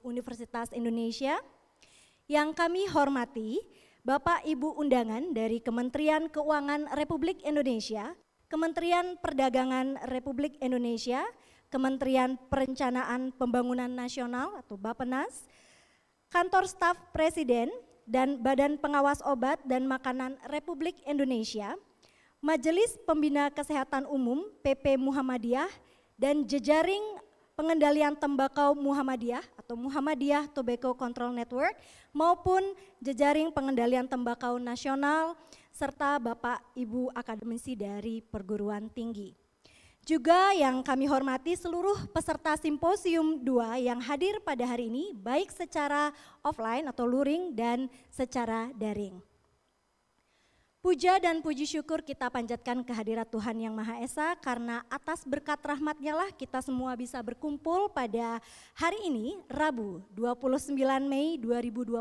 Universitas Indonesia. Yang kami hormati Bapak Ibu undangan dari Kementerian Keuangan Republik Indonesia, Kementerian Perdagangan Republik Indonesia, Kementerian Perencanaan Pembangunan Nasional atau Bappenas, Kantor Staf Presiden dan Badan Pengawas Obat dan Makanan Republik Indonesia, Majelis Pembina Kesehatan Umum PP Muhammadiyah dan jejaring pengendalian tembakau Muhammadiyah atau Muhammadiyah Tobacco Control Network maupun jejaring pengendalian tembakau nasional serta Bapak Ibu akademisi dari perguruan tinggi. Juga yang kami hormati seluruh peserta Simposium 2 yang hadir pada hari ini baik secara offline atau luring dan secara daring. Puja dan puji syukur kita panjatkan kehadirat Tuhan Yang Maha Esa karena atas berkat rahmat-Nya lah kita semua bisa berkumpul pada hari ini Rabu 29 Mei 2024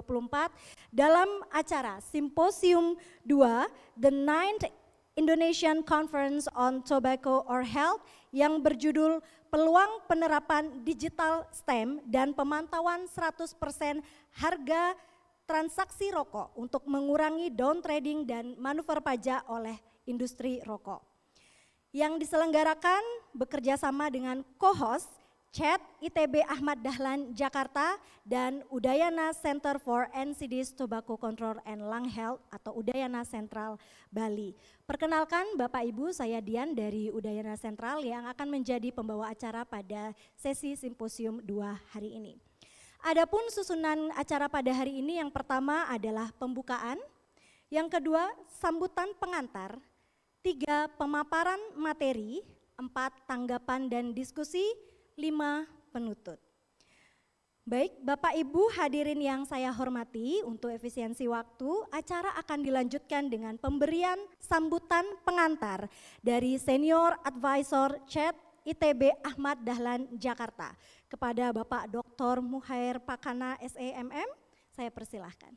dalam acara Simposium 2 The 9th Indonesian Conference on Tobacco or Health yang berjudul Peluang Penerapan Digital STEM dan Pemantauan 100% Harga Transaksi Rokok untuk mengurangi down trading dan manuver pajak oleh industri rokok. Yang diselenggarakan bekerja sama dengan co-host Chat ITB Ahmad Dahlan Jakarta dan Udayana Center for NCDs Tobacco Control and Lung Health atau Udayana Sentral Bali. Perkenalkan Bapak Ibu, saya Dian dari Udayana Sentral yang akan menjadi pembawa acara pada sesi Simposium 2 hari ini. Adapun susunan acara pada hari ini yang pertama adalah pembukaan, yang kedua sambutan pengantar, 3 pemaparan materi, 4 tanggapan dan diskusi, 5 penutup. Baik, Bapak Ibu hadirin yang saya hormati, untuk efisiensi waktu, acara akan dilanjutkan dengan pemberian sambutan pengantar dari Senior Advisor Chat ITB Ahmad Dahlan Jakarta kepada Bapak Dr. Muhair Pakana SEMM, saya persilahkan.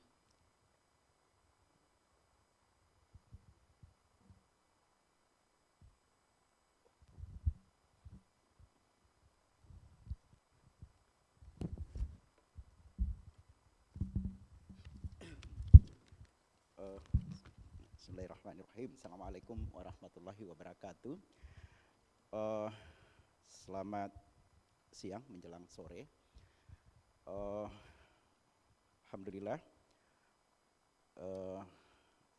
Bismillahirrahmanirrahim. Assalamualaikum warahmatullahi wabarakatuh. Selamat siang menjelang sore. Alhamdulillah,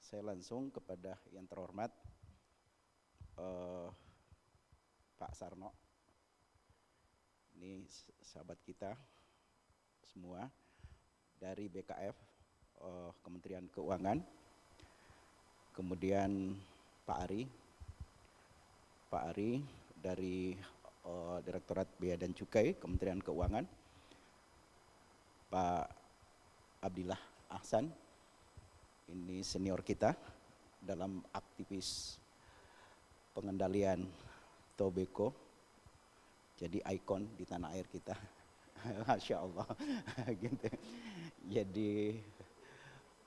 saya langsung kepada yang terhormat Pak Sarno. Ini sahabat kita semua dari BKF, Kementerian Keuangan. Kemudian Pak Ari dari Direktorat Bea dan Cukai Kementerian Keuangan, Pak Abdillah Ahsan, ini senior kita dalam aktivis pengendalian tobacco, jadi ikon di tanah air kita, Masya Allah. Gitu. Jadi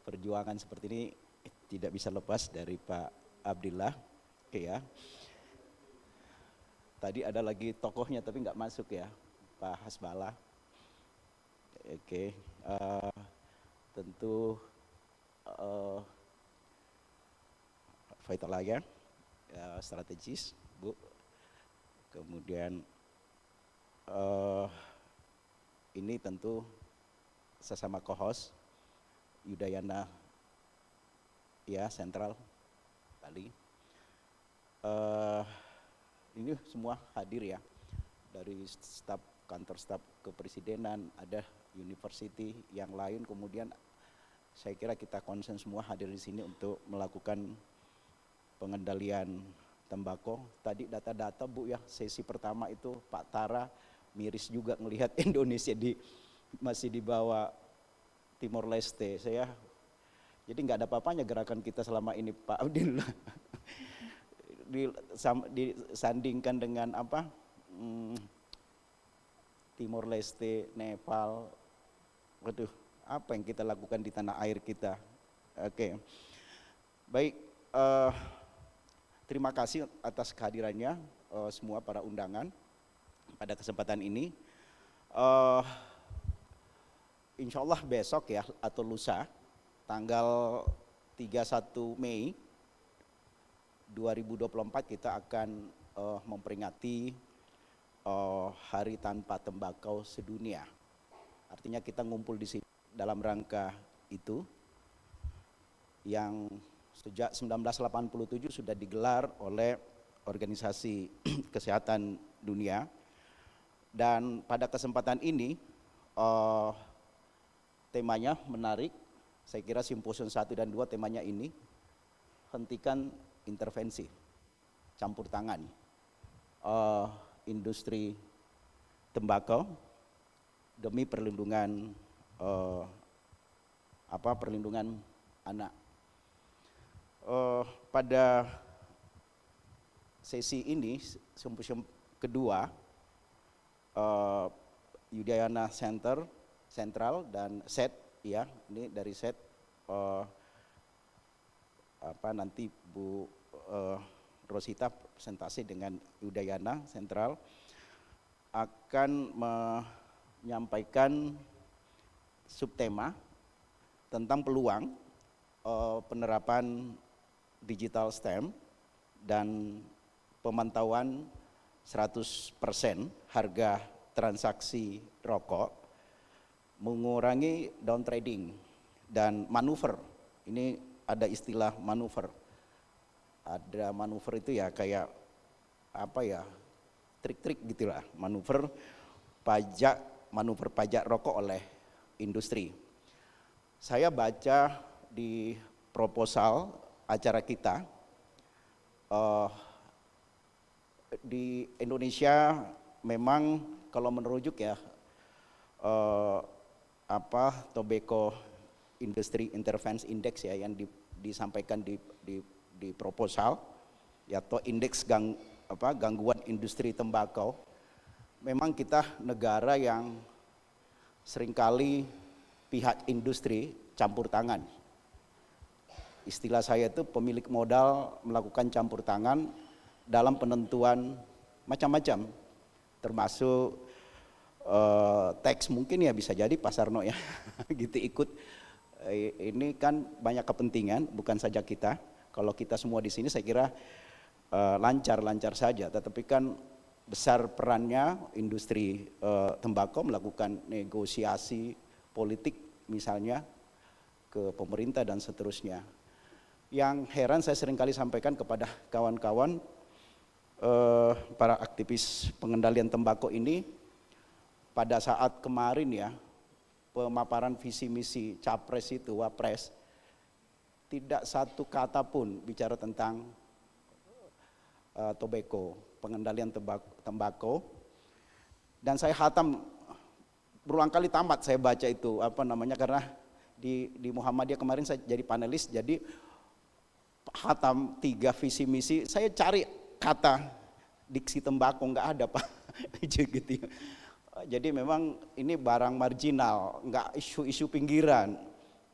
perjuangan seperti ini tidak bisa lepas dari Pak Abdillah, ya. Tadi ada lagi tokohnya tapi nggak masuk ya, Pak Hasbala. Oke, tentu Faitolaya, strategis, Bu. Kemudian ini tentu sesama co-host Udayana ya Sentral Bali. Ini semua hadir ya, dari staf kantor staf kepresidenan, ada university yang lain, kemudian saya kira kita konsen semua hadir di sini untuk melakukan pengendalian tembakau. Tadi data-data Bu ya, sesi pertama itu Pak Tara miris juga melihat Indonesia masih di bawah Timor Leste. Jadi nggak ada apa-apanya gerakan kita selama ini, Pak Abdillah. Disandingkan dengan apa? Timor Leste, Nepal. Waduh, apa yang kita lakukan di tanah air kita? Oke. Baik, terima kasih atas kehadirannya semua para undangan pada kesempatan ini. insya Allah besok ya atau lusa tanggal 31 Mei 2024 kita akan memperingati Hari Tanpa Tembakau Sedunia. Artinya kita ngumpul di sini dalam rangka itu yang sejak 1987 sudah digelar oleh Organisasi Kesehatan Dunia. Dan pada kesempatan ini temanya menarik. Saya kira simposium 1 dan 2 temanya ini, hentikan intervensi, campur tangan industri tembakau demi perlindungan perlindungan anak. Pada sesi ini, simposium kedua, Udayana Sentral dan SET, ya, ini dari SET, nanti Bu Rosita presentasi dengan Udayana Sentral akan menyampaikan subtema tentang peluang penerapan digital STEM dan pemantauan 100% harga transaksi rokok, mengurangi down trading dan manuver. Ini ada istilah manuver. Ada manuver itu ya kayak trik-trik gitulah, manuver pajak rokok oleh industri. Saya baca di proposal acara kita, di Indonesia memang kalau merujuk ya Tobacco Industry Intervention Index ya yang disampaikan di proposal, atau indeks gangguan industri tembakau. Memang kita negara yang seringkali pihak industri campur tangan. Istilah saya itu pemilik modal melakukan campur tangan dalam penentuan macam-macam, termasuk teks mungkin ya bisa jadi Pak Sarno ya gitu ikut. Ini kan banyak kepentingan, bukan saja kita. Kalau kita semua di sini saya kira lancar-lancar saja, tetapi kan besar perannya industri tembakau melakukan negosiasi politik misalnya ke pemerintah dan seterusnya. Yang heran saya seringkali sampaikan kepada kawan-kawan para aktivis pengendalian tembakau ini, pada saat kemarin ya pemaparan visi misi capres itu, wapres, tidak satu kata pun bicara tentang tobacco, pengendalian tembakau. Dan saya hatam berulang kali, tamat saya baca itu karena di Muhammadiyah kemarin saya jadi panelis, jadi hatam 3 visi misi, saya cari kata diksi tembakau nggak ada Pak. Gitu. Jadi memang ini barang marginal, nggak isu-isu pinggiran.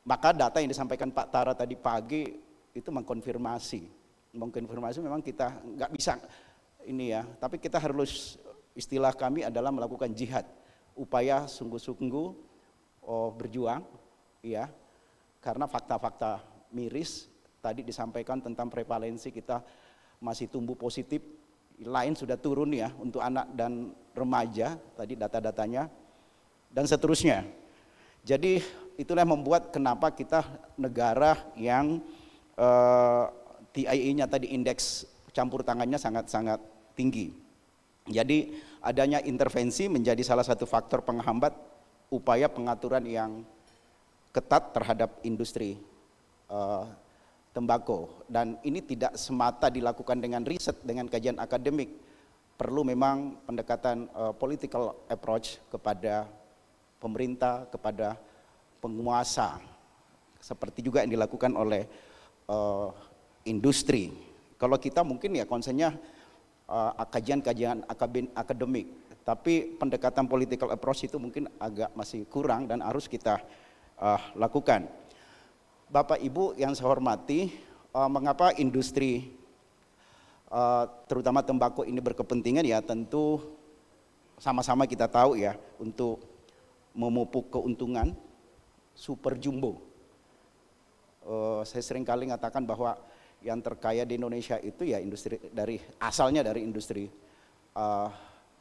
Maka data yang disampaikan Pak Tara tadi pagi itu mengkonfirmasi memang kita nggak bisa ini ya, tapi kita harus, istilah kami adalah melakukan jihad, upaya sungguh-sungguh berjuang ya, karena fakta-fakta miris tadi disampaikan tentang prevalensi kita masih tumbuh positif, lain sudah turun ya untuk anak dan remaja, tadi data-datanya, dan seterusnya. Jadi itulah yang membuat kenapa kita negara yang TIE-nya tadi, indeks campur tangannya sangat-sangat tinggi. Jadi adanya intervensi menjadi salah satu faktor penghambat upaya pengaturan yang ketat terhadap industri tembakau. Dan ini tidak semata dilakukan dengan riset, dengan kajian akademik. Perlu memang pendekatan political approach kepada pemerintah, kepada penguasa, seperti juga yang dilakukan oleh industri. Kalau kita mungkin ya konsennya kajian-kajian akademik, tapi pendekatan political approach itu mungkin agak masih kurang dan harus kita lakukan. Bapak Ibu yang saya hormati, mengapa industri terutama tembakau ini berkepentingan, ya tentu sama-sama kita tahu ya, untuk memupuk keuntungan super jumbo. Saya sering kali mengatakan bahwa yang terkaya di Indonesia itu ya asalnya dari industri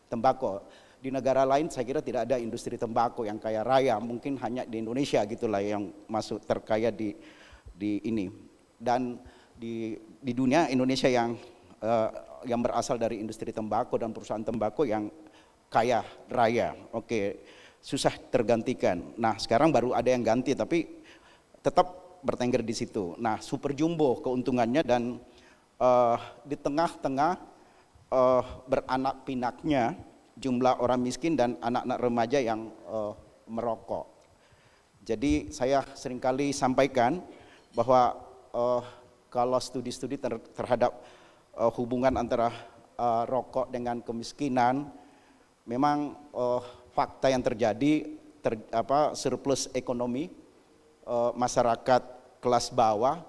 tembakau. Di negara lain saya kira tidak ada industri tembakau yang kaya raya, mungkin hanya di Indonesia gitulah yang masuk terkaya di ini. Dan di dunia Indonesia yang berasal dari industri tembakau dan perusahaan tembakau yang kaya raya. Oke, susah tergantikan. Nah, sekarang baru ada yang ganti tapi tetap bertengger di situ. Nah, super jumbo keuntungannya dan di tengah-tengah beranak pinaknya jumlah orang miskin dan anak-anak remaja yang merokok. Jadi saya seringkali sampaikan bahwa kalau studi-studi terhadap hubungan antara rokok dengan kemiskinan, memang fakta yang terjadi surplus ekonomi masyarakat kelas bawah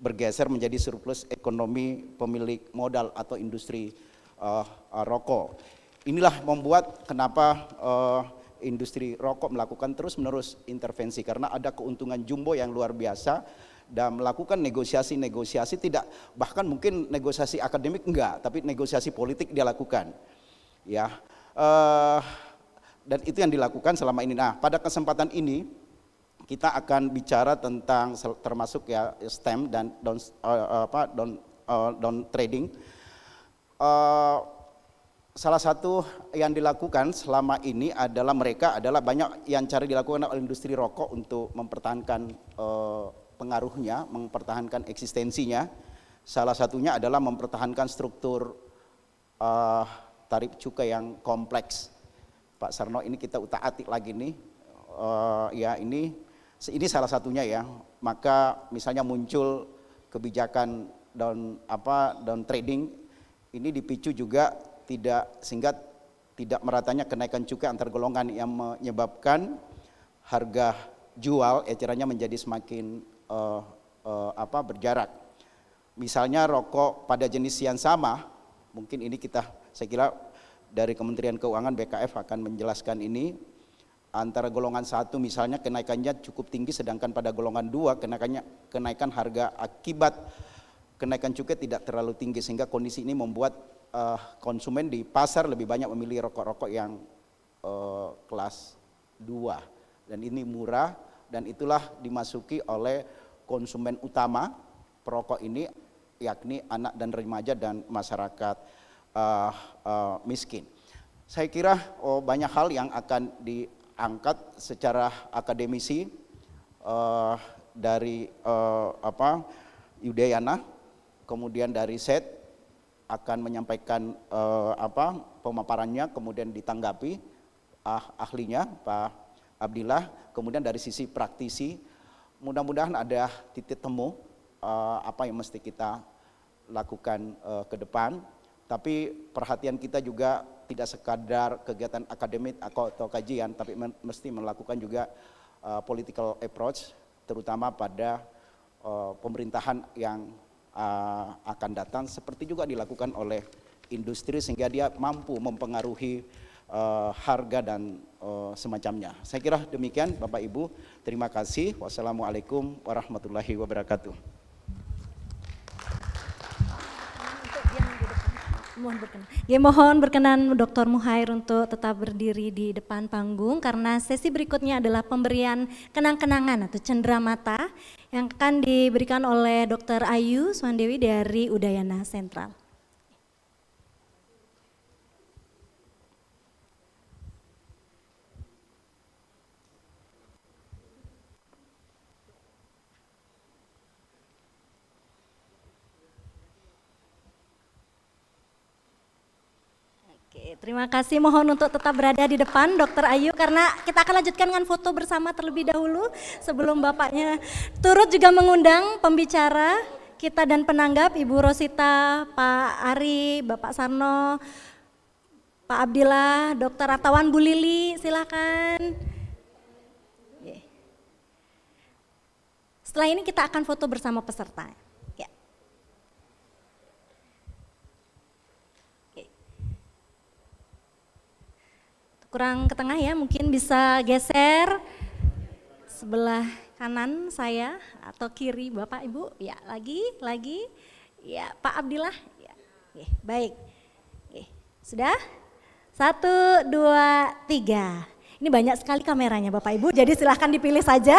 bergeser menjadi surplus ekonomi pemilik modal atau industri rokok. Inilah membuat kenapa industri rokok melakukan terus-menerus intervensi, karena ada keuntungan jumbo yang luar biasa dan melakukan negosiasi-negosiasi, tidak bahkan mungkin negosiasi akademik enggak, tapi negosiasi politik dia lakukan. Ya, dan itu yang dilakukan selama ini. Nah, pada kesempatan ini kita akan bicara tentang termasuk ya STEM dan down trading. Salah satu yang dilakukan selama ini adalah banyak yang cari dilakukan oleh industri rokok untuk mempertahankan pengaruhnya, mempertahankan eksistensinya. Salah satunya adalah mempertahankan struktur tarif cukai yang kompleks. Pak Sarno, ini kita utak-atik lagi nih, ya ini salah satunya ya. Maka misalnya muncul kebijakan down trading, ini dipicu juga sehingga tidak meratanya kenaikan cukai antar golongan yang menyebabkan harga jual ecerannya menjadi semakin berjarak. Misalnya rokok pada jenis yang sama, mungkin ini saya kira dari Kementerian Keuangan BKF akan menjelaskan ini. Antara golongan 1 misalnya kenaikannya cukup tinggi, sedangkan pada golongan 2 kenaikan harga akibat kenaikan cukai tidak terlalu tinggi, sehingga kondisi ini membuat konsumen di pasar lebih banyak memilih rokok-rokok yang kelas 2, dan ini murah, dan itulah dimasuki oleh konsumen utama perokok ini, yakni anak dan remaja dan masyarakat miskin. Saya kira banyak hal yang akan diangkat secara akademisi dari Udayana, kemudian dari SET akan menyampaikan pemaparannya, kemudian ditanggapi ahlinya Pak Abdillah, kemudian dari sisi praktisi mudah-mudahan ada titik temu apa yang mesti kita lakukan ke depan. Tapi perhatian kita juga tidak sekadar kegiatan akademik atau kajian, tapi mesti melakukan juga political approach, terutama pada pemerintahan yang akan datang, seperti juga dilakukan oleh industri sehingga dia mampu mempengaruhi harga dan semacamnya. Saya kira demikian Bapak Ibu, terima kasih. Wassalamualaikum warahmatullahi wabarakatuh. Mohon berkenan Dr. Muhair untuk tetap berdiri di depan panggung, karena sesi berikutnya adalah pemberian kenang-kenangan atau cenderamata yang akan diberikan oleh Dr. Ayu Swandewi dari Udayana Sentral. Terima kasih, mohon untuk tetap berada di depan Dr. Ayu, karena kita akan lanjutkan dengan foto bersama terlebih dahulu sebelum Bapaknya turut juga mengundang pembicara kita dan penanggap, Ibu Rosita, Pak Ari, Bapak Sarno, Pak Abdillah, Dr. Artawan, Bu Lili, silakan. Setelah ini kita akan foto bersama peserta. Kurang ke tengah ya, mungkin bisa geser sebelah kanan saya atau kiri Bapak Ibu, ya lagi, ya Pak Abdillah, ya. Oke, baik, oke, sudah, 1, 2, 3. Ini banyak sekali kameranya Bapak Ibu, jadi silahkan dipilih saja.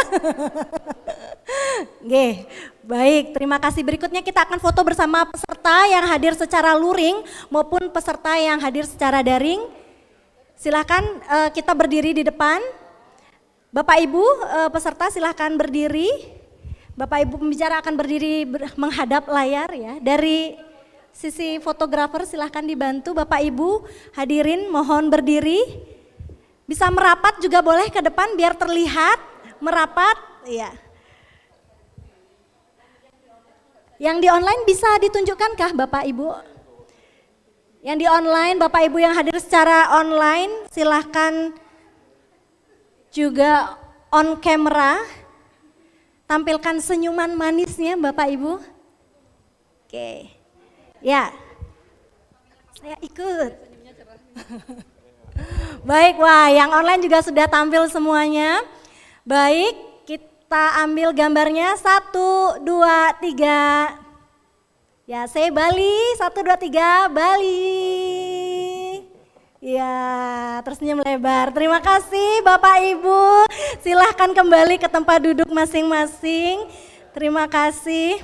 Oke, baik, terima kasih. Berikutnya kita akan foto bersama peserta yang hadir secara luring maupun peserta yang hadir secara daring. Silahkan kita berdiri di depan. Bapak Ibu peserta silahkan berdiri, Bapak Ibu pembicara akan berdiri menghadap layar ya. Dari sisi fotografer silahkan dibantu, Bapak Ibu hadirin mohon berdiri, bisa merapat juga boleh ke depan biar terlihat, merapat ya. Yang di online bisa ditunjukkankah Bapak Ibu? Yang di online Bapak Ibu yang hadir secara online silahkan juga on camera, tampilkan senyuman manisnya Bapak Ibu. Oke, ya, saya ikut. Baik, wah yang online juga sudah tampil semuanya. Baik, kita ambil gambarnya 1, 2, 3. Ya, saya Bali, 1, 2, 3, Bali. Ya, tersenyum lebar. Terima kasih Bapak Ibu. Silahkan kembali ke tempat duduk masing-masing. Terima kasih.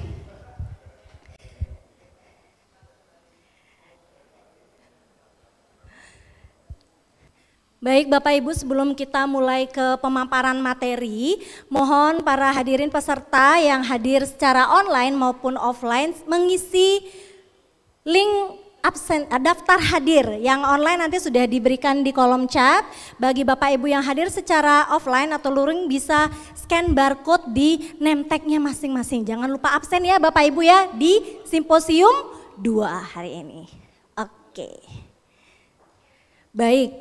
Baik Bapak Ibu, sebelum kita mulai ke pemaparan materi, mohon para hadirin peserta yang hadir secara online maupun offline mengisi link daftar hadir yang online nanti sudah diberikan di kolom chat. Bagi Bapak Ibu yang hadir secara offline atau luring bisa scan barcode di name tag-nya masing-masing. Jangan lupa absen ya Bapak Ibu ya di simposium 2 hari ini. Oke. Baik,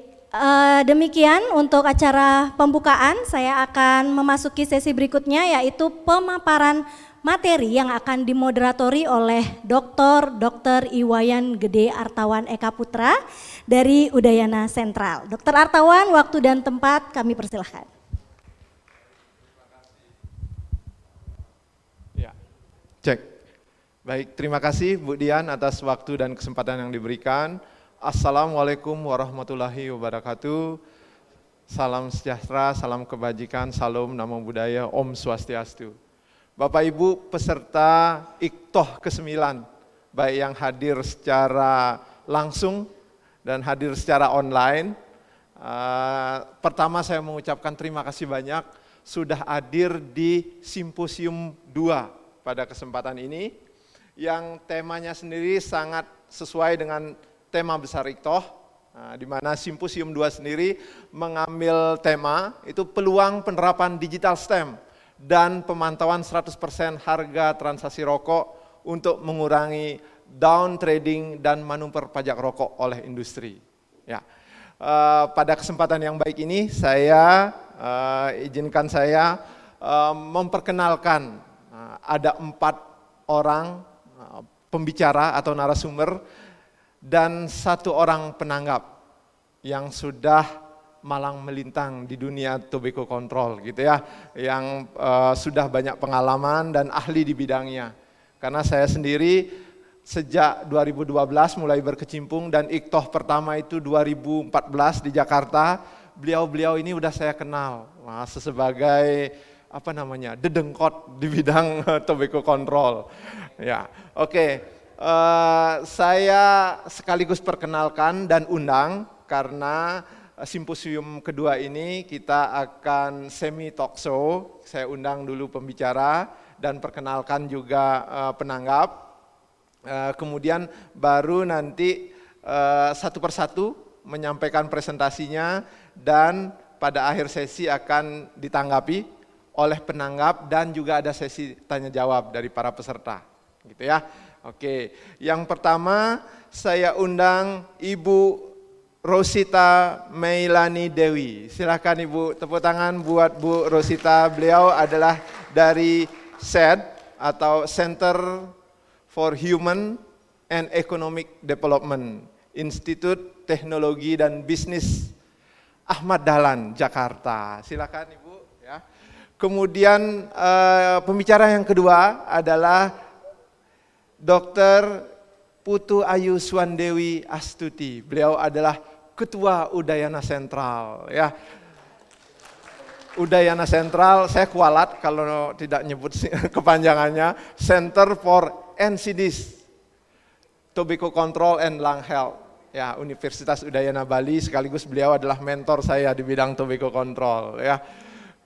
demikian untuk acara pembukaan. Saya akan memasuki sesi berikutnya yaitu pemaparan materi yang akan dimoderatori oleh Dr. Iwayan Gede Artawan Eka Putra dari Udayana Sentral. Dr. Artawan, waktu dan tempat kami persilahkan. Ya, cek. Baik, terima kasih Bu Dian atas waktu dan kesempatan yang diberikan. Assalamualaikum warahmatullahi wabarakatuh. Salam sejahtera, salam kebajikan, salam namo buddhaya, Om Swastiastu. Bapak Ibu peserta Iqtoh ke-9, baik yang hadir secara langsung dan hadir secara online. Pertama saya mengucapkan terima kasih banyak sudah hadir di Simposium 2 pada kesempatan ini, yang temanya sendiri sangat sesuai dengan tema besar Iqtoh, di mana Simposium 2 sendiri mengambil tema itu peluang penerapan digital STEM dan pemantauan 100% harga transaksi rokok untuk mengurangi down trading dan manuver pajak rokok oleh industri. Ya, pada kesempatan yang baik ini izinkan saya memperkenalkan ada 4 orang pembicara atau narasumber dan 1 orang penanggap yang sudah malang melintang di dunia tobacco control gitu ya, yang sudah banyak pengalaman dan ahli di bidangnya. Karena saya sendiri sejak 2012 mulai berkecimpung dan Iqtoh pertama itu 2014 di Jakarta. Beliau-beliau ini udah saya kenal sebagai dedengkot di bidang tobacco control. Ya, oke. Saya sekaligus perkenalkan dan undang karena simposium kedua ini kita akan semi talk show. Saya undang dulu pembicara dan perkenalkan juga penanggap. Kemudian baru nanti satu persatu menyampaikan presentasinya dan pada akhir sesi akan ditanggapi oleh penanggap dan juga ada sesi tanya jawab dari para peserta. Gitu ya. Oke, yang pertama saya undang Ibu Rosita Meilani Dewi. Silakan Ibu, tepuk tangan buat Bu Rosita. Beliau adalah dari SED atau Center for Human and Economic Development, Institut Teknologi dan Bisnis Ahmad Dahlan, Jakarta. Silakan Ibu. Ya. Kemudian pembicara yang kedua adalah Dr. Putu Ayu Swandewi Astuti. Beliau adalah Ketua Udayana Sentral. Ya. Udayana Sentral, saya kualat kalau tidak nyebut kepanjangannya, Center for NCDs, Tobacco Control and Lung Health. Ya, Universitas Udayana Bali, sekaligus beliau adalah mentor saya di bidang tobacco control. Ya.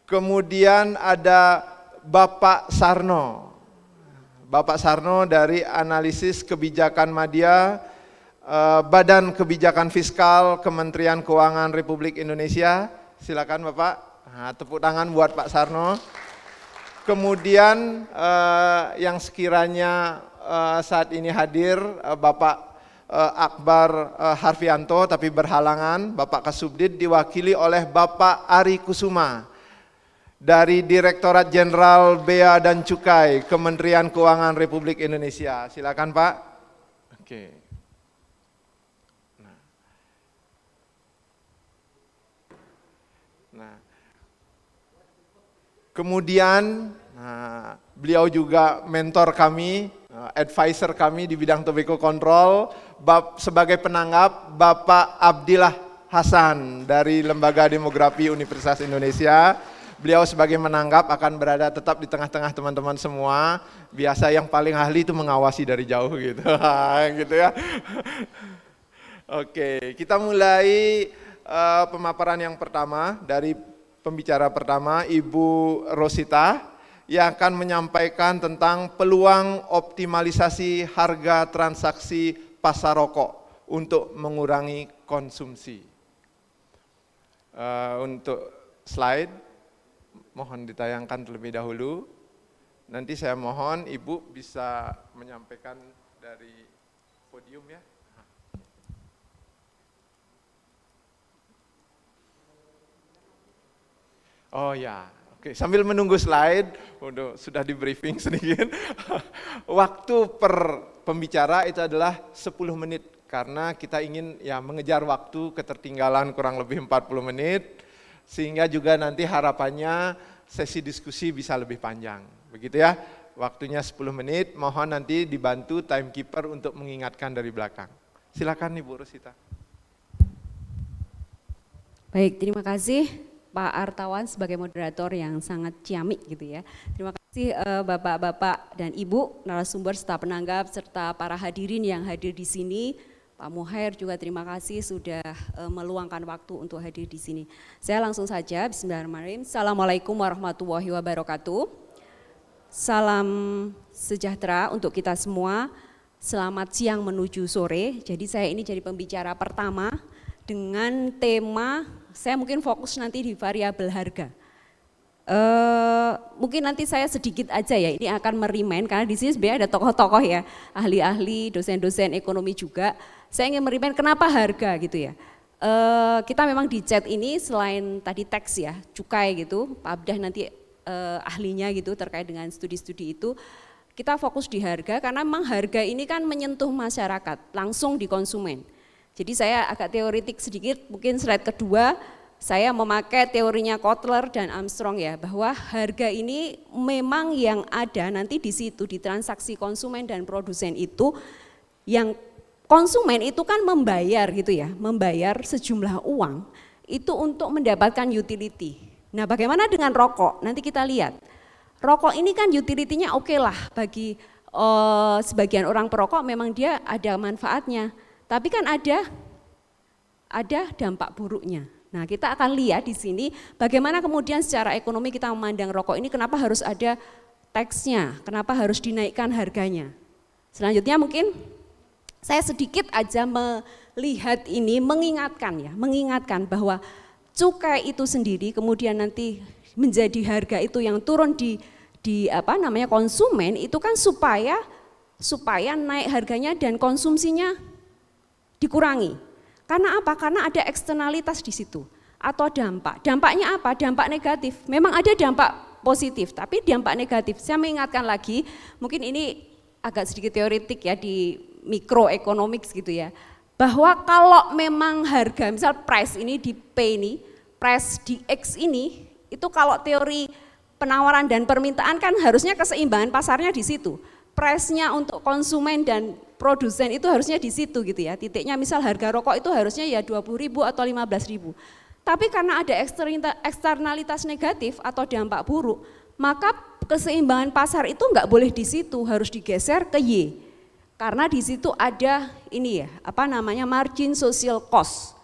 Kemudian ada Bapak Sarno. Bapak Sarno dari Analisis Kebijakan Madya, Badan Kebijakan Fiskal Kementerian Keuangan Republik Indonesia. Silakan Bapak. Nah, tepuk tangan buat Pak Sarno. Kemudian yang sekiranya saat ini hadir Bapak Akbar Harfianto tapi berhalangan, Bapak Kasubdid diwakili oleh Bapak Ari Kusuma dari Direktorat Jenderal Bea dan Cukai Kementerian Keuangan Republik Indonesia. Silakan Pak. Oke. Nah. Kemudian beliau juga mentor kami, advisor kami di bidang tobacco control. Sebagai penanggap Bapak Abdillah Hasan dari Lembaga Demografi Universitas Indonesia. Beliau sebagai menanggap akan berada tetap di tengah-tengah teman-teman semua. Biasa yang paling ahli itu mengawasi dari jauh gitu, gitu ya. Oke, kita mulai pemaparan yang pertama dari pembicara pertama, Ibu Rosita, yang akan menyampaikan tentang peluang optimalisasi harga transaksi pasar rokok untuk mengurangi konsumsi. Untuk slide, mohon ditayangkan terlebih dahulu. Nanti saya mohon Ibu bisa menyampaikan dari podium ya. Oh ya, oke. Sambil menunggu slide, sudah di briefing sedikit. Waktu per pembicara itu adalah 10 menit karena kita ingin ya mengejar waktu, ketertinggalan kurang lebih 40 menit sehingga juga nanti harapannya sesi diskusi bisa lebih panjang. Begitu ya. Waktunya 10 menit, mohon nanti dibantu timekeeper untuk mengingatkan dari belakang. Silakan Ibu Rosita. Baik, terima kasih Pak Artawan sebagai moderator yang sangat ciamik gitu ya. Terima kasih Bapak-Bapak dan Ibu, narasumber serta penanggap serta para hadirin yang hadir di sini. Pak Muhair juga terima kasih sudah meluangkan waktu untuk hadir di sini. Saya langsung saja, bismillahirrahmanirrahim. Assalamualaikum warahmatullahi wabarakatuh. Salam sejahtera untuk kita semua. Selamat siang menuju sore. Jadi saya ini jadi pembicara pertama dengan tema, saya mungkin fokus nanti di variabel harga. Mungkin nanti saya sedikit aja ya, ini akan merimain karena di sini sebenarnya ada tokoh-tokoh ya, ahli-ahli, dosen-dosen ekonomi juga. Saya ingin merimain kenapa harga gitu ya. Kita memang di chat ini selain tadi teks ya, cukai gitu, Pak Abdah nanti ahlinya gitu terkait dengan studi-studi itu. Kita fokus di harga karena memang harga ini kan menyentuh masyarakat, langsung di konsumen. Jadi saya agak teoretik sedikit, mungkin slide kedua saya memakai teorinya Kotler dan Armstrong ya, bahwa harga ini memang yang ada nanti di situ di transaksi konsumen dan produsen itu, yang konsumen itu kan membayar gitu ya, membayar sejumlah uang itu untuk mendapatkan utility. Nah bagaimana dengan rokok? Nanti kita lihat, rokok ini kan utility-nya oke lah bagi sebagian orang perokok memang dia ada manfaatnya. Tapi kan ada dampak buruknya. Nah kita akan lihat di sini bagaimana kemudian secara ekonomi kita memandang rokok ini, kenapa harus ada teksnya, kenapa harus dinaikkan harganya. Selanjutnya mungkin saya sedikit aja melihat ini, mengingatkan bahwa cukai itu sendiri kemudian nanti menjadi harga itu yang turun di konsumen itu kan supaya naik harganya dan konsumsinya dikurangi. Karena apa? Karena ada eksternalitas di situ atau dampak. Dampaknya apa? Dampak negatif. Memang ada dampak positif, tapi dampak negatif. Saya mengingatkan lagi, mungkin ini agak sedikit teoretik ya di mikroeconomics gitu ya. Bahwa kalau memang harga, misal price ini di P ini, price di X ini Itu kalau teori penawaran dan permintaan kan harusnya keseimbangan pasarnya di situ. Price-nya untuk konsumen dan produsen itu harusnya di situ gitu ya. Titiknya misal harga rokok itu harusnya ya 20.000 atau 15.000. Tapi karena ada eksternalitas negatif atau dampak buruk, maka keseimbangan pasar itu nggak boleh di situ, harus digeser ke Y. Karena di situ ada ini ya, apa namanya, margin social cost.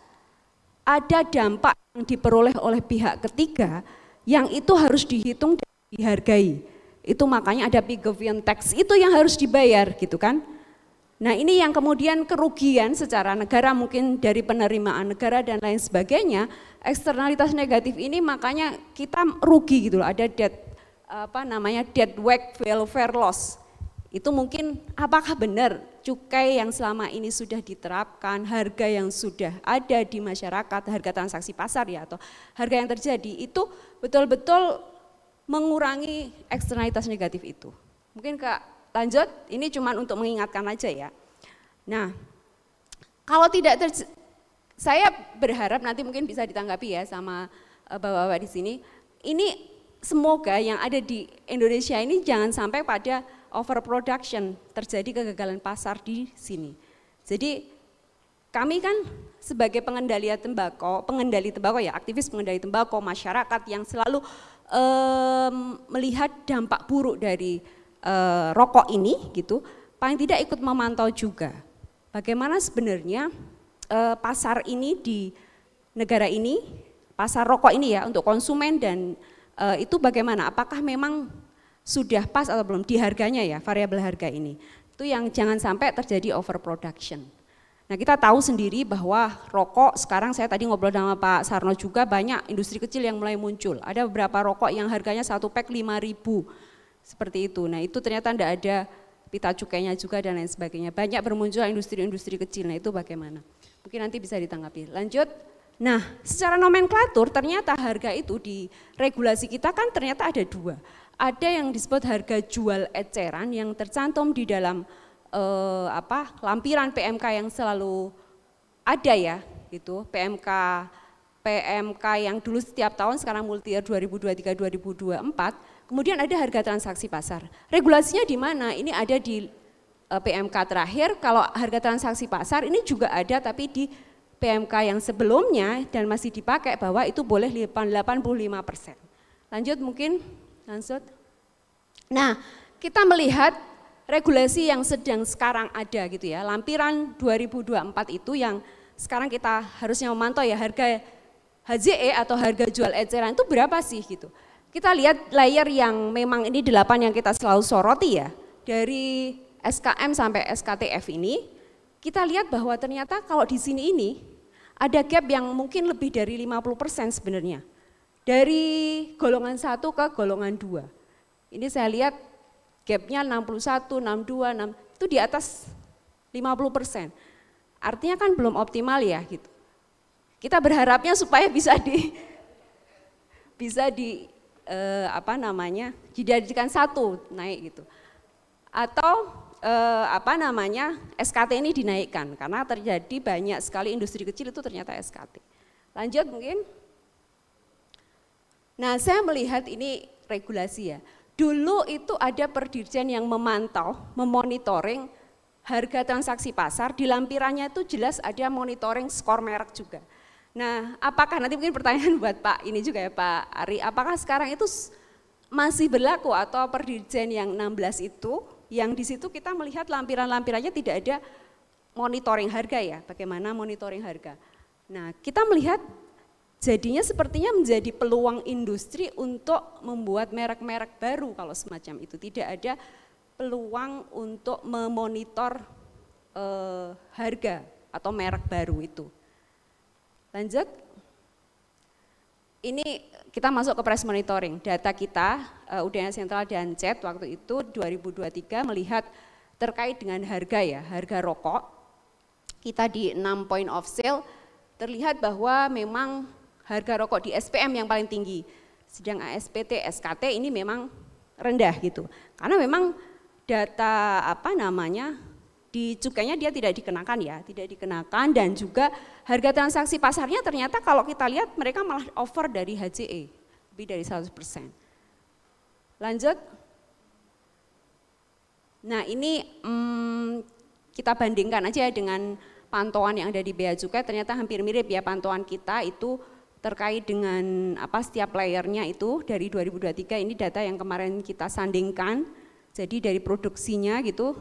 Ada dampak yang diperoleh oleh pihak ketiga yang itu harus dihitung dan dihargai. Itu makanya ada Pigouvian tax, itu yang harus dibayar gitu kan. Nah ini yang kemudian kerugian secara negara mungkin dari penerimaan negara dan lain sebagainya, eksternalitas negatif ini makanya kita rugi gitu loh, ada dead weight welfare loss. Itu mungkin apakah benar cukai yang selama ini sudah diterapkan, harga yang sudah ada di masyarakat, harga transaksi pasar ya atau harga yang terjadi itu betul-betul mengurangi eksternalitas negatif itu. Mungkin Kak lanjut, ini cuma untuk mengingatkan aja ya. Nah, kalau tidak saya berharap nanti mungkin bisa ditanggapi ya sama bapak-bapak di sini. Ini semoga yang ada di Indonesia ini jangan sampai pada overproduction, terjadi kegagalan pasar di sini. Jadi kami kan sebagai pengendali tembakau ya, aktivis pengendali tembakau, masyarakat yang selalu melihat dampak buruk dari rokok ini gitu, paling tidak ikut memantau juga bagaimana sebenarnya pasar ini di negara ini, pasar rokok ini ya untuk konsumen dan itu bagaimana, apakah memang sudah pas atau belum di harganya ya, variabel harga ini. Itu yang jangan sampai terjadi overproduction. Nah kita tahu sendiri bahwa rokok sekarang, saya tadi ngobrol sama Pak Sarno juga, banyak industri kecil yang mulai muncul. Ada beberapa rokok yang harganya 1 pack 5.000, seperti itu. Nah itu ternyata tidak ada pita cukainya juga dan lain sebagainya. Banyak bermunculan industri-industri kecil, nah itu bagaimana? Mungkin nanti bisa ditanggapi. Lanjut. Nah secara nomenklatur ternyata harga itu di regulasi kita kan ternyata ada dua. Ada yang disebut harga jual eceran yang tercantum di dalam lampiran PMK yang selalu ada ya, gitu. PMK yang dulu setiap tahun sekarang multi year 2023-2024. Kemudian ada harga transaksi pasar. Regulasinya di mana? Ini ada di PMK terakhir. Kalau harga transaksi pasar ini juga ada tapi di PMK yang sebelumnya dan masih dipakai bahwa itu boleh 85%. Lanjut mungkin. Langsung. Nah, kita melihat regulasi yang sedang sekarang ada gitu ya, lampiran 2024 itu yang sekarang kita harusnya memantau ya, harga HJE atau harga jual eceran itu berapa sih gitu. Kita lihat layer yang memang ini 8 yang kita selalu soroti ya, dari SKM sampai SKTF ini, kita lihat bahwa ternyata kalau di sini ini ada gap yang mungkin lebih dari 50% sebenarnya. Dari golongan 1 ke golongan 2. Ini saya lihat gapnya 61, 62, 6, itu di atas 50%. Artinya kan belum optimal ya gitu. Kita berharapnya supaya bisa dijadikan satu naik gitu. Atau SKT ini dinaikkan karena terjadi banyak sekali industri kecil itu ternyata SKT. Lanjut mungkin. Nah saya melihat ini regulasi ya, dulu itu ada Perdirjen yang memantau, memonitoring harga transaksi pasar, di lampirannya itu jelas ada monitoring skor merek juga. Nah apakah nanti mungkin pertanyaan buat Pak ini juga ya Pak Ari, apakah sekarang itu masih berlaku atau Perdirjen yang 16 itu, yang di situ kita melihat lampiran-lampirannya tidak ada monitoring harga ya, bagaimana monitoring harga. Nah kita melihat jadinya sepertinya menjadi peluang industri untuk membuat merek-merek baru kalau semacam itu. Tidak ada peluang untuk memonitor harga atau merek baru itu. Lanjut. Ini kita masuk ke price monitoring. Data kita, UDN Sentral dan CET waktu itu 2023 melihat terkait dengan harga ya, harga rokok. Kita di 6 point of sale terlihat bahwa memang harga rokok di SPM yang paling tinggi, sedang ASPT, SKT ini memang rendah gitu. Karena memang data di cukainya dia tidak dikenakan ya, tidak dikenakan dan juga harga transaksi pasarnya ternyata kalau kita lihat mereka malah over dari HJE lebih dari 100%. Lanjut. Nah ini kita bandingkan aja dengan pantauan yang ada di Bea Cukai, ternyata hampir mirip ya pantauan kita itu terkait dengan setiap layernya itu dari 2023, ini data yang kemarin kita sandingkan, jadi dari produksinya gitu,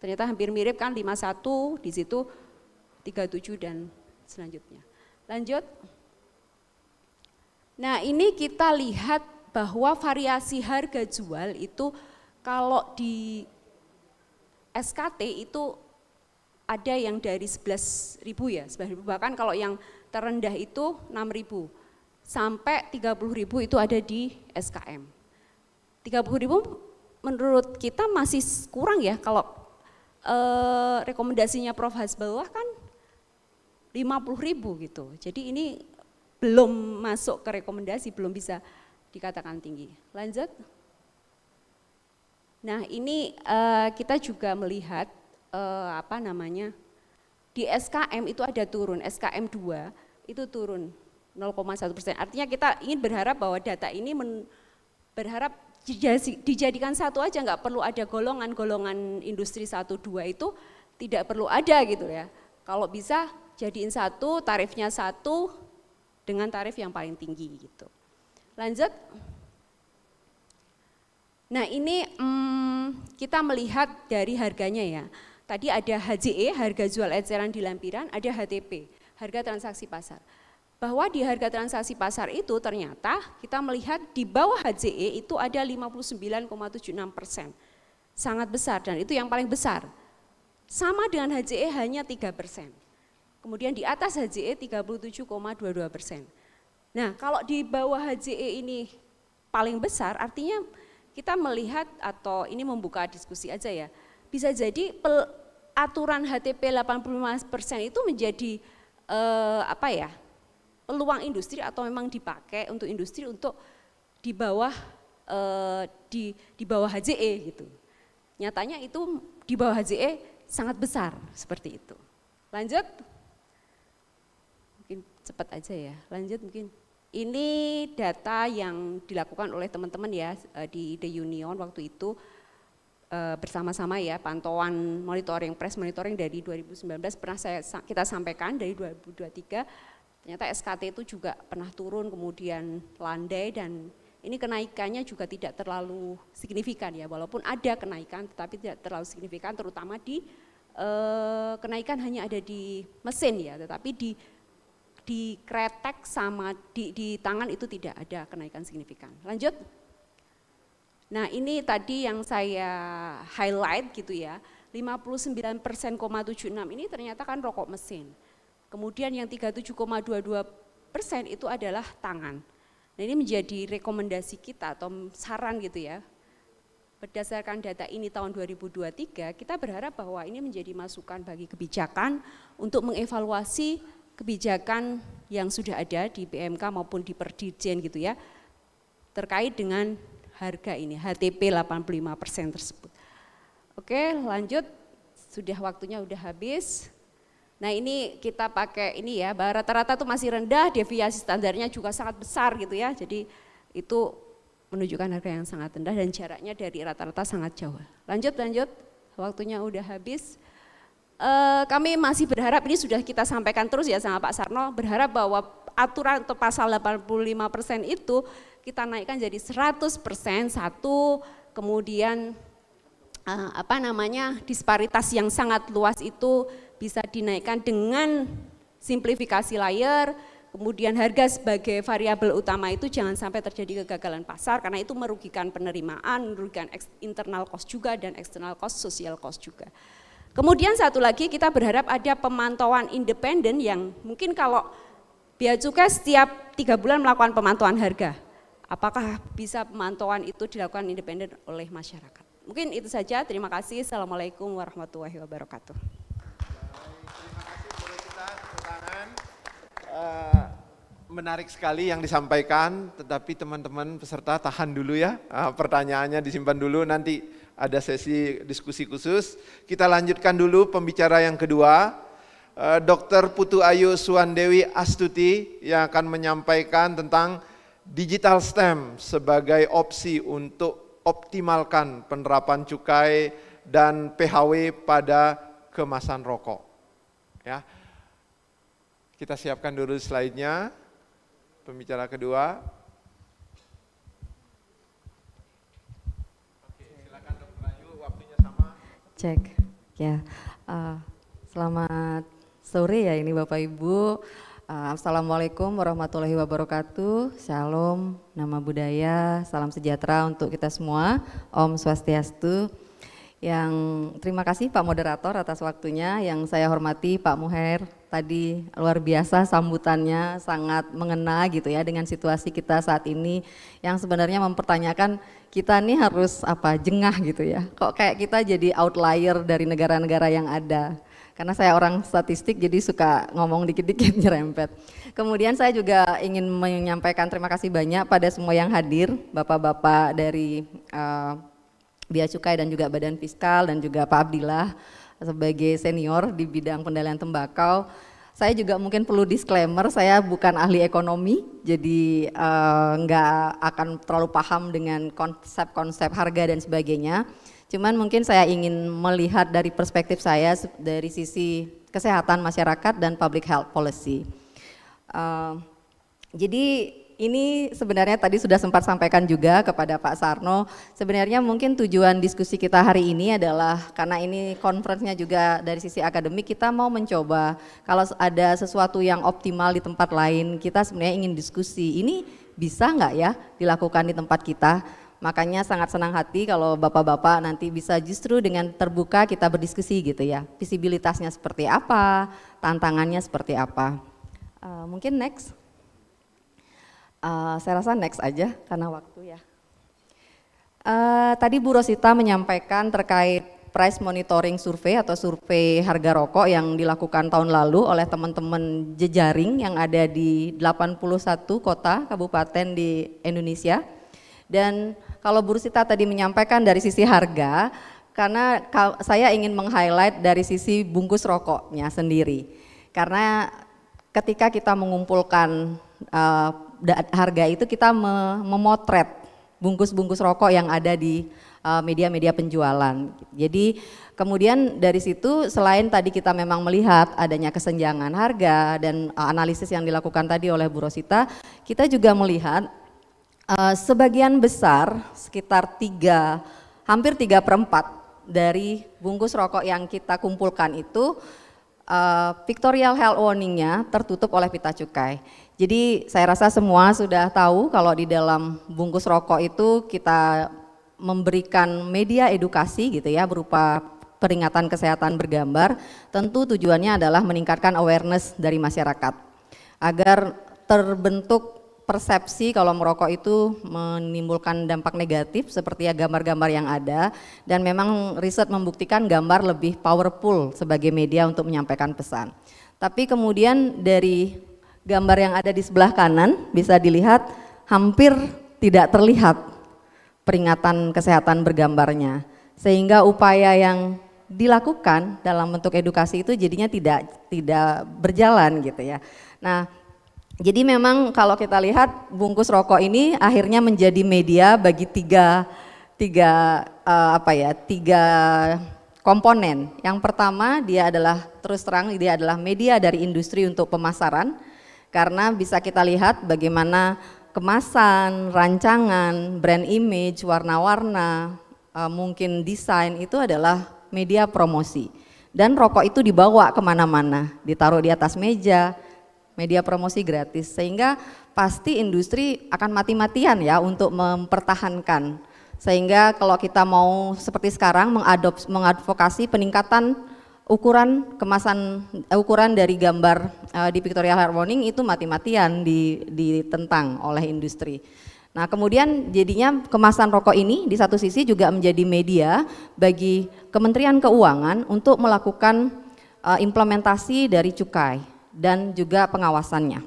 ternyata hampir mirip kan 51, di situ 37 dan selanjutnya. Lanjut. Nah ini kita lihat bahwa variasi harga jual itu kalau di SKT itu ada yang dari 11.000 ya, 11.000, bahkan kalau yang terendah itu 6.000 sampai 30.000 itu ada di SKM. 30.000 menurut kita masih kurang ya, kalau rekomendasinya Prof Hasbullah kan 50.000 gitu. Jadi ini belum masuk ke rekomendasi, belum bisa dikatakan tinggi. Lanjut. Nah ini kita juga melihat di SKM itu ada turun, SKM 2 itu turun 0,1%. Artinya kita ingin berharap bahwa data ini berharap dijadikan satu aja, nggak perlu ada golongan-golongan industri 1, 2 itu tidak perlu ada gitu ya. Kalau bisa jadiin satu, tarifnya satu dengan tarif yang paling tinggi gitu. Lanjut. Nah ini kita melihat dari harganya ya. Tadi ada HJE, harga jual eceran di lampiran, ada HTP, harga transaksi pasar. Bahwa di harga transaksi pasar itu ternyata kita melihat di bawah HJE itu ada 59,76%. Sangat besar dan itu yang paling besar. Sama dengan HJE hanya 3%. Kemudian di atas HJE 37,22%. Nah kalau di bawah HJE ini paling besar artinya kita melihat atau ini membuka diskusi aja ya. Bisa jadi aturan HTP 85% itu menjadi peluang industri atau memang dipakai untuk industri untuk di bawah HJE gitu. Nyatanya itu di bawah HJE sangat besar seperti itu. Lanjut. Mungkin cepat aja ya. Lanjut mungkin. Ini data yang dilakukan oleh teman-teman ya di The Union waktu itu. Bersama-sama ya, pantauan monitoring, press monitoring dari 2019 pernah kita sampaikan dari 2023, ternyata SKT itu juga pernah turun kemudian landai dan ini kenaikannya juga tidak terlalu signifikan ya, walaupun ada kenaikan tetapi tidak terlalu signifikan, terutama di kenaikan hanya ada di mesin ya, tetapi di kretek sama di tangan itu tidak ada kenaikan signifikan. Lanjut. Nah ini tadi yang saya highlight gitu ya, 59,76% ini ternyata kan rokok mesin. Kemudian yang 37,22% itu adalah tangan. Nah ini menjadi rekomendasi kita atau saran gitu ya. Berdasarkan data ini tahun 2023, kita berharap bahwa ini menjadi masukan bagi kebijakan untuk mengevaluasi kebijakan yang sudah ada di BMK maupun di Perdirjen gitu ya, terkait dengan harga ini, HTP 85% tersebut. Oke lanjut, sudah waktunya udah habis. Nah ini kita pakai ini ya, bahwa rata-rata itu masih rendah, deviasi standarnya juga sangat besar gitu ya. Jadi itu menunjukkan harga yang sangat rendah dan jaraknya dari rata-rata sangat jauh. Lanjut, waktunya udah habis. Kami masih berharap, ini sudah kita sampaikan terus ya sama Pak Sarno, berharap bahwa aturan atau pasal 85% itu kita naikkan jadi 100% satu, kemudian disparitas yang sangat luas itu bisa dinaikkan dengan simplifikasi layer, kemudian harga sebagai variabel utama itu jangan sampai terjadi kegagalan pasar karena itu merugikan penerimaan, merugikan internal cost juga dan external cost, social cost juga. Kemudian satu lagi kita berharap ada pemantauan independen yang mungkin kalau Bea Cukai setiap 3 bulan melakukan pemantauan harga. Apakah bisa pemantauan itu dilakukan independen oleh masyarakat? Mungkin itu saja, terima kasih. Assalamualaikum warahmatullahi wabarakatuh. Terima kasih, boleh kita tepuk tangan. Menarik sekali yang disampaikan, tetapi teman-teman peserta tahan dulu ya, pertanyaannya disimpan dulu, nanti ada sesi diskusi khusus. Kita lanjutkan dulu pembicara yang kedua, Dr. Putu Ayu Suwandewi Astuti yang akan menyampaikan tentang digital stamp sebagai opsi untuk optimalkan penerapan cukai dan PHW pada kemasan rokok. Ya. Kita siapkan dulu slide-nya. Pembicara kedua. Oke, silakan Dr. Ayu, waktunya sama. Cek, ya. Selamat sore ya ini Bapak Ibu. Assalamualaikum warahmatullahi wabarakatuh. Shalom, nama budaya, salam sejahtera untuk kita semua. Om Swastiastu. Yang terima kasih Pak Moderator atas waktunya. Yang saya hormati Pak Muher, tadi luar biasa sambutannya, sangat mengena gitu ya dengan situasi kita saat ini yang sebenarnya mempertanyakan kita nih harus apa, jengah gitu ya. Kok kayak kita jadi outlier dari negara-negara yang ada. Karena saya orang statistik jadi suka ngomong dikit-dikit nyerempet. Kemudian saya juga ingin menyampaikan terima kasih banyak pada semua yang hadir, Bapak-bapak dari Bea Cukai dan juga Badan Fiskal dan juga Pak Abdillah sebagai senior di bidang pengendalian tembakau. Saya juga mungkin perlu disclaimer, saya bukan ahli ekonomi, jadi nggak akan terlalu paham dengan konsep-konsep harga dan sebagainya. Cuman mungkin saya ingin melihat dari perspektif saya dari sisi kesehatan masyarakat dan public health policy. Jadi ini sebenarnya tadi sudah sempat sampaikan juga kepada Pak Sarno, sebenarnya mungkin tujuan diskusi kita hari ini adalah karena ini conference-nya juga dari sisi akademik, kita mau mencoba kalau ada sesuatu yang optimal di tempat lain, kita sebenarnya ingin diskusi, ini bisa nggak ya dilakukan di tempat kita? Makanya sangat senang hati kalau Bapak-Bapak nanti bisa justru dengan terbuka kita berdiskusi gitu ya, visibilitasnya seperti apa, tantangannya seperti apa. Mungkin next. Saya rasa next aja karena waktu ya. Tadi Bu Rosita menyampaikan terkait price monitoring survei atau survei harga rokok yang dilakukan tahun lalu oleh teman-teman jejaring yang ada di 81 kota kabupaten di Indonesia. Dan kalau Bu Rosita tadi menyampaikan dari sisi harga, karena saya ingin meng-highlight dari sisi bungkus rokoknya sendiri. Karena ketika kita mengumpulkan harga itu kita memotret bungkus-bungkus rokok yang ada di media-media penjualan. Jadi kemudian dari situ selain tadi kita memang melihat adanya kesenjangan harga dan analisis yang dilakukan tadi oleh Bu Rosita, kita juga melihat sebagian besar sekitar hampir 3/4 dari bungkus rokok yang kita kumpulkan itu pictorial health warning-nya tertutup oleh pita cukai. Jadi saya rasa semua sudah tahu kalau di dalam bungkus rokok itu kita memberikan media edukasi gitu ya berupa peringatan kesehatan bergambar. Tentu tujuannya adalah meningkatkan awareness dari masyarakat agar terbentuk persepsi kalau merokok itu menimbulkan dampak negatif seperti ya gambar-gambar yang ada, dan memang riset membuktikan gambar lebih powerful sebagai media untuk menyampaikan pesan. Tapi kemudian dari gambar yang ada di sebelah kanan bisa dilihat hampir tidak terlihat peringatan kesehatan bergambarnya, sehingga upaya yang dilakukan dalam bentuk edukasi itu jadinya tidak berjalan gitu ya. Nah, jadi memang kalau kita lihat bungkus rokok ini akhirnya menjadi media bagi tiga komponen. Yang pertama dia adalah terus terang dia adalah media dari industri untuk pemasaran, karena bisa kita lihat bagaimana kemasan, rancangan, brand image, warna-warna, mungkin desain itu adalah media promosi. Dan rokok itu dibawa kemana-mana, ditaruh di atas meja, media promosi gratis, sehingga pasti industri akan mati-matian ya untuk mempertahankan. Sehingga kalau kita mau seperti sekarang mengadvokasi peningkatan ukuran dari gambar di pictorial health warning itu mati-matian ditentang oleh industri. Nah, kemudian jadinya kemasan rokok ini di satu sisi juga menjadi media bagi Kementerian Keuangan untuk melakukan implementasi dari cukai dan juga pengawasannya.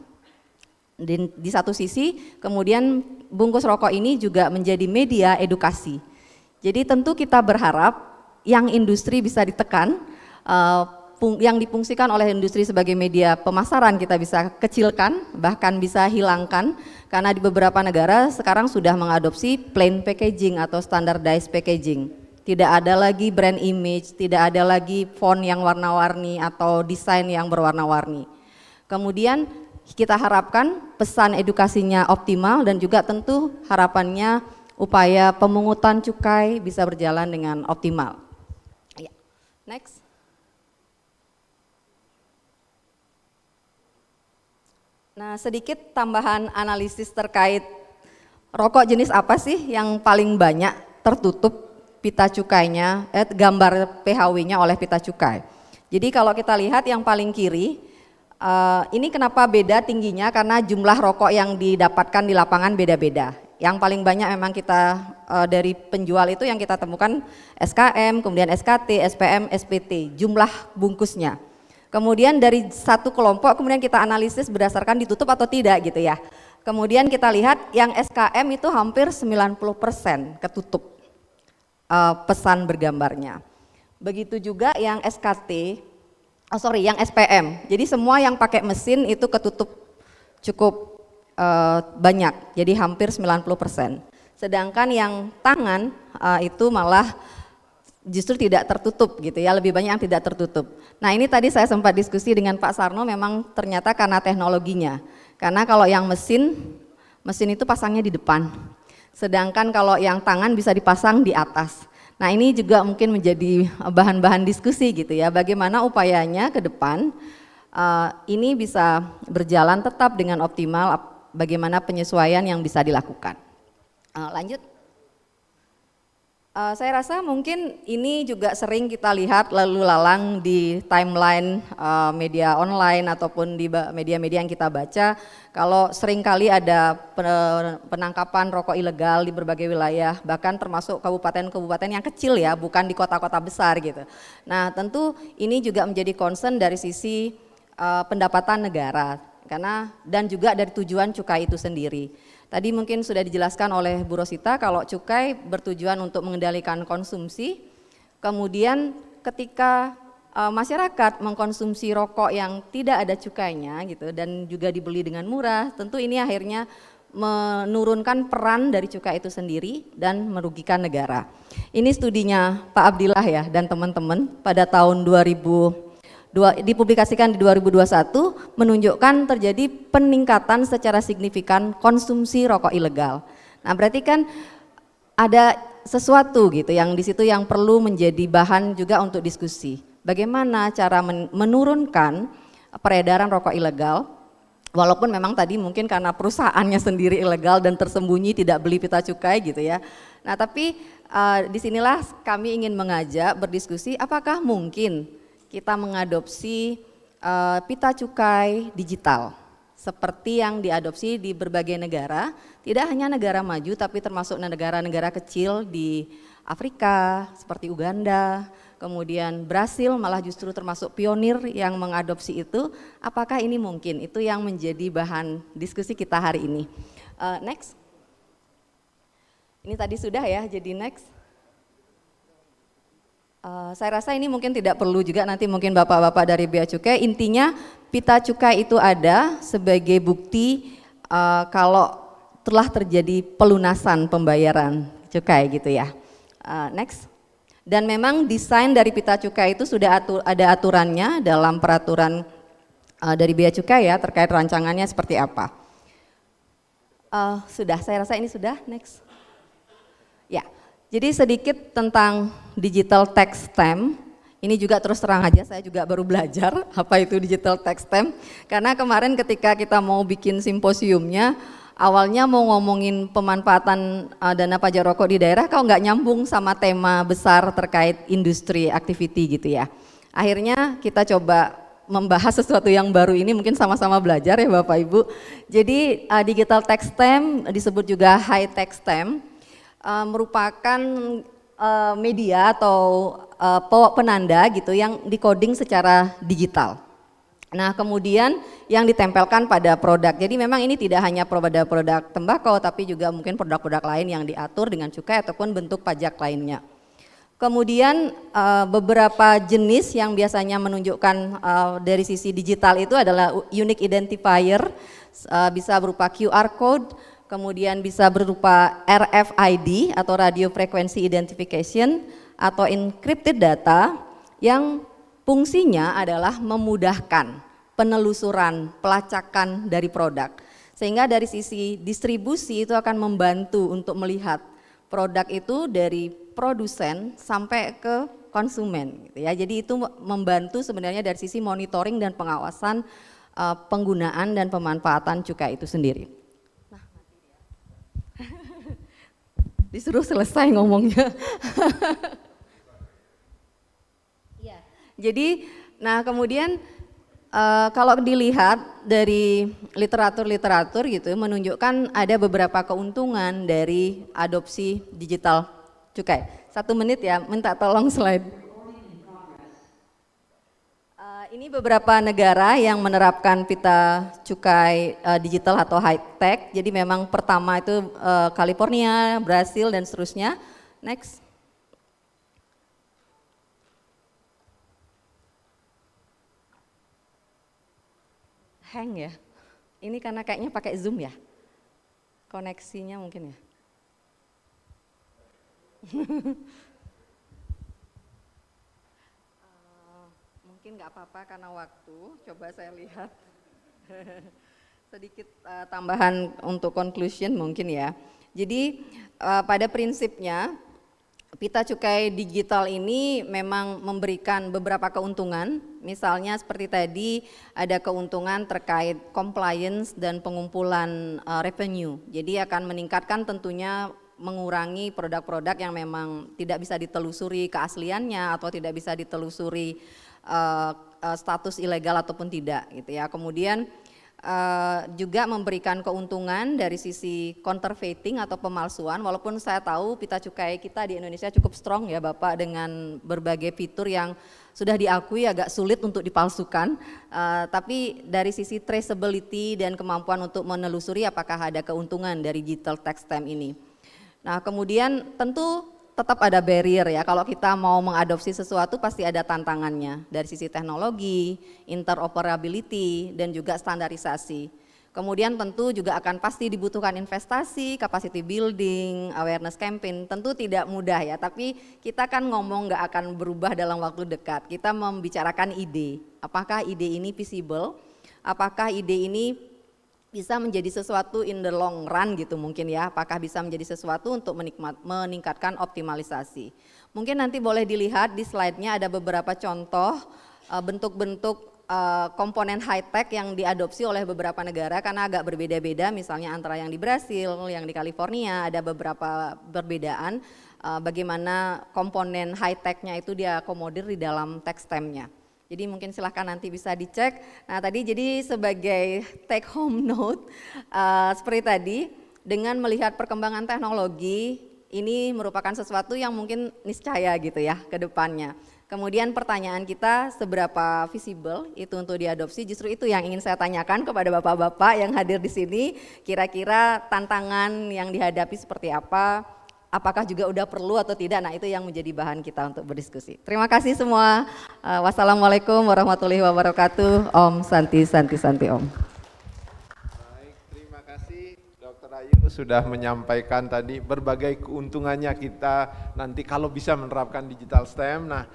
Di satu sisi kemudian bungkus rokok ini juga menjadi media edukasi. Jadi tentu kita berharap yang industri bisa ditekan, yang difungsikan oleh industri sebagai media pemasaran kita bisa kecilkan, bahkan bisa hilangkan, karena di beberapa negara sekarang sudah mengadopsi plain packaging atau standardized packaging. Tidak ada lagi brand image, tidak ada lagi font yang warna-warni atau desain yang berwarna-warni. Kemudian kita harapkan pesan edukasinya optimal dan juga tentu harapannya upaya pemungutan cukai bisa berjalan dengan optimal. Ya. Next. Nah, sedikit tambahan analisis terkait rokok jenis apa sih yang paling banyak tertutup pita cukainya, gambar PHW-nya oleh pita cukai. Jadi kalau kita lihat yang paling kiri, ini kenapa beda tingginya, karena jumlah rokok yang didapatkan di lapangan beda-beda. Yang paling banyak memang kita dari penjual itu yang kita temukan SKM, kemudian SKT, SPM, SPT, jumlah bungkusnya. Kemudian dari satu kelompok kemudian kita analisis berdasarkan ditutup atau tidak gitu ya. Kemudian kita lihat yang SKM itu hampir 90% ketutup pesan bergambarnya. Begitu juga yang SKT, yang SPM. Jadi semua yang pakai mesin itu ketutup cukup banyak, jadi hampir 90%. Sedangkan yang tangan itu malah justru tidak tertutup gitu ya, lebih banyak yang tidak tertutup. Nah ini tadi saya sempat diskusi dengan Pak Sarno, memang ternyata karena teknologinya. Karena kalau yang mesin itu pasangnya di depan. Sedangkan kalau yang tangan bisa dipasang di atas. Nah ini juga mungkin menjadi bahan-bahan diskusi gitu ya, bagaimana upayanya ke depan ini bisa berjalan tetap dengan optimal, bagaimana penyesuaian yang bisa dilakukan. Lanjut. Saya rasa mungkin ini juga sering kita lihat lalu lalang di timeline media online ataupun di media-media yang kita baca, kalau seringkali ada penangkapan rokok ilegal di berbagai wilayah, bahkan termasuk kabupaten-kabupaten yang kecil ya, bukan di kota-kota besar gitu. Nah tentu ini juga menjadi concern dari sisi pendapatan negara, dan juga dari tujuan cukai itu sendiri. Tadi mungkin sudah dijelaskan oleh Bu Rosita kalau cukai bertujuan untuk mengendalikan konsumsi, kemudian ketika masyarakat mengkonsumsi rokok yang tidak ada cukainya gitu dan juga dibeli dengan murah, tentu ini akhirnya menurunkan peran dari cukai itu sendiri dan merugikan negara. Ini studinya Pak Abdillah ya dan teman-teman pada tahun 2002, dipublikasikan di 2021, menunjukkan terjadi peningkatan secara signifikan konsumsi rokok ilegal. Nah berarti kan ada sesuatu gitu yang di situ yang perlu menjadi bahan juga untuk diskusi. Bagaimana cara menurunkan peredaran rokok ilegal, walaupun memang tadi mungkin karena perusahaannya sendiri ilegal dan tersembunyi tidak beli pita cukai gitu ya. Nah tapi disinilah kami ingin mengajak berdiskusi apakah mungkin kita mengadopsi pita cukai digital seperti yang diadopsi di berbagai negara, tidak hanya negara maju tapi termasuk negara-negara kecil di Afrika seperti Uganda, kemudian Brasil malah justru termasuk pionir yang mengadopsi itu. Apakah ini mungkin? Itu yang menjadi bahan diskusi kita hari ini. Next. Ini tadi sudah ya, jadi next. Saya rasa ini mungkin tidak perlu juga nanti mungkin bapak-bapak dari Bea Cukai, intinya pita cukai itu ada sebagai bukti kalau telah terjadi pelunasan pembayaran cukai gitu ya. Next. Dan memang desain dari pita cukai itu sudah ada aturannya dalam peraturan dari Bea Cukai ya terkait rancangannya seperti apa. Sudah, saya rasa ini sudah, next. Ya. Jadi sedikit tentang digital tax stamp, ini juga terus terang aja saya juga baru belajar apa itu digital tax stamp, karena kemarin ketika kita mau bikin simposiumnya, awalnya mau ngomongin pemanfaatan dana pajak rokok di daerah, kok nggak nyambung sama tema besar terkait industri activity gitu ya. Akhirnya kita coba membahas sesuatu yang baru ini, mungkin sama-sama belajar ya Bapak Ibu. Jadi digital tax stamp disebut juga high tax stamp, merupakan media atau penanda gitu yang dikoding secara digital. Nah kemudian yang ditempelkan pada produk, jadi memang ini tidak hanya produk tembakau tapi juga mungkin produk-produk lain yang diatur dengan cukai ataupun bentuk pajak lainnya. Kemudian beberapa jenis yang biasanya menunjukkan dari sisi digital itu adalah unique identifier, bisa berupa QR code, kemudian bisa berupa RFID atau radio frequency identification atau encrypted data yang fungsinya adalah memudahkan penelusuran, pelacakan dari produk. Sehingga dari sisi distribusi itu akan membantu untuk melihat produk itu dari produsen sampai ke konsumen gitu ya. Jadi itu membantu sebenarnya dari sisi monitoring dan pengawasan penggunaan dan pemanfaatan cukai itu sendiri. Nah, disuruh selesai ngomongnya. Ya. Jadi, nah kemudian kalau dilihat dari literatur gitu menunjukkan ada beberapa keuntungan dari adopsi digital cukai. 1 menit ya, minta tolong slide. Ini beberapa negara yang menerapkan pita cukai digital atau high tech. Jadi memang pertama itu California, Brasil dan seterusnya. Next. Hang ya. Ini karena kayaknya pakai Zoom ya. Koneksinya mungkin ya. Mungkin nggak apa-apa karena waktu. Coba saya lihat. Sedikit tambahan untuk conclusion mungkin ya. Jadi pada prinsipnya pita cukai digital ini memang memberikan beberapa keuntungan, misalnya seperti tadi ada keuntungan terkait compliance dan pengumpulan revenue. Jadi akan meningkatkan tentunya mengurangi produk-produk yang memang tidak bisa ditelusuri keasliannya atau tidak bisa ditelusuri status ilegal ataupun tidak gitu ya. Kemudian juga memberikan keuntungan dari sisi counterfeiting atau pemalsuan, walaupun saya tahu pita cukai kita di Indonesia cukup strong ya Bapak dengan berbagai fitur yang sudah diakui agak sulit untuk dipalsukan, tapi dari sisi traceability dan kemampuan untuk menelusuri apakah ada keuntungan dari digital tax stamp ini. Nah kemudian tentu tetap ada barrier ya, kalau kita mau mengadopsi sesuatu pasti ada tantangannya dari sisi teknologi, interoperability dan juga standarisasi. Kemudian tentu juga akan pasti dibutuhkan investasi, capacity building, awareness campaign, tentu tidak mudah ya, tapi kita kan ngomong nggak akan berubah dalam waktu dekat, kita membicarakan ide, apakah ide ini feasible, apakah ide ini bisa menjadi sesuatu in the long run gitu mungkin ya, apakah bisa menjadi sesuatu untuk meningkatkan optimalisasi. Mungkin nanti boleh dilihat di slide-nya ada beberapa contoh bentuk-bentuk komponen high tech yang diadopsi oleh beberapa negara karena agak berbeda-beda, misalnya antara yang di Brasil, yang di California ada beberapa perbedaan bagaimana komponen high tech-nya itu diakomodir di dalam tax stamp-nya. Jadi mungkin silahkan nanti bisa dicek. Nah tadi jadi sebagai take home note seperti tadi, dengan melihat perkembangan teknologi ini merupakan sesuatu yang mungkin niscaya gitu ya ke depannya. Kemudian pertanyaan kita seberapa visible itu untuk diadopsi, justru itu yang ingin saya tanyakan kepada bapak-bapak yang hadir di sini, kira-kira tantangan yang dihadapi seperti apa, apakah juga udah perlu atau tidak, nah itu yang menjadi bahan kita untuk berdiskusi. Terima kasih semua, wassalamualaikum warahmatullahi wabarakatuh, Om Santi Santi Santi Om. Baik, terima kasih Dr. Ayu sudah menyampaikan tadi berbagai keuntungannya kita nanti kalau bisa menerapkan digital stamp. Nah,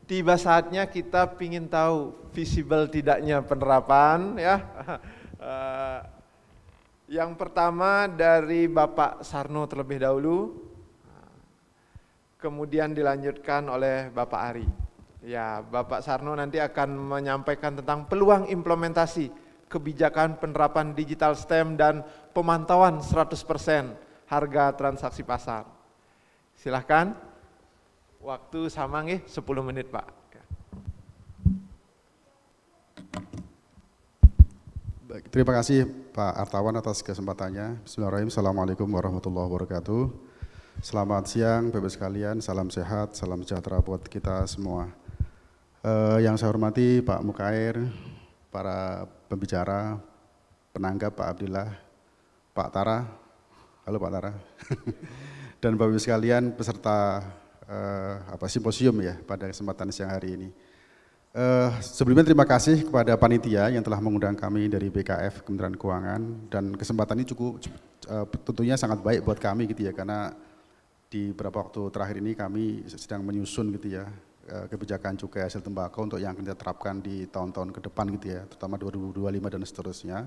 tiba saatnya kita ingin tahu visible tidaknya penerapan ya. Yang pertama dari Bapak Sarno terlebih dahulu, kemudian dilanjutkan oleh Bapak Ari. Ya, Bapak Sarno nanti akan menyampaikan tentang peluang implementasi kebijakan penerapan digital stamp dan pemantauan 100% harga transaksi pasar. Silahkan, waktu sama nih 10 menit Pak. Baik, terima kasih Pak Artawan atas kesempatannya. Bismillahirrahmanirrahim. Assalamualaikum warahmatullahi wabarakatuh. Selamat siang Bapak sekalian, salam sehat, salam sejahtera buat kita semua. Yang saya hormati Pak Mukair, para pembicara, penanggap Pak Abdillah, Pak Tara, halo Pak Tara, dan Bapak sekalian peserta simposium ya pada kesempatan siang hari ini. Sebelumnya terima kasih kepada panitia yang telah mengundang kami dari BKF Kementerian Keuangan, dan kesempatan ini cukup tentunya sangat baik buat kami gitu ya, karena di beberapa waktu terakhir ini kami sedang menyusun gitu ya kebijakan cukai hasil tembakau untuk yang akan kita terapkan di tahun-tahun ke depan gitu ya, terutama 2025 dan seterusnya.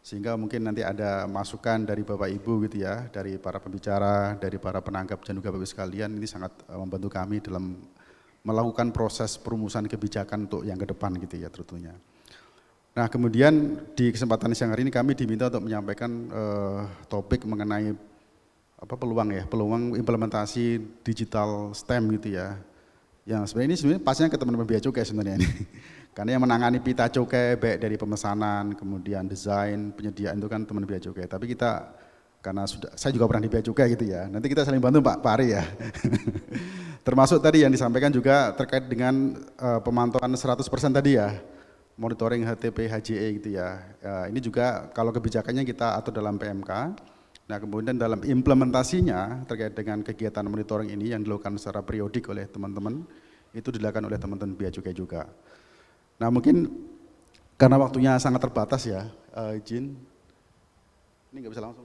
Sehingga mungkin nanti ada masukan dari Bapak Ibu gitu ya, dari para pembicara, dari para penanggap dan juga Bapak Ibu sekalian, ini sangat membantu kami dalam melakukan proses perumusan kebijakan untuk yang ke depan gitu ya tentunya. Nah kemudian di kesempatan siang hari ini kami diminta untuk menyampaikan topik mengenai peluang implementasi digital STEM gitu ya. Yang sebenarnya pasnya ke teman-teman Bea Cukai sebenarnya ini. Karena yang menangani pita cukai baik dari pemesanan, kemudian desain, penyediaan itu kan teman Bea Cukai. Tapi kita, karena saya juga pernah di Bea Cukai gitu ya, nanti kita saling bantu Pak Ari ya. Termasuk tadi yang disampaikan juga terkait dengan pemantauan 100% tadi ya, monitoring HTP, HJE gitu ya. Ini juga kalau kebijakannya kita atur dalam PMK, nah kemudian dalam implementasinya terkait dengan kegiatan monitoring ini yang dilakukan secara periodik oleh teman-teman, itu dilakukan oleh teman-teman Bea Cukai juga. Nah mungkin karena waktunya sangat terbatas ya, izin, ini nggak bisa langsung.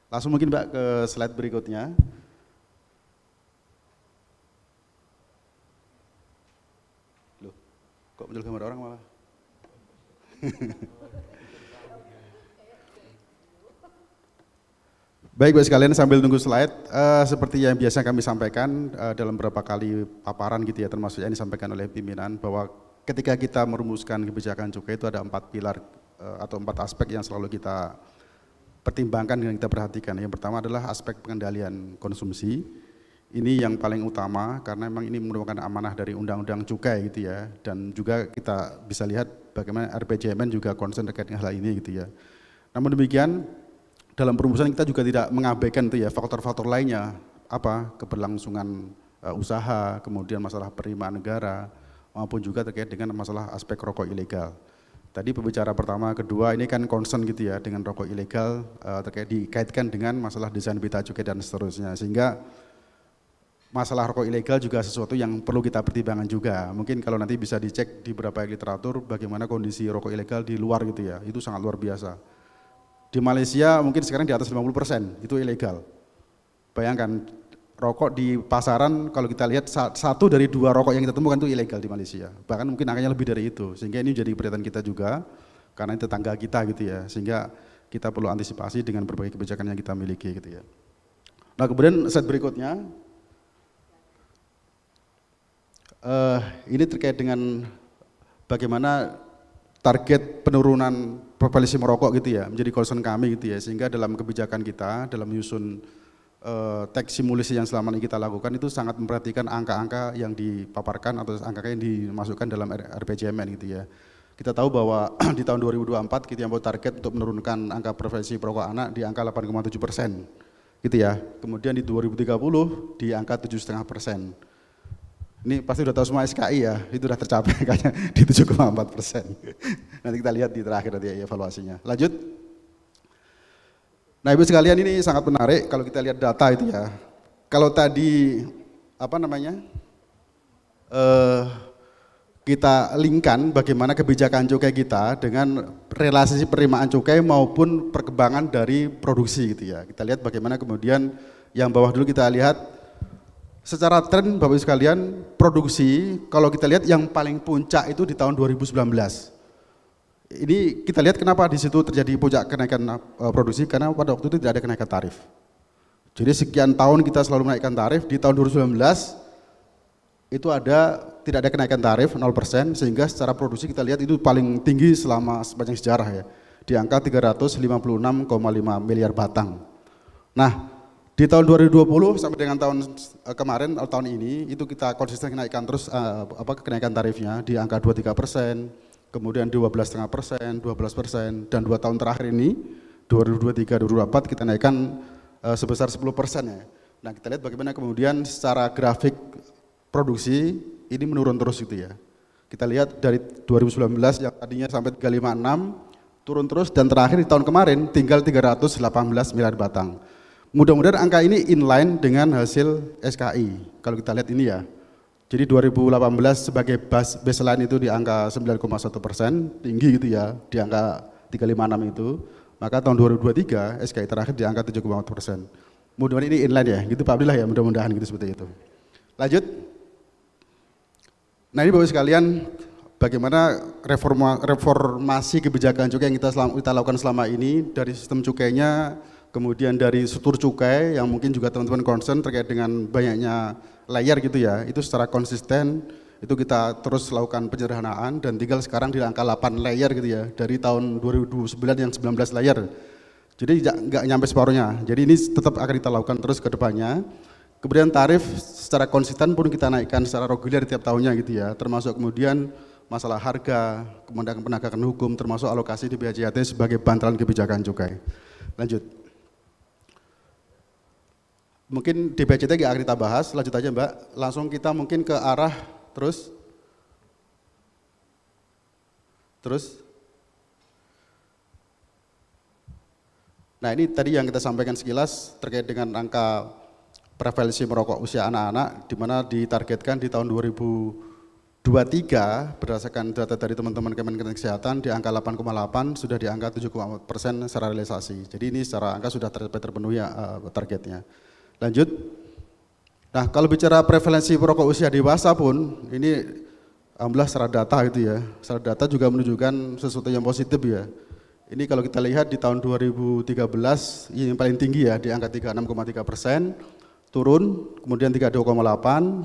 Langsung mungkin Mbak ke slide berikutnya. Loh, kok muncul gambar orang malah? Baik Bapak sekalian, sambil tunggu slide, seperti yang biasa kami sampaikan dalam beberapa kali paparan gitu ya, termasuk yang disampaikan oleh pimpinan, bahwa ketika kita merumuskan kebijakan cukai itu ada 4 pilar atau 4 aspek yang selalu kita pertimbangkan dan kita perhatikan. Yang pertama adalah aspek pengendalian konsumsi. Ini yang paling utama karena memang ini merupakan amanah dari Undang-Undang Cukai gitu ya, dan juga kita bisa lihat bagaimana RPJMN juga concern terkait dengan hal ini gitu ya. Namun demikian, dalam perumusan kita juga tidak mengabaikan itu ya faktor-faktor lainnya, keberlangsungan usaha, kemudian masalah penerimaan negara, maupun juga terkait dengan masalah aspek rokok ilegal. Tadi pembicara pertama, kedua ini kan concern gitu ya dengan rokok ilegal, dikaitkan dengan masalah desain pita cukai dan seterusnya, sehingga masalah rokok ilegal juga sesuatu yang perlu kita pertimbangkan juga. Mungkin kalau nanti bisa dicek di beberapa literatur bagaimana kondisi rokok ilegal di luar gitu ya, itu sangat luar biasa. Di Malaysia mungkin sekarang di atas 50% itu ilegal. Bayangkan rokok di pasaran kalau kita lihat 1 dari 2 rokok yang kita temukan itu ilegal di Malaysia. Bahkan mungkin angkanya lebih dari itu. Sehingga ini jadi perhatian kita juga karena ini tetangga kita gitu ya. Sehingga kita perlu antisipasi dengan berbagai kebijakan yang kita miliki gitu ya. Nah kemudian slide berikutnya. Ini terkait dengan bagaimana target penurunan prevalensi merokok gitu ya, menjadi concern kami gitu ya, sehingga dalam kebijakan kita, dalam menyusun teks simulasi yang selama ini kita lakukan itu sangat memperhatikan angka-angka yang dipaparkan atau angka yang dimasukkan dalam RPJMN gitu ya. Kita tahu bahwa di tahun 2024 kita membuat target untuk menurunkan angka prevalensi perokok anak di angka 8,7% gitu ya. Kemudian di 2030 di angka 7,5%. Ini pasti udah tahu semua SKI ya, itu udah tercapai kayaknya di 7,4%. Nanti kita lihat di terakhir nanti evaluasinya. Lanjut. Nah Ibu sekalian, ini sangat menarik kalau kita lihat data itu ya. Kalau tadi kita linkkan bagaimana kebijakan cukai kita dengan relasi penerimaan cukai maupun perkembangan dari produksi gitu ya. Kita lihat bagaimana kemudian yang bawah dulu kita lihat secara tren Bapak Ibu sekalian, produksi kalau kita lihat yang paling puncak itu di tahun 2019. Ini kita lihat kenapa di situ terjadi puncak kenaikan produksi, karena pada waktu itu tidak ada kenaikan tarif. Jadi sekian tahun kita selalu menaikkan tarif, di tahun 2019 itu tidak ada kenaikan tarif 0%, sehingga secara produksi kita lihat itu paling tinggi selama sepanjang sejarah ya, di angka 356,5 miliar batang. Nah, di tahun 2020 sampai dengan tahun kemarin atau tahun ini itu kita konsisten kenaikan terus kenaikan tarifnya di angka 23%, kemudian 12,5%, 12%, dan 2 tahun terakhir ini 2023-2024 kita naikkan sebesar 10% ya. Nah kita lihat bagaimana kemudian secara grafik produksi ini menurun terus gitu ya. Kita lihat dari 2019 yang tadinya sampai 356 turun terus, dan terakhir di tahun kemarin tinggal 318 miliar batang. mudah-mudahan angka ini inline dengan hasil SKI. Kalau kita lihat ini ya, jadi 2018 sebagai baseline itu di angka 9,1%, tinggi gitu ya, di angka 356 itu. Maka tahun 2023 SKI terakhir di angka 7,4%. Mudah-mudahan ini inline ya, gitu Pak Abdillah ya, mudah-mudahan gitu seperti itu. Lanjut. Nah ini Bapak sekalian, bagaimana reformasi kebijakan cukai yang kita lakukan selama ini, dari sistem cukainya, kemudian dari struktur cukai yang mungkin juga teman-teman concern terkait dengan banyaknya layer gitu ya, itu secara konsisten itu kita terus lakukan penyederhanaan dan tinggal sekarang di angka 8 layer gitu ya, dari tahun 2009 yang 19 layer. Jadi nggak nyampe separuhnya, jadi ini tetap akan kita lakukan terus ke depannya. Kemudian tarif secara konsisten pun kita naikkan secara reguler tiap tahunnya gitu ya, termasuk kemudian masalah harga, kemudian penegakan hukum, termasuk alokasi di BHJAT sebagai bantalan kebijakan cukai. Lanjut. Mungkin di BHJAT nggak akan kita bahas, lanjut aja Mbak. Langsung kita mungkin ke arah terus. Nah ini tadi yang kita sampaikan sekilas terkait dengan angka prevalensi merokok usia anak-anak, di mana ditargetkan di tahun 2023 berdasarkan data dari teman-teman Kemenkes Kesehatan di angka 8,8 sudah di angka 7,4% secara realisasi. Jadi ini secara angka sudah terpenuhi targetnya. Lanjut. Nah kalau bicara prevalensi merokok usia dewasa pun ini alhamdulillah secara data gitu ya. Secara data juga menunjukkan sesuatu yang positif ya. Ini kalau kita lihat di tahun 2013 ini yang paling tinggi ya di angka 36,3%, turun kemudian 32,8%,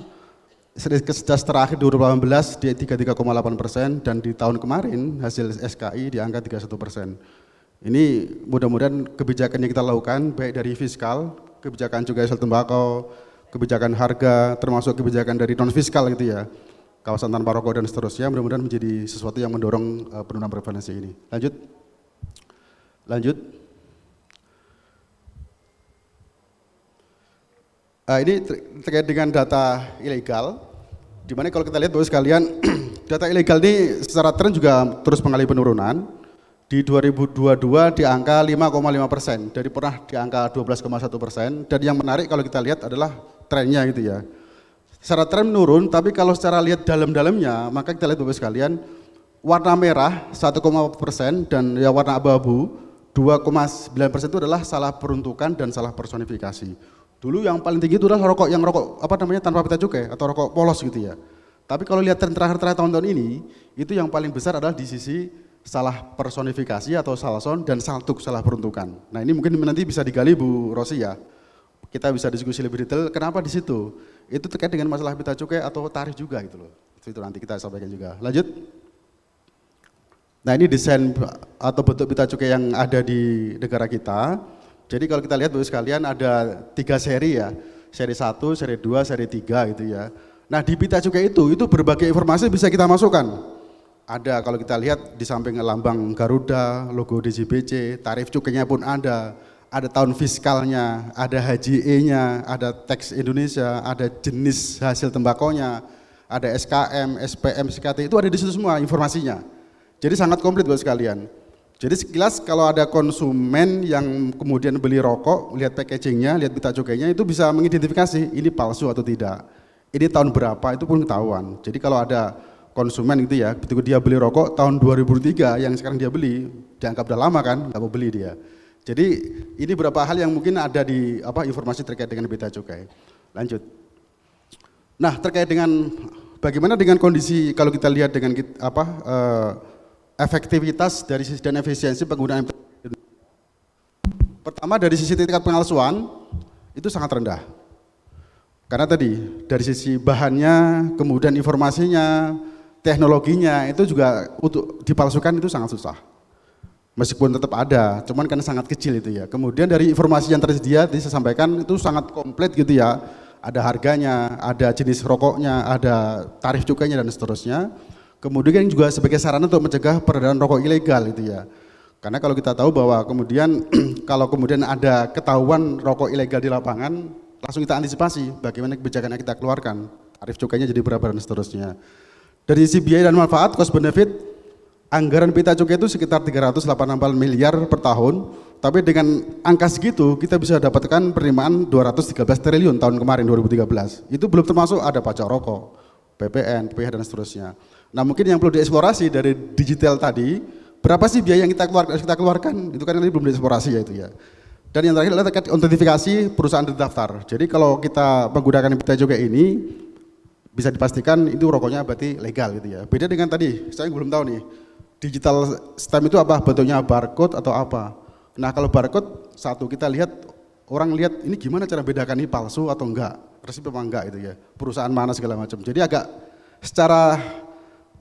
sejak terakhir 2018 di 33,8% dan di tahun kemarin hasil SKI di angka 31%. Ini mudah-mudahan kebijakan yang kita lakukan baik dari fiskal, kebijakan cukai hasil tembakau, kebijakan harga, termasuk kebijakan dari non fiskal gitu ya, kawasan tanpa rokok dan seterusnya, mudah-mudahan menjadi sesuatu yang mendorong penurunan prevalensi ini. Lanjut. Ini terkait dengan data ilegal, di mana kalau kita lihat Bapak sekalian, data ilegal ini secara tren juga terus mengalami penurunan. Di 2022 di angka 5,5%, dari pernah di angka 12,1%, dan yang menarik kalau kita lihat adalah trennya gitu ya. Secara tren menurun, tapi kalau secara lihat dalam-dalamnya, maka kita lihat Bapak sekalian, warna merah 1,4% dan ya warna abu-abu 2,9% itu adalah salah peruntukan dan salah personifikasi. Dulu yang paling tinggi itu adalah rokok tanpa pita cukai atau rokok polos gitu ya. Tapi kalau lihat tren terakhir tahun-tahun ini, itu yang paling besar adalah di sisi salah personifikasi atau salah sound dan salah peruntukan. Nah ini mungkin nanti bisa digali Bu Rosi ya. Kita bisa diskusi lebih detail kenapa di situ. Itu terkait dengan masalah pita cukai atau tarif juga gitu loh. Itu nanti kita sampaikan juga. Lanjut. Nah ini desain atau bentuk pita cukai yang ada di negara kita. Jadi kalau kita lihat Bapak sekalian ada 3 seri ya. Seri 1, seri 2, seri 3 gitu ya. Nah di pita cukai itu berbagai informasi bisa kita masukkan. Ada kalau kita lihat di samping lambang Garuda, logo DJBC, tarif cukainya pun ada tahun fiskalnya, ada HJE-nya, ada teks Indonesia, ada jenis hasil tembakonya, ada SKM, SPM, SKT, itu ada di situ semua informasinya. Jadi sangat komplit Bapak sekalian. Jadi sekilas kalau ada konsumen yang kemudian beli rokok, lihat packagingnya, lihat pita cukainya, itu bisa mengidentifikasi ini palsu atau tidak. Ini tahun berapa itu pun ketahuan. Jadi kalau ada konsumen gitu ya, ketika dia beli rokok tahun 2003 yang sekarang dia beli, dianggap udah lama kan, nggak mau beli dia. Jadi ini beberapa hal yang mungkin ada di informasi terkait dengan pita cukai. Lanjut. Nah terkait dengan bagaimana dengan kondisi kalau kita lihat dengan efektivitas dari sisi dan efisiensi penggunaan. Pertama dari sisi tingkat pengalsuan itu sangat rendah. Karena tadi dari sisi bahannya, kemudian informasinya, teknologinya itu juga untuk dipalsukan itu sangat susah. Meskipun tetap ada, cuman kan sangat kecil itu ya. Kemudian dari informasi yang tersedia tadi saya sampaikan itu sangat komplit gitu ya. Ada harganya, ada jenis rokoknya, ada tarif cukainya dan seterusnya. Kemudian juga sebagai sarana untuk mencegah peredaran rokok ilegal gitu ya. Karena kalau kita tahu bahwa kemudian kalau kemudian ada ketahuan rokok ilegal di lapangan, langsung kita antisipasi bagaimana kebijakan yang kita keluarkan, tarif cukainya jadi berapa dan seterusnya. Dari sisi biaya dan manfaat, cost benefit, anggaran pita cukai itu sekitar 384 miliar per tahun, Tapi dengan angka segitu kita bisa dapatkan penerimaan 213 triliun tahun kemarin 2013. Itu belum termasuk ada pajak rokok, PPN, PPh dan seterusnya. Nah mungkin yang perlu dieksplorasi dari digital tadi, berapa sih biaya yang kita keluarkan? Itu kan ini belum dieksplorasi ya itu ya. Dan yang terakhir adalah terkait autentifikasi perusahaan terdaftar. Jadi kalau kita menggunakan Bita Cukai ini, bisa dipastikan itu rokoknya berarti legal gitu ya. Beda dengan tadi, saya belum tahu nih, digital stamp itu apa? Bentuknya barcode atau apa? Nah kalau barcode, satu kita lihat, orang lihat ini gimana cara bedakan ini palsu atau enggak, resmi apa enggak itu ya, perusahaan mana segala macam. Jadi agak secara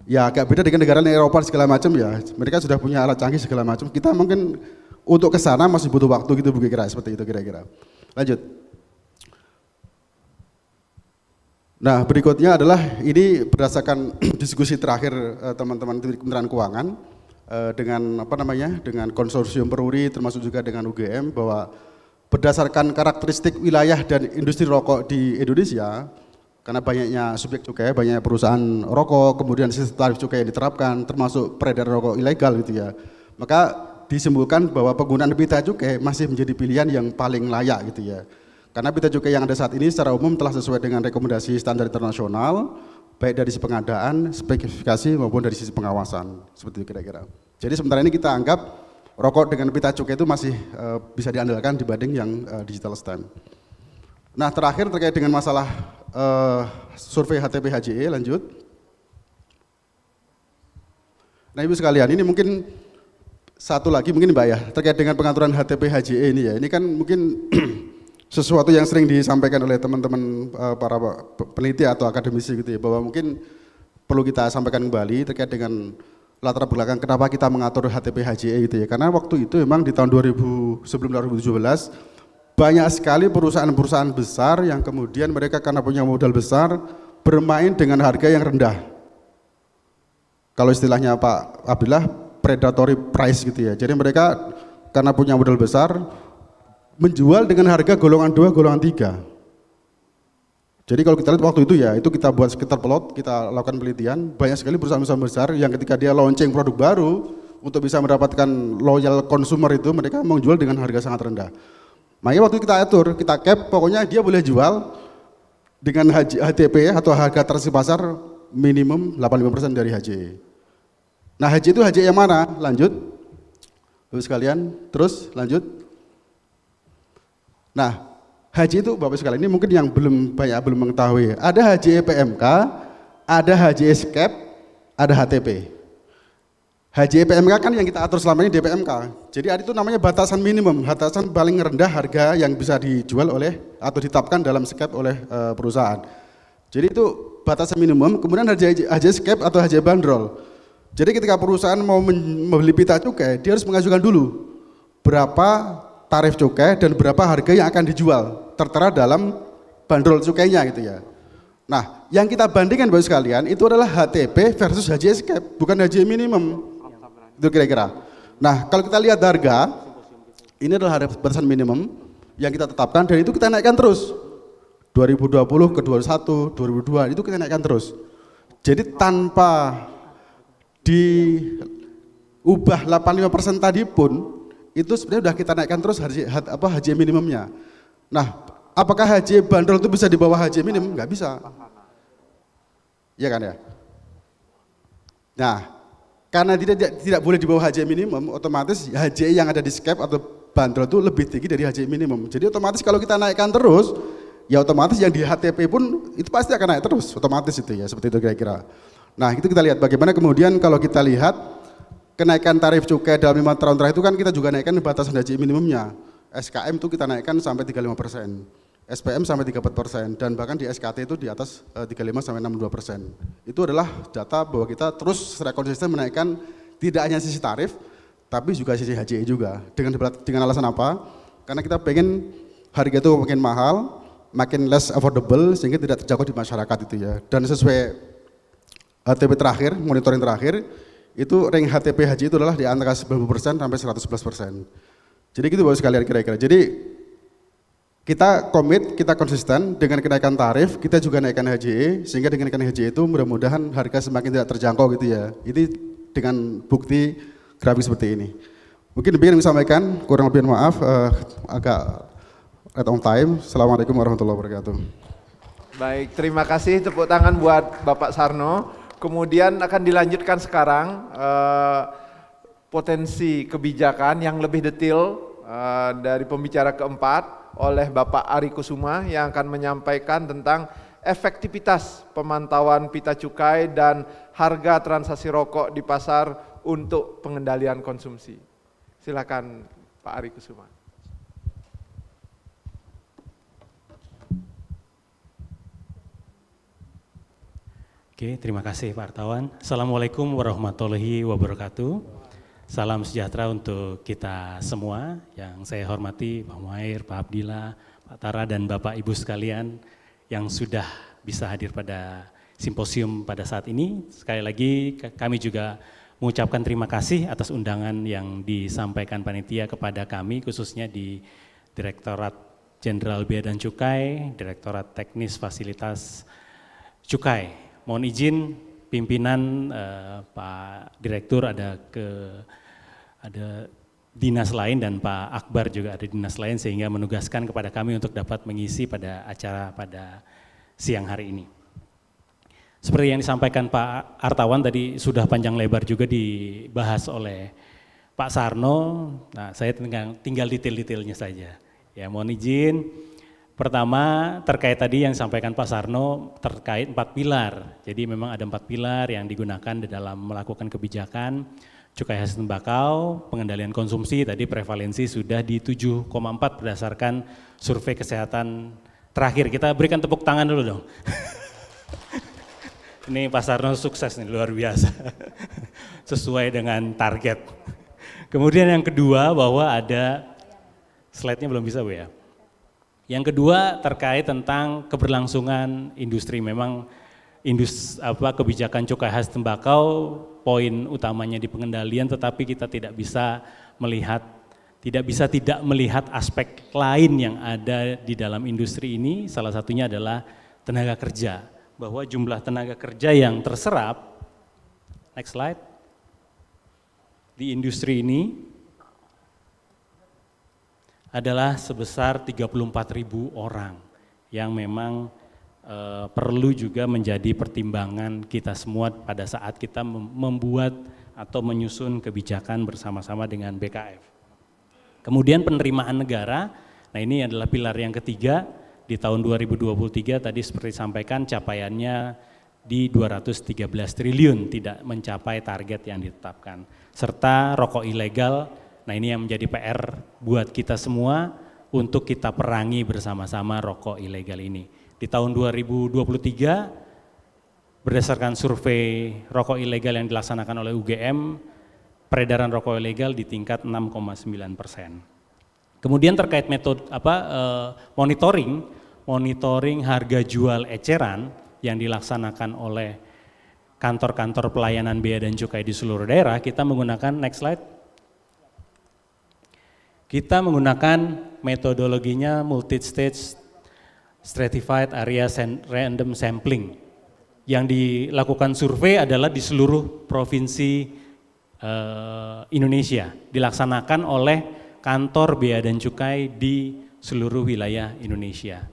ya agak beda dengan negara Eropa segala macam ya, mereka sudah punya alat canggih segala macam. Kita mungkin untuk ke sana masih butuh waktu gitu kira-kira seperti itu kira-kira. Lanjut. Nah berikutnya adalah ini berdasarkan diskusi terakhir teman-teman Kementerian Keuangan dengan apa namanya, dengan konsorsium Peruri termasuk juga dengan UGM, bahwa berdasarkan karakteristik wilayah dan industri rokok di Indonesia, karena banyaknya subjek cukai, banyaknya perusahaan rokok, kemudian sistem tarif cukai yang diterapkan, termasuk peredaran rokok ilegal gitu ya, maka disimpulkan bahwa penggunaan Bita Cukai masih menjadi pilihan yang paling layak gitu ya. Karena Bita Cukai yang ada saat ini secara umum telah sesuai dengan rekomendasi standar internasional, baik dari sisi pengadaan, spesifikasi maupun dari sisi pengawasan, seperti itu kira-kira. Jadi sementara ini kita anggap rokok dengan Bita Cukai itu masih bisa diandalkan dibanding yang digital stamp. Nah terakhir terkait dengan masalah survei HTP HJE, lanjut. Nah ibu sekalian, ini mungkin satu lagi mungkin Mbak ya, terkait dengan pengaturan HTP HJE ini ya, ini kan mungkin sesuatu yang sering disampaikan oleh teman-teman para peneliti atau akademisi gitu ya, bahwa mungkin perlu kita sampaikan kembali terkait dengan latar belakang kenapa kita mengatur HTP HJE gitu ya. Karena waktu itu memang di tahun 2017 banyak sekali perusahaan-perusahaan besar yang kemudian mereka karena punya modal besar bermain dengan harga yang rendah. Kalau istilahnya Pak Abdillah, predatory price gitu ya. Jadi mereka karena punya modal besar menjual dengan harga golongan 2, golongan 3. Jadi kalau kita lihat waktu itu ya, itu kita buat sekitar plot, kita lakukan penelitian, banyak sekali perusahaan-perusahaan besar yang ketika dia launching produk baru, untuk bisa mendapatkan loyal consumer itu, mereka menjual dengan harga sangat rendah. Makanya waktu kita atur, kita cap, pokoknya dia boleh jual dengan HTP atau harga transaksi pasar minimum 85% dari HJE. Nah HJE itu HJE yang mana? Lanjut, Bapak sekalian, terus lanjut. Nah, HJE itu Bapak sekalian, ini mungkin yang belum mengetahui. Ada HJE PMK, ada HJE SCAP, ada HTP. HJE PMK kan yang kita atur selama ini di PMK. Jadi ada itu namanya batasan minimum, batasan paling rendah harga yang bisa dijual oleh atau ditetapkan dalam SCAP oleh perusahaan. Jadi itu batasan minimum, kemudian HJE SCAP atau HJE bandrol. Jadi ketika perusahaan mau membeli Bita Cukai, dia harus mengajukan dulu berapa tarif cukai dan berapa harga yang akan dijual, tertera dalam bandrol cukainya gitu ya. Nah, yang kita bandingkan Bapak sekalian itu adalah HTP versus HJE SCAP, bukan HJE minimum. Itu kira-kira. Nah, kalau kita lihat harga, ini adalah harga batasan minimum yang kita tetapkan dan itu kita naikkan terus. 2020 ke 21, 2002 itu kita naikkan terus. Jadi tanpa diubah 85% tadi pun itu sebenarnya sudah kita naikkan terus HJE minimumnya. Nah, apakah HJE bandrol itu bisa di bawah HJE minimum? Enggak bisa. Iya kan ya? Nah, karena tidak boleh di bawah HJE minimum, otomatis HJE yang ada di SCAP atau bandrol itu lebih tinggi dari HJE minimum. Jadi otomatis kalau kita naikkan terus, ya otomatis yang di HTP pun itu pasti akan naik terus, otomatis itu ya, seperti itu kira-kira. Nah, itu kita lihat bagaimana kemudian kalau kita lihat kenaikan tarif cukai dalam 5 tahun terakhir itu kan kita juga naikkan batasan HJE minimumnya. SKM itu kita naikkan sampai 35%, SPM sampai 34%, dan bahkan di SKT itu di atas 35 sampai 62%. Itu adalah data bahwa kita terus secara konsisten menaikkan tidak hanya sisi tarif, tapi juga sisi HJE juga. Dengan alasan apa? Karena kita pengen harga itu makin mahal, makin less affordable, sehingga tidak terjangkau di masyarakat itu ya. Dan sesuai HTP terakhir, monitoring terakhir, itu rank HTP HJE itu adalah di antara 90% sampai 111%. Jadi gitu Bapak sekalian kira-kira. Jadi kita komit, kita konsisten dengan kenaikan tarif, kita juga naikkan HJE, sehingga dengan kenaikan HJE itu mudah-mudahan harga semakin tidak terjangkau gitu ya. Ini dengan bukti grafik seperti ini. Mungkin demikian yang disampaikan, kurang lebih maaf, agak right on time. Assalamualaikum warahmatullahi wabarakatuh. Baik, terima kasih, tepuk tangan buat Bapak Sarno. Kemudian akan dilanjutkan sekarang potensi kebijakan yang lebih detail dari pembicara keempat oleh Bapak Ari Kusuma yang akan menyampaikan tentang efektivitas pemantauan pita cukai dan harga transaksi rokok di pasar untuk pengendalian konsumsi. Silakan Pak Ari Kusuma. Oke, terima kasih Pak Artawan. Assalamualaikum warahmatullahi wabarakatuh. Salam sejahtera untuk kita semua yang saya hormati Pak Muhair, Pak Abdillah, Pak Tara dan Bapak Ibu sekalian yang sudah bisa hadir pada simposium pada saat ini. Sekali lagi kami juga mengucapkan terima kasih atas undangan yang disampaikan panitia kepada kami khususnya di Direktorat Jenderal Bea dan Cukai, Direktorat Teknis Fasilitas Cukai. Mohon izin pimpinan Pak Direktur ada dinas lain dan Pak Akbar juga ada dinas lain sehingga menugaskan kepada kami untuk dapat mengisi pada acara pada siang hari ini. Seperti yang disampaikan Pak Artawan tadi sudah panjang lebar juga dibahas oleh Pak Sarno. Nah, saya tinggal detail-detailnya saja. Ya, mohon izin. Pertama terkait tadi yang disampaikan Pak Sarno terkait 4 pilar. Jadi memang ada 4 pilar yang digunakan di dalam melakukan kebijakan cukai hasil tembakau, pengendalian konsumsi, tadi prevalensi sudah di 7,4 berdasarkan survei kesehatan terakhir. Kita berikan tepuk tangan dulu dong. Ini Pak Sarno sukses nih, luar biasa. Sesuai dengan target. Kemudian yang kedua bahwa ada, slide-nya belum bisa Bu ya. Yang kedua terkait tentang keberlangsungan industri. Memang kebijakan cukai hasil tembakau poin utamanya di pengendalian, tetapi kita tidak bisa tidak melihat aspek lain yang ada di dalam industri ini. Salah satunya adalah tenaga kerja, bahwa jumlah tenaga kerja yang terserap, next slide, di industri ini adalah sebesar 34.000 orang yang memang perlu juga menjadi pertimbangan kita semua pada saat kita membuat atau menyusun kebijakan bersama-sama dengan BKF. Kemudian penerimaan negara, nah ini adalah pilar yang ketiga di tahun 2023 tadi seperti disampaikan capaiannya di 213 triliun, tidak mencapai target yang ditetapkan. Serta rokok ilegal, nah ini yang menjadi PR buat kita semua untuk kita perangi bersama-sama rokok ilegal ini. Di tahun 2023 berdasarkan survei rokok ilegal yang dilaksanakan oleh UGM, peredaran rokok ilegal di tingkat 6,9%. Kemudian terkait metode monitoring harga jual eceran yang dilaksanakan oleh kantor-kantor pelayanan bea dan cukai di seluruh daerah, kita menggunakan next slide. Kita menggunakan metodologinya multi-stage stratified area random sampling. Yang dilakukan survei adalah di seluruh provinsi Indonesia, dilaksanakan oleh kantor bea dan cukai di seluruh wilayah Indonesia.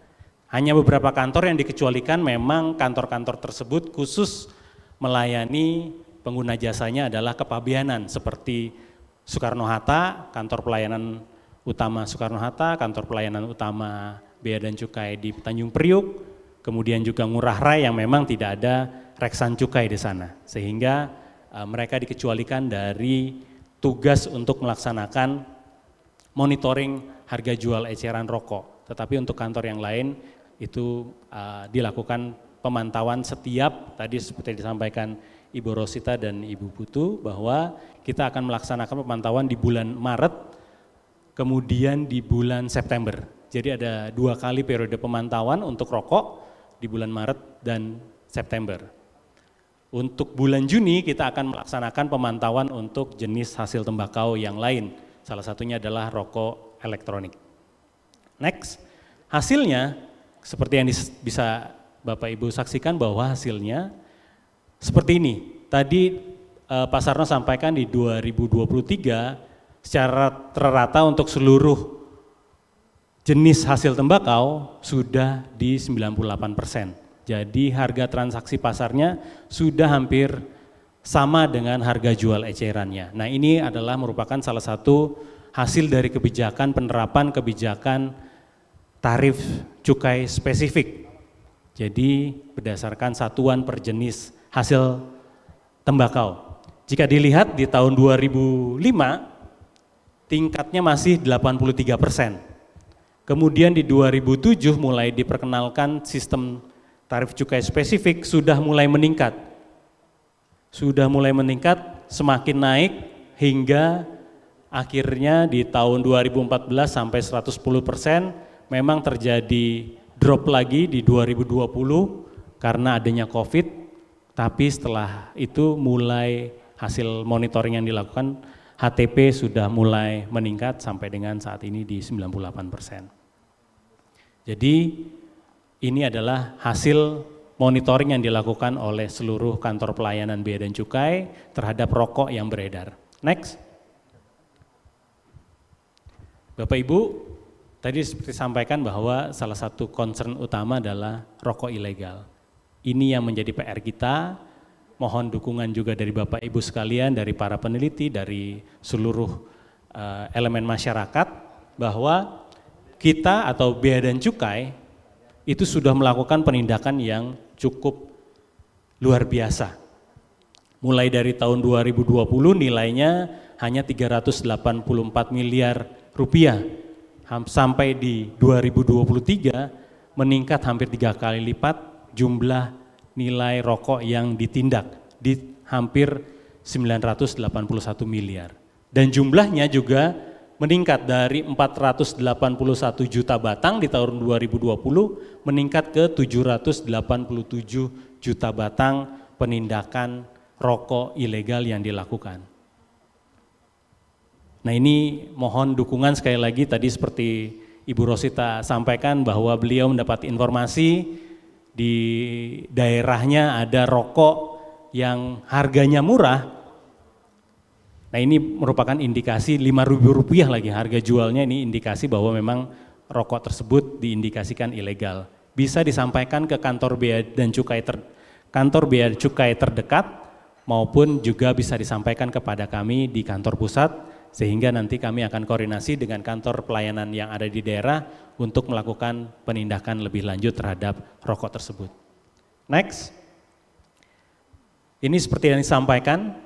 Hanya beberapa kantor yang dikecualikan, memang kantor-kantor tersebut khusus melayani pengguna jasanya adalah kepabeanan seperti Soekarno-Hatta, kantor pelayanan utama Soekarno-Hatta, kantor pelayanan utama bea dan cukai di Tanjung Priuk, kemudian juga Ngurah Rai yang memang tidak ada reksan cukai di sana, sehingga mereka dikecualikan dari tugas untuk melaksanakan monitoring harga jual eceran rokok. Tetapi untuk kantor yang lain itu dilakukan pemantauan setiap, tadi seperti disampaikan Ibu Rosita dan Ibu Putu, bahwa kita akan melaksanakan pemantauan di bulan Maret, kemudian di bulan September. Jadi ada 2 kali periode pemantauan untuk rokok di bulan Maret dan September. Untuk bulan Juni kita akan melaksanakan pemantauan untuk jenis hasil tembakau yang lain. Salah satunya adalah rokok elektronik. Next, hasilnya seperti yang bisa Bapak Ibu saksikan bahwa hasilnya seperti ini. Tadi Pak Sarno sampaikan di 2023 secara rata untuk seluruh jenis hasil tembakau sudah di 98%. Jadi harga transaksi pasarnya sudah hampir sama dengan harga jual ecerannya. Nah, ini adalah merupakan salah satu hasil dari kebijakan penerapan kebijakan tarif cukai spesifik. Jadi berdasarkan satuan per jenis hasil tembakau. Jika dilihat di tahun 2005 tingkatnya masih 83%. Kemudian di 2007 mulai diperkenalkan sistem tarif cukai spesifik sudah mulai meningkat. Sudah mulai meningkat, semakin naik hingga akhirnya di tahun 2014 sampai 110% memang terjadi drop lagi di 2020 karena adanya COVID, tapi setelah itu mulai hasil monitoring yang dilakukan HTP sudah mulai meningkat sampai dengan saat ini di 98%. Jadi ini adalah hasil monitoring yang dilakukan oleh seluruh kantor pelayanan bea dan cukai terhadap rokok yang beredar. Next. Bapak Ibu, tadi seperti sampaikan bahwa salah satu concern utama adalah rokok ilegal. Ini yang menjadi PR kita, mohon dukungan juga dari Bapak Ibu sekalian, dari para peneliti, dari seluruh elemen masyarakat, bahwa kita atau bea dan cukai itu sudah melakukan penindakan yang cukup luar biasa. Mulai dari tahun 2020 nilainya hanya 384 miliar rupiah. Sampai di 2023 meningkat hampir 3 kali lipat jumlah nilai rokok yang ditindak di hampir 981 miliar. Dan jumlahnya juga meningkat dari 481 juta batang di tahun 2020 meningkat ke 787 juta batang penindakan rokok ilegal yang dilakukan. Nah, ini mohon dukungan sekali lagi, tadi seperti Ibu Rosita sampaikan bahwa beliau mendapat informasi di daerahnya ada rokok yang harganya murah. Nah, ini merupakan indikasi Rp5.000 lagi harga jualnya, ini indikasi bahwa memang rokok tersebut diindikasikan ilegal. Bisa disampaikan ke kantor bea dan cukai terdekat maupun juga bisa disampaikan kepada kami di kantor pusat, sehingga nanti kami akan koordinasi dengan kantor pelayanan yang ada di daerah untuk melakukan penindakan lebih lanjut terhadap rokok tersebut. Next. Ini seperti yang disampaikan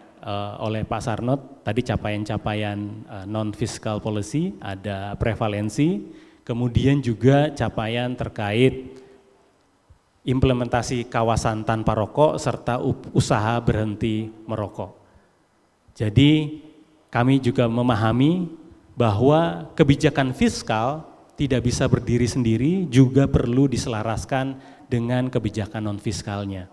oleh Pak Sarnot, tadi capaian-capaian non-fiscal policy, ada prevalensi, kemudian juga capaian terkait implementasi kawasan tanpa rokok serta usaha berhenti merokok. Jadi kami juga memahami bahwa kebijakan fiskal tidak bisa berdiri sendiri, juga perlu diselaraskan dengan kebijakan non-fiskalnya.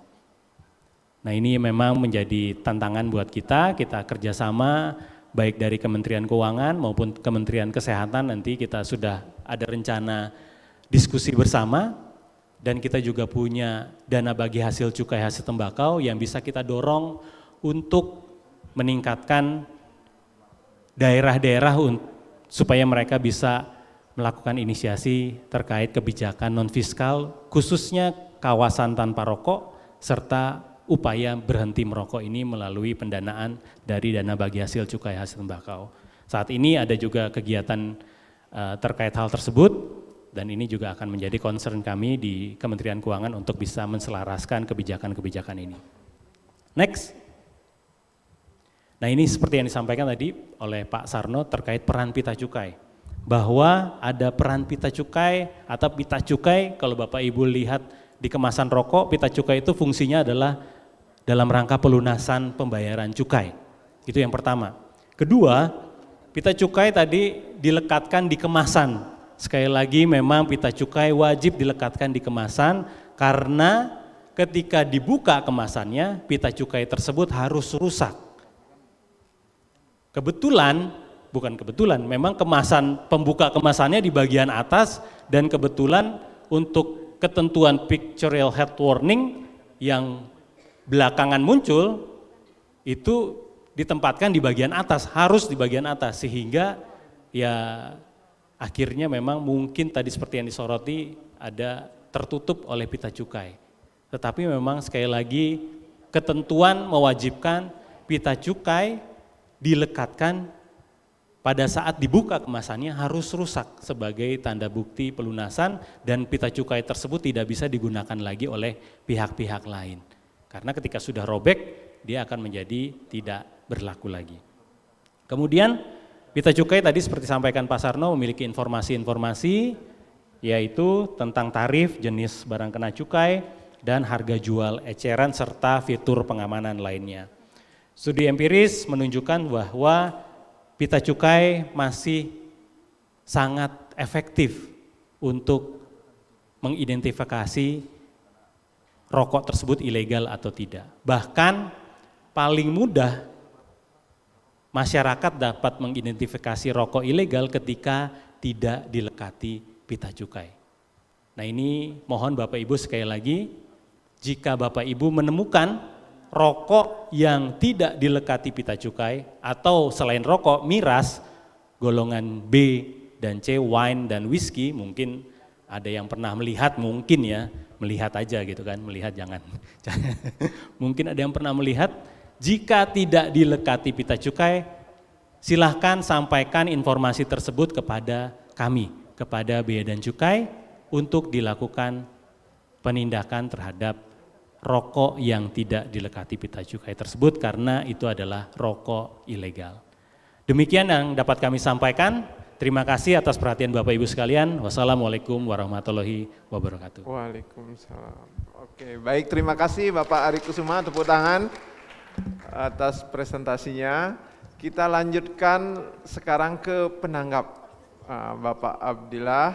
Nah, ini memang menjadi tantangan buat kita kerjasama baik dari Kementerian Keuangan maupun Kementerian Kesehatan, nanti kita sudah ada rencana diskusi bersama, dan kita juga punya dana bagi hasil cukai hasil tembakau yang bisa kita dorong untuk meningkatkan daerah-daerah supaya mereka bisa melakukan inisiasi terkait kebijakan non-fiskal, khususnya kawasan tanpa rokok, serta upaya berhenti merokok ini melalui pendanaan dari dana bagi hasil cukai hasil tembakau. Saat ini ada juga kegiatan terkait hal tersebut, dan ini juga akan menjadi concern kami di Kementerian Keuangan untuk bisa menselaraskan kebijakan-kebijakan ini. Next. Nah, ini seperti yang disampaikan tadi oleh Pak Sarno terkait peran pita cukai. Bahwa ada peran pita cukai atau pita cukai, kalau Bapak Ibu lihat di kemasan rokok, pita cukai itu fungsinya adalah dalam rangka pelunasan pembayaran cukai. Itu yang pertama. Kedua, pita cukai tadi dilekatkan di kemasan. Sekali lagi memang pita cukai wajib dilekatkan di kemasan karena ketika dibuka kemasannya, pita cukai tersebut harus rusak. Memang pembuka kemasannya di bagian atas, dan kebetulan untuk ketentuan pictorial head warning yang belakangan muncul itu ditempatkan di bagian atas, harus di bagian atas, sehingga ya akhirnya memang mungkin tadi seperti yang disoroti ada tertutup oleh pita cukai. Tetapi memang sekali lagi ketentuan mewajibkan pita cukai dilekatkan pada saat dibuka kemasannya harus rusak sebagai tanda bukti pelunasan, dan pita cukai tersebut tidak bisa digunakan lagi oleh pihak-pihak lain. Karena ketika sudah robek, dia akan menjadi tidak berlaku lagi. Kemudian pita cukai tadi seperti sampaikan Pak Sarno memiliki informasi-informasi, yaitu tentang tarif, jenis barang kena cukai, dan harga jual eceran serta fitur pengamanan lainnya. Studi empiris menunjukkan bahwa pita cukai masih sangat efektif untuk mengidentifikasi rokok tersebut ilegal atau tidak. Bahkan paling mudah masyarakat dapat mengidentifikasi rokok ilegal ketika tidak dilekati pita cukai. Nah ini mohon Bapak Ibu sekali lagi, jika Bapak Ibu menemukan rokok yang tidak dilekati pita cukai atau selain rokok, miras, golongan B dan C, wine dan whisky, mungkin ada yang pernah melihat, mungkin ya, melihat aja gitu kan, melihat jangan. Mungkin ada yang pernah melihat, jika tidak dilekati pita cukai, silahkan sampaikan informasi tersebut kepada kami, kepada Bea dan Cukai untuk dilakukan penindakan terhadap rokok yang tidak dilekati pita cukai tersebut, karena itu adalah rokok ilegal. Demikian yang dapat kami sampaikan. Terima kasih atas perhatian Bapak Ibu sekalian. Wassalamualaikum warahmatullahi wabarakatuh. Waalaikumsalam. Oke, baik, terima kasih Bapak Ari Kusuma, tepuk tangan atas presentasinya. Kita lanjutkan sekarang ke penanggap. Bapak Abdillah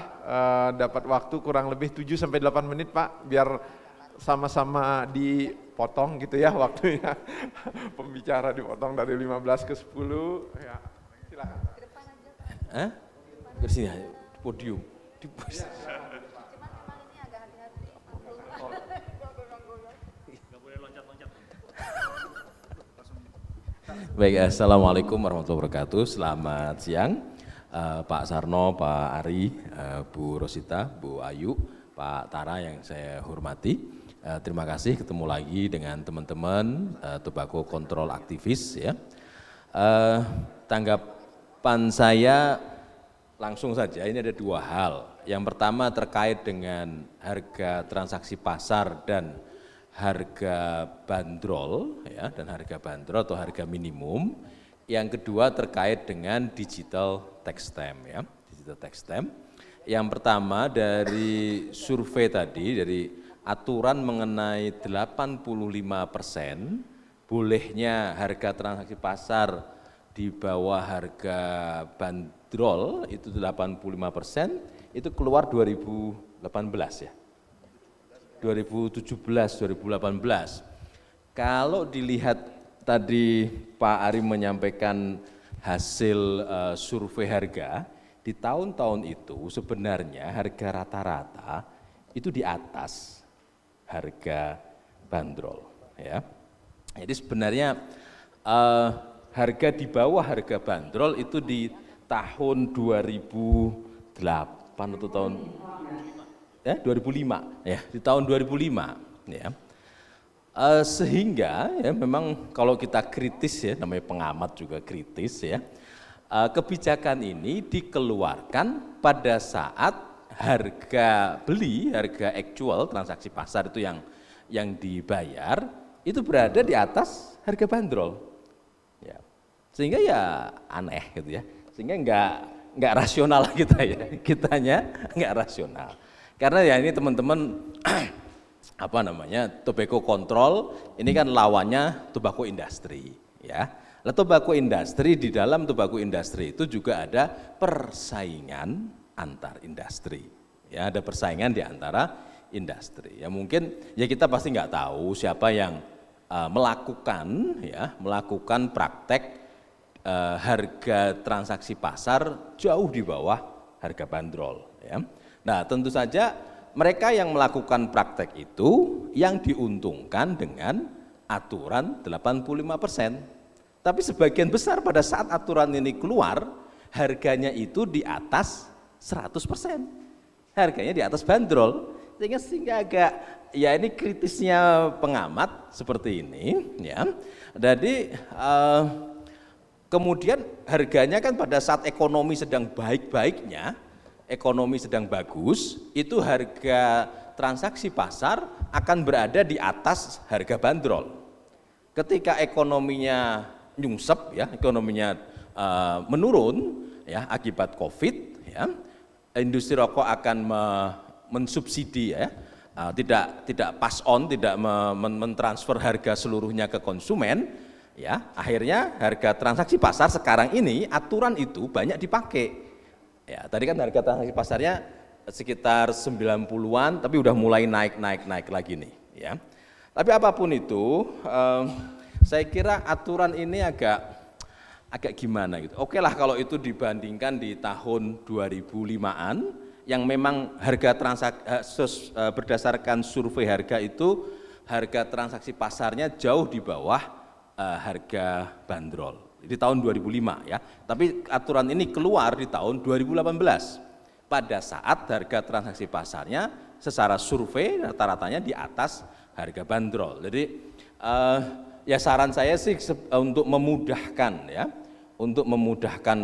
dapat waktu kurang lebih 7-8 menit Pak, biar sama-sama dipotong gitu ya waktunya. Pembicara dipotong dari 15 ke 10. Ya, silakan. Ke sini aja, podium. Baik, assalamualaikum warahmatullahi wabarakatuh. Selamat siang, Pak Sarno, Pak Ari, Bu Rosita, Bu Ayu, Pak Tara yang saya hormati. Terima kasih ketemu lagi dengan teman-teman Tobacco Control aktivis ya. Tanggapan saya langsung saja, ini ada dua hal. Yang pertama terkait dengan harga transaksi pasar dan harga bandrol ya, dan harga bandrol atau harga minimum. Yang kedua terkait dengan digital tax stamp ya, digital tax stamp. Yang pertama dari survei tadi, dari aturan mengenai 85% bolehnya harga transaksi pasar di bawah harga bandrol itu 85%, itu keluar 2018 ya. 2017, 2018. Kalau dilihat tadi Pak Ari menyampaikan hasil survei harga, di tahun-tahun itu sebenarnya harga rata-rata itu di atas harga bandrol ya. Jadi sebenarnya harga di bawah harga bandrol itu di tahun 2008 atau tahun 2005 ya, di tahun 2005 ya. Sehingga ya memang kalau kita kritis ya, namanya pengamat juga kritis ya, kebijakan ini dikeluarkan pada saat harga beli, harga actual transaksi pasar itu yang dibayar itu berada di atas harga bandrol, ya. Sehingga ya aneh gitu ya, sehingga nggak rasional kita ya, kitanya nggak rasional. Karena ya ini teman-teman apa namanya, tobacco control ini kan lawannya tobacco industry ya. Lah tobacco industry, di dalam tobacco industry itu juga ada persaingan antar industri, ya ada persaingan di antara industri. Ya mungkin ya kita pasti nggak tahu siapa yang melakukan praktek harga transaksi pasar jauh di bawah harga bandrol. Ya. Nah tentu saja mereka yang melakukan praktek itu yang diuntungkan dengan aturan 85%. Tapi sebagian besar pada saat aturan ini keluar, harganya itu di atas 100%. Harganya di atas bandrol. Sehingga agak, ya ini kritisnya pengamat seperti ini. Ya. Jadi kemudian harganya kan pada saat ekonomi sedang baik-baiknya, ekonomi sedang bagus, itu harga transaksi pasar akan berada di atas harga bandrol. Ketika ekonominya nyungsep, ya, ekonominya menurun, ya, akibat COVID, ya, industri rokok akan mensubsidi, ya, tidak pass on, tidak mentransfer harga seluruhnya ke konsumen, ya, akhirnya harga transaksi pasar sekarang ini aturan itu banyak dipakai. Ya, tadi kan harga transaksi pasarnya sekitar 90-an, tapi udah mulai naik lagi nih, ya. Tapi apapun itu, saya kira aturan ini agak gimana gitu. Oke lah kalau itu dibandingkan di tahun 2005-an, yang memang harga transaksi berdasarkan survei harga itu, harga transaksi pasarnya jauh di bawah harga bandrol di tahun 2005, ya. Tapi aturan ini keluar di tahun 2018 pada saat harga transaksi pasarnya secara survei rata-ratanya di atas harga bandrol. Jadi ya saran saya sih untuk memudahkan, ya, untuk memudahkan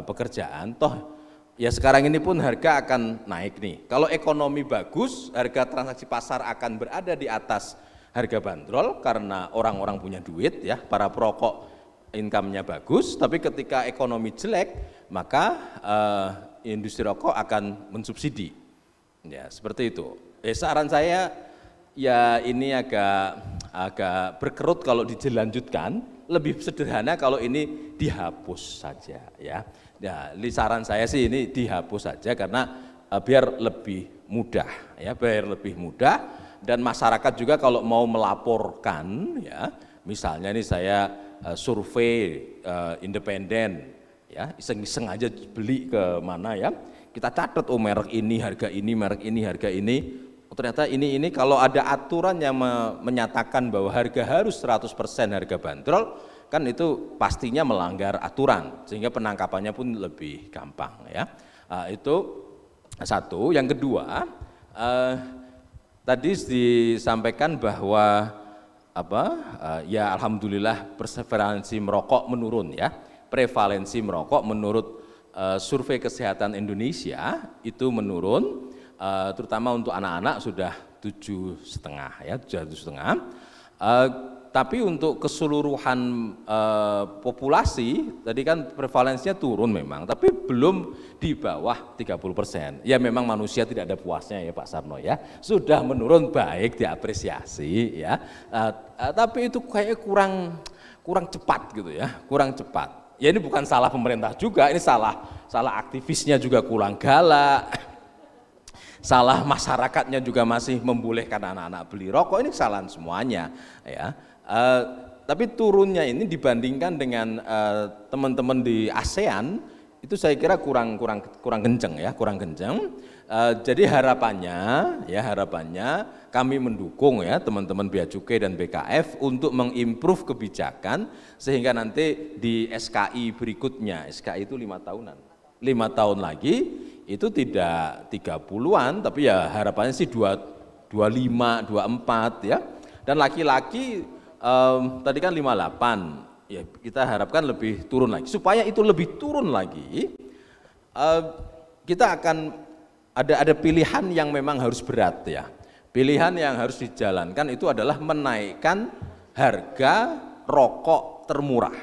pekerjaan, toh ya sekarang ini pun harga akan naik nih. Kalau ekonomi bagus, harga transaksi pasar akan berada di atas harga bandrol karena orang-orang punya duit, ya, para perokok income-nya bagus. Tapi ketika ekonomi jelek, maka industri rokok akan mensubsidi. Ya, seperti itu. Saran saya ya ini agak berkerut kalau dilanjutkan, lebih sederhana kalau ini dihapus saja, ya. Ya, saran saya sih ini dihapus saja karena biar lebih mudah, ya, biar lebih mudah, dan masyarakat juga kalau mau melaporkan, ya, misalnya ini saya survei independen, ya, iseng-iseng aja beli ke mana, ya, kita catat, oh merek ini harga ini, merek ini harga ini, oh, ternyata ini kalau ada aturan yang menyatakan bahwa harga harus 100% harga bandrol, kan itu pastinya melanggar aturan, sehingga penangkapannya pun lebih gampang, ya. Itu satu. Yang kedua, tadi disampaikan bahwa ya alhamdulillah prevalensi merokok menurun, ya. Prevalensi merokok menurut survei kesehatan Indonesia itu menurun, terutama untuk anak-anak sudah 7,5, ya, 7,5. Tapi untuk keseluruhan populasi tadi kan prevalensinya turun memang, tapi belum di bawah 30%. Ya memang manusia tidak ada puasnya, ya Pak Sarno, ya. Sudah menurun, baik, diapresiasi, ya. Tapi itu kayak kurang cepat gitu, ya, kurang cepat. Ya ini bukan salah pemerintah juga, ini salah aktivisnya juga kurang galak. Salah masyarakatnya juga masih membolehkan anak-anak beli rokok, ini kesalahan semuanya, ya. Tapi turunnya ini dibandingkan dengan teman-teman di ASEAN itu saya kira kurang kenceng, ya, kurang kenceng. Jadi harapannya kami mendukung, ya, teman-teman Bea Cukai dan BKF untuk mengimprove kebijakan sehingga nanti di SKI berikutnya, SKI itu 5 tahunan, 5 tahun lagi itu tidak 30-an, tapi ya harapannya sih 25, 24, ya. Dan laki-laki tadi kan 58, ya kita harapkan lebih turun lagi. Supaya itu lebih turun lagi, kita akan ada pilihan yang memang harus berat, ya. Pilihan yang harus dijalankan itu adalah menaikkan harga rokok termurah.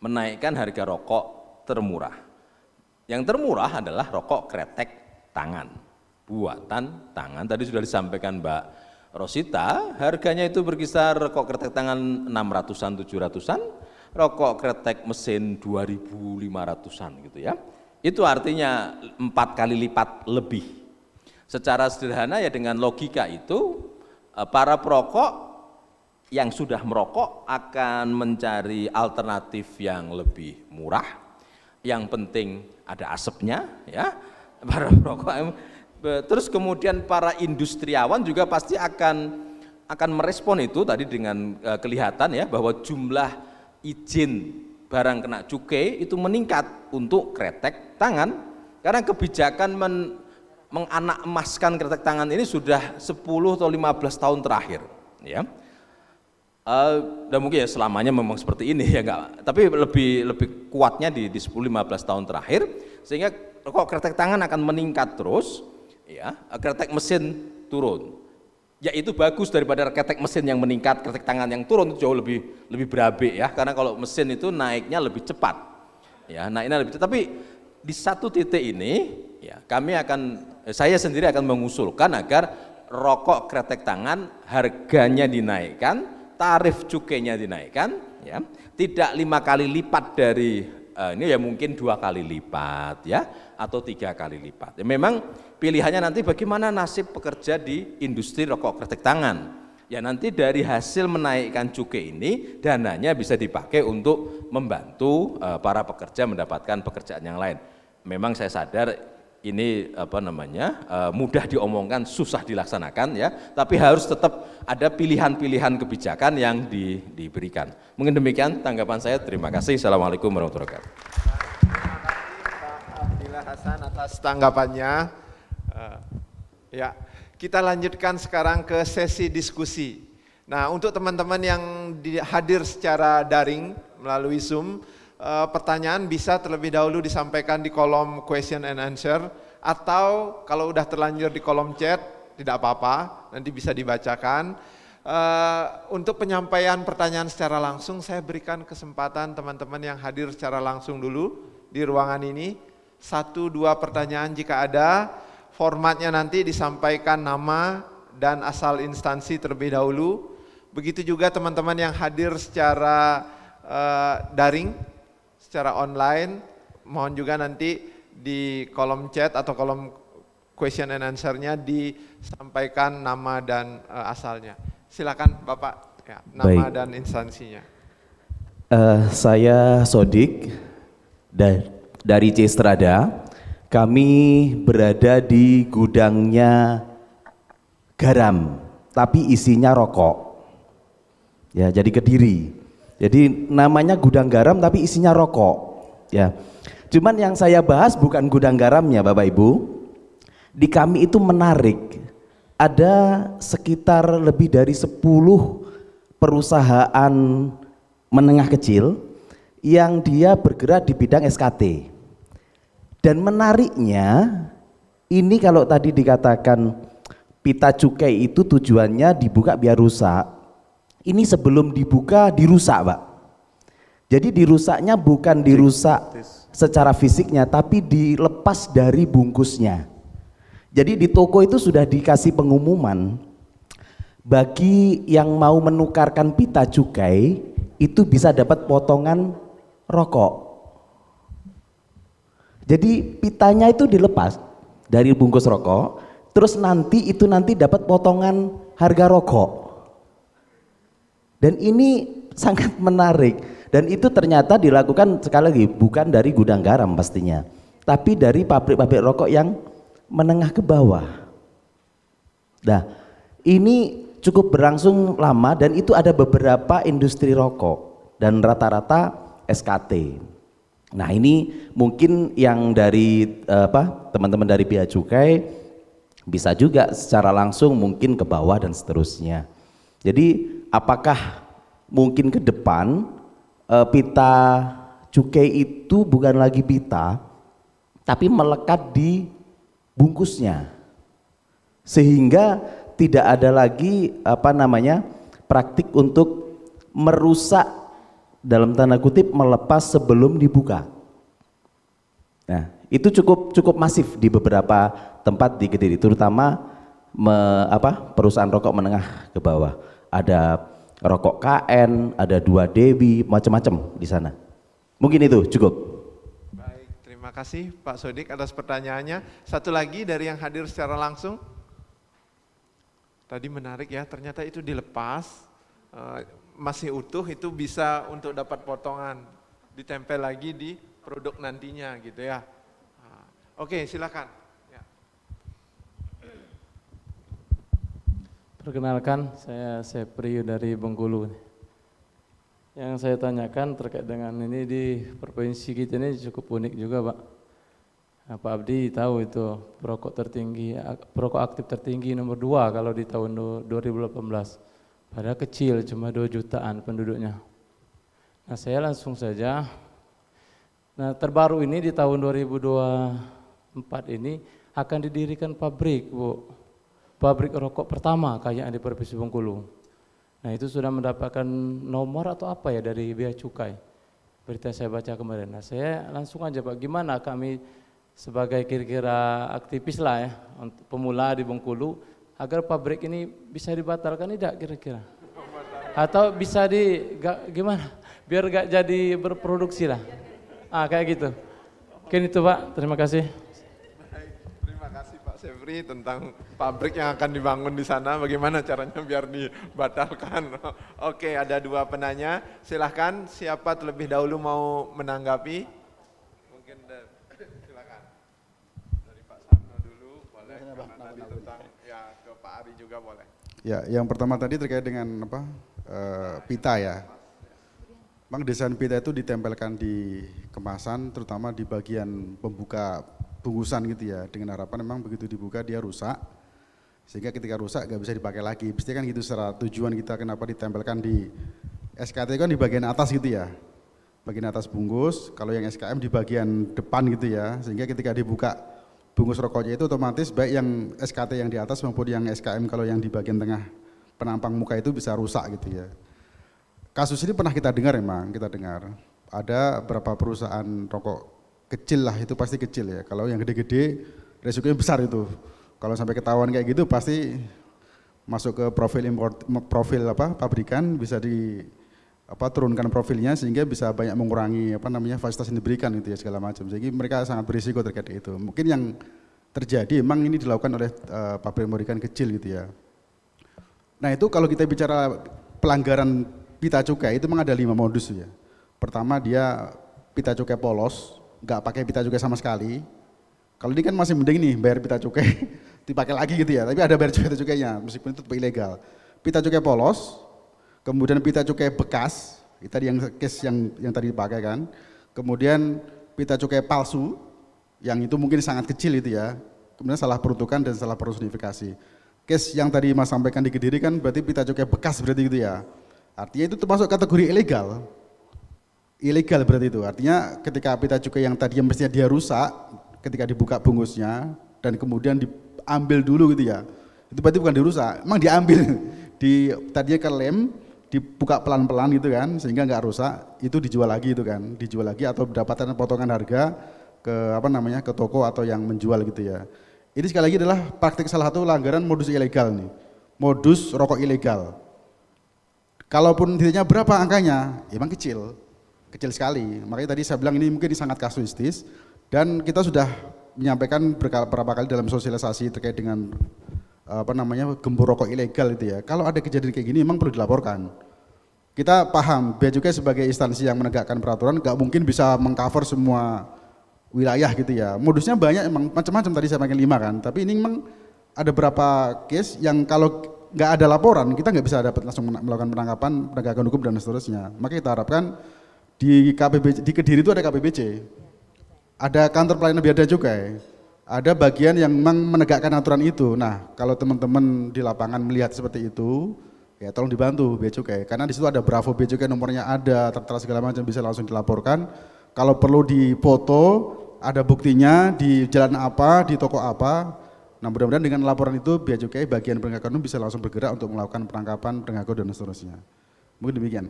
Menaikkan harga rokok termurah. Yang termurah adalah rokok kretek tangan, buatan tangan. Tadi sudah disampaikan Mbak Rosita, harganya itu berkisar rokok kretek tangan 600-an, 700-an, rokok kretek mesin 2.500-an gitu, ya. Itu artinya 4 kali lipat lebih. Secara sederhana ya dengan logika itu, para perokok yang sudah merokok akan mencari alternatif yang lebih murah, yang penting ada asapnya, ya, para perokok. Terus kemudian para industriawan juga pasti akan merespon itu tadi dengan kelihatan, ya, bahwa jumlah izin barang kena cukai itu meningkat untuk kretek tangan, karena kebijakan menganak emaskan kretek tangan ini sudah 10 atau 15 tahun terakhir, ya. Dan mungkin ya selamanya memang seperti ini ya enggak, tapi lebih kuatnya di 10-15 tahun terakhir, sehingga rokok kretek tangan akan meningkat terus, ya, kretek mesin turun. Ya itu bagus daripada kretek mesin yang meningkat, kretek tangan yang turun itu jauh lebih berabe ya, karena kalau mesin itu naiknya lebih cepat, ya naiknya lebih cepat. Tapi di satu titik ini, ya saya sendiri akan mengusulkan agar rokok kretek tangan harganya dinaikkan, tarif cukainya dinaikkan, ya, tidak 5 kali lipat dari ini ya mungkin 2 kali lipat ya, atau 3 kali lipat. Ya, memang pilihannya nanti bagaimana nasib pekerja di industri rokok kretek tangan. Ya nanti dari hasil menaikkan cukai ini dananya bisa dipakai untuk membantu para pekerja mendapatkan pekerjaan yang lain. Memang saya sadar ini mudah diomongkan, susah dilaksanakan ya, tapi harus tetap ada pilihan-pilihan kebijakan yang diberikan. Mungkin demikian tanggapan saya. Terima kasih. Assalamualaikum warahmatullahi wabarakatuh. Pak Abdillah Hasan atas tanggapannya. Ya, kita lanjutkan sekarang ke sesi diskusi. Nah, untuk teman-teman yang hadir secara daring melalui Zoom, pertanyaan bisa terlebih dahulu disampaikan di kolom question and answer, atau kalau udah terlanjur di kolom chat tidak apa-apa, nanti bisa dibacakan. Untuk penyampaian pertanyaan secara langsung, saya berikan kesempatan teman-teman yang hadir secara langsung dulu di ruangan ini, 1-2 pertanyaan jika ada. Formatnya nanti disampaikan nama dan asal instansi terlebih dahulu. Begitu juga teman-teman yang hadir secara daring, secara online, mohon juga nanti di kolom chat atau kolom question and answer-nya disampaikan nama dan asalnya. Silakan Bapak, ya, nama dan instansinya. Saya Sodik dari C Strada. Kami berada di gudangnya garam, tapi isinya rokok. Ya, jadi Kediri. Jadi namanya gudang garam tapi isinya rokok. Ya. Cuman yang saya bahas bukan gudang garamnya Bapak Ibu. Di kami itu menarik. Ada sekitar lebih dari 10 perusahaan menengah kecil yang dia bergerak di bidang SKT. Dan menariknya, ini kalau tadi dikatakan pita cukai itu tujuannya dibuka biar rusak. Ini sebelum dibuka dirusak, Pak. Jadi dirusaknya bukan dirusak secara fisiknya, tapi dilepas dari bungkusnya. Jadi di toko itu sudah dikasih pengumuman, bagi yang mau menukarkan pita cukai itu bisa dapat potongan rokok. Jadi pitanya itu dilepas dari bungkus rokok, terus nanti dapat potongan harga rokok. Dan ini sangat menarik, dan itu ternyata dilakukan sekali lagi bukan dari gudang garam pastinya, tapi dari pabrik-pabrik rokok yang menengah ke bawah. Nah, ini cukup berlangsung lama dan itu ada beberapa industri rokok dan rata-rata SKT. Nah, ini mungkin yang dari teman-teman dari Bea Cukai bisa juga secara langsung mungkin ke bawah dan seterusnya. Jadi apakah mungkin ke depan pita cukai itu bukan lagi pita tapi melekat di bungkusnya, sehingga tidak ada lagi praktik untuk merusak dalam tanda kutip melepas sebelum dibuka. Nah, itu cukup masif di beberapa tempat di Kediri, terutama perusahaan rokok menengah ke bawah. Ada rokok KN, ada 2 Dewi, macam-macam di sana. Mungkin itu cukup. Baik, terima kasih Pak Sodik atas pertanyaannya. Satu lagi dari yang hadir secara langsung. Tadi menarik ya, ternyata itu dilepas, masih utuh, itu bisa untuk dapat potongan, ditempel lagi di produk nantinya gitu ya. Oke, silakan. Ya. Perkenalkan, saya Sepriu dari Bengkulu. Yang saya tanyakan terkait dengan ini di provinsi kita ini cukup unik juga, Pak. Nah, Pak Abdi tahu itu perokok aktif tertinggi nomor 2 kalau di tahun 2018. Padahal kecil, cuma 2 jutaan penduduknya. Nah, saya langsung saja, nah terbaru ini di tahun 2024 ini akan didirikan pabrik, Bu. Pabrik rokok pertama kayaknya di Provinsi Bengkulu. Nah, itu sudah mendapatkan nomor atau apa ya dari Bea Cukai. Berita saya baca kemarin. Nah, saya langsung aja, Pak, gimana kami sebagai kira-kira aktivis lah ya, untuk pemula di Bengkulu, agar pabrik ini bisa dibatalkan tidak kira-kira? Atau bisa gimana? Biar gak jadi berproduksi lah. Kayak gitu. Mungkin itu, Pak, terima kasih. Terima kasih Pak Sevri tentang pabrik yang akan dibangun di sana, bagaimana caranya biar dibatalkan. Oke, ada 2 penanya, silahkan siapa terlebih dahulu mau menanggapi? Mungkin silakan. Dari Pak Sarno dulu, boleh, karena tadi tentang, ya ke Pak Ari juga boleh. Ya, yang pertama tadi terkait dengan pita ya. Memang desain pita itu ditempelkan di kemasan, terutama di bagian pembuka bungkusan gitu ya, dengan harapan memang begitu dibuka dia rusak, sehingga ketika rusak gak bisa dipakai lagi. Pasti kan gitu secara tujuan kita kenapa ditempelkan di SKT kan di bagian atas gitu ya, bagian atas bungkus, kalau yang SKM di bagian depan gitu ya, sehingga ketika dibuka bungkus rokoknya itu otomatis baik yang SKT yang di atas maupun yang SKM kalau yang di bagian tengah penampang muka itu bisa rusak gitu ya. Kasus ini pernah kita dengar, emang kita dengar ada beberapa perusahaan rokok kecil lah, itu pasti kecil ya. Kalau yang gede-gede resikonya besar itu. Kalau sampai ketahuan kayak gitu pasti masuk ke profil pabrikan, bisa turunkan profilnya sehingga bisa banyak mengurangi fasilitas yang diberikan gitu ya segala macam. Jadi mereka sangat berisiko terkait itu. Mungkin yang terjadi emang ini dilakukan oleh pabrik pabrikan kecil gitu ya. Nah, itu kalau kita bicara pelanggaran pita cukai itu memang ada 5 modus ya. Pertama dia pita cukai polos, nggak pakai pita cukai sama sekali. Kalau ini kan masih mending nih bayar pita cukai dipakai lagi gitu ya, tapi ada bayar pita cukainya meskipun itu ilegal. Pita cukai polos, kemudian pita cukai bekas, itu tadi yang case yang tadi dipakai kan. Kemudian pita cukai palsu, yang itu mungkin sangat kecil itu ya. Kemudian salah peruntukan dan salah personifikasi. Case yang tadi Mas sampaikan di Kediri kan berarti pita cukai bekas berarti gitu ya. Artinya itu termasuk kategori ilegal. Ilegal berarti itu, artinya ketika pita cukai yang tadi yang mestinya dia rusak, ketika dibuka bungkusnya dan kemudian diambil dulu gitu ya, itu berarti bukan dirusak, emang diambil, tadinya ke lem, dibuka pelan-pelan gitu kan, sehingga nggak rusak, itu dijual lagi itu kan, dijual lagi atau mendapatkan potongan harga ke toko atau yang menjual gitu ya. Ini sekali lagi adalah praktik salah satu pelanggaran modus ilegal nih, modus rokok ilegal. Kalaupun titiknya berapa angkanya, emang kecil sekali. Makanya tadi saya bilang ini mungkin sangat kasuistis dan kita sudah menyampaikan beberapa kali dalam sosialisasi terkait dengan gembor rokok ilegal itu ya. Kalau ada kejadian kayak gini memang perlu dilaporkan. Kita paham Bea Cukai sebagai instansi yang menegakkan peraturan nggak mungkin bisa mengcover semua wilayah gitu ya. Modusnya banyak, emang macam-macam tadi saya pakai 5 kan. Tapi ini memang ada beberapa case yang kalau nggak ada laporan kita nggak bisa dapat langsung melakukan penangkapan, penegakan hukum dan seterusnya. Maka kita harapkan di Kediri itu ada KPBC, ada kantor pelayanan bea dan cukai, ada bagian yang memang menegakkan aturan itu. Nah, kalau teman-teman di lapangan melihat seperti itu, ya tolong dibantu bea cukai, karena di situ ada Bravo bea cukai, nomornya ada, tertera segala macam, bisa langsung dilaporkan. Kalau perlu difoto, ada buktinya di jalan apa, di toko apa. Nah, mudah-mudahan dengan laporan itu bea cukai bagian penegakan hukum bisa langsung bergerak untuk melakukan penangkapan, penegakan dan seterusnya. Mungkin demikian.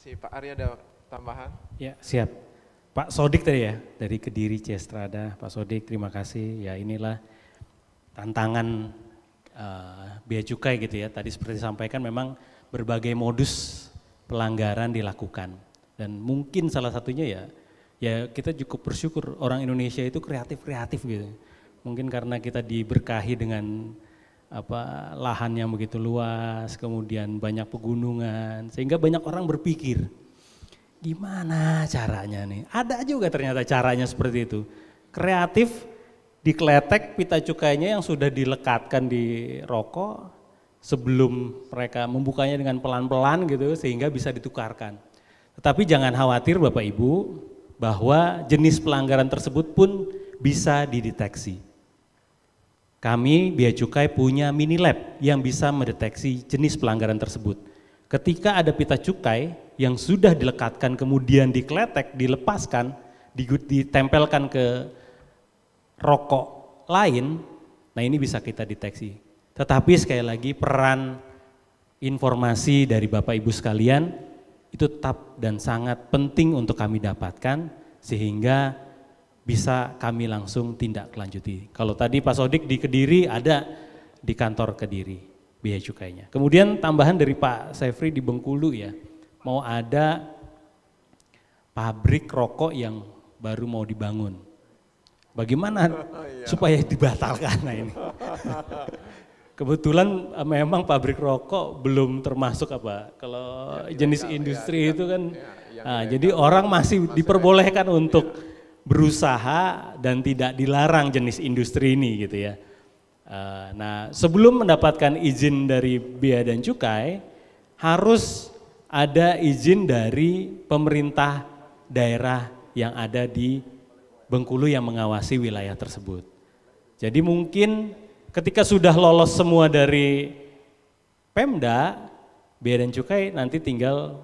Pak Ari ada tambahan? Ya, siap. Pak Sodik tadi ya, dari Kediri Cestrada. Pak Sodik, terima kasih. Ya, inilah tantangan bea cukai gitu ya. Tadi seperti disampaikan memang berbagai modus pelanggaran dilakukan. Dan mungkin salah satunya ya kita cukup bersyukur orang Indonesia itu kreatif gitu. Mungkin karena kita diberkahi dengan lahan yang begitu luas, kemudian banyak pegunungan, sehingga banyak orang berpikir, gimana caranya nih? Ada juga ternyata caranya seperti itu. Kreatif, dikletek pita cukainya yang sudah dilekatkan di rokok, sebelum mereka membukanya dengan pelan-pelan gitu sehingga bisa ditukarkan. Tetapi jangan khawatir Bapak Ibu bahwa jenis pelanggaran tersebut pun bisa dideteksi. Kami Bea Cukai punya mini lab yang bisa mendeteksi jenis pelanggaran tersebut. Ketika ada pita cukai yang sudah dilekatkan kemudian dikletek, dilepaskan, ditempelkan ke rokok lain, nah ini bisa kita deteksi. Tetapi sekali lagi peran informasi dari Bapak Ibu sekalian itu tetap dan sangat penting untuk kami dapatkan sehingga bisa kami langsung tindak lanjuti. Kalau tadi Pak Sodik di Kediri, ada di kantor Kediri Bea Cukainya. Kemudian tambahan dari Pak Sefri di Bengkulu ya, mau ada pabrik rokok yang baru mau dibangun. Bagaimana supaya dibatalkan? Nah ini. Kebetulan memang pabrik rokok belum termasuk apa, kalau jenis industri itu kan, jadi orang masih diperbolehkan untuk berusaha dan tidak dilarang jenis industri ini gitu ya. Nah sebelum mendapatkan izin dari Bea dan Cukai, harus ada izin dari pemerintah daerah yang ada di Bengkulu yang mengawasi wilayah tersebut. Jadi mungkin ketika sudah lolos semua dari Pemda, Bea dan Cukai nanti tinggal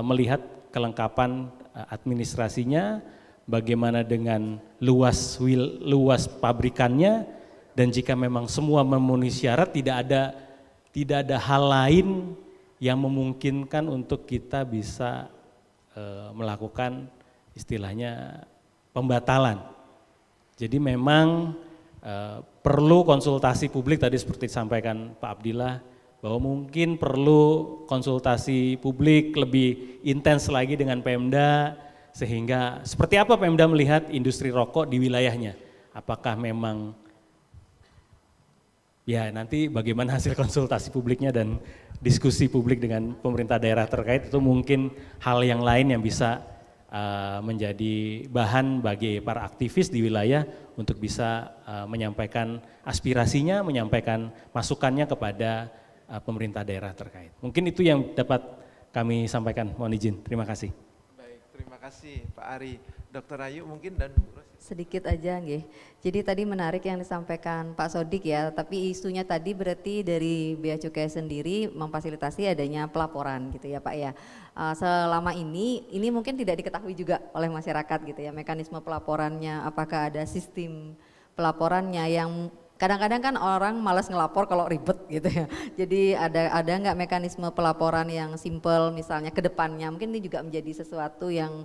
melihat kelengkapan administrasinya, bagaimana dengan luas pabrikannya, dan jika memang semua memenuhi syarat, tidak ada hal lain yang memungkinkan untuk kita bisa melakukan istilahnya pembatalan. Jadi memang perlu konsultasi publik tadi seperti disampaikan Pak Abdillah, bahwa mungkin perlu konsultasi publik lebih intens lagi dengan Pemda, sehingga seperti apa Pemda melihat industri rokok di wilayahnya. Apakah memang, ya nanti bagaimana hasil konsultasi publiknya dan diskusi publik dengan pemerintah daerah terkait, itu mungkin hal yang lain yang bisa menjadi bahan bagi para aktivis di wilayah untuk bisa menyampaikan aspirasinya, menyampaikan masukannya kepada pemerintah daerah terkait. Mungkin itu yang dapat kami sampaikan, mohon izin. Terima kasih. Baik, terima kasih Pak Ari. Dr. Ayu mungkin dan sedikit aja nggih. Jadi tadi menarik yang disampaikan Pak Sodik ya, tapi isunya tadi berarti dari Bea Cukai sendiri memfasilitasi adanya pelaporan gitu ya Pak ya. Selama ini mungkin tidak diketahui juga oleh masyarakat gitu ya, mekanisme pelaporannya, apakah ada sistem pelaporannya yang kadang-kadang kan orang malas ngelapor kalau ribet gitu ya. Jadi ada nggak mekanisme pelaporan yang simple misalnya ke depannya, mungkin ini juga menjadi sesuatu yang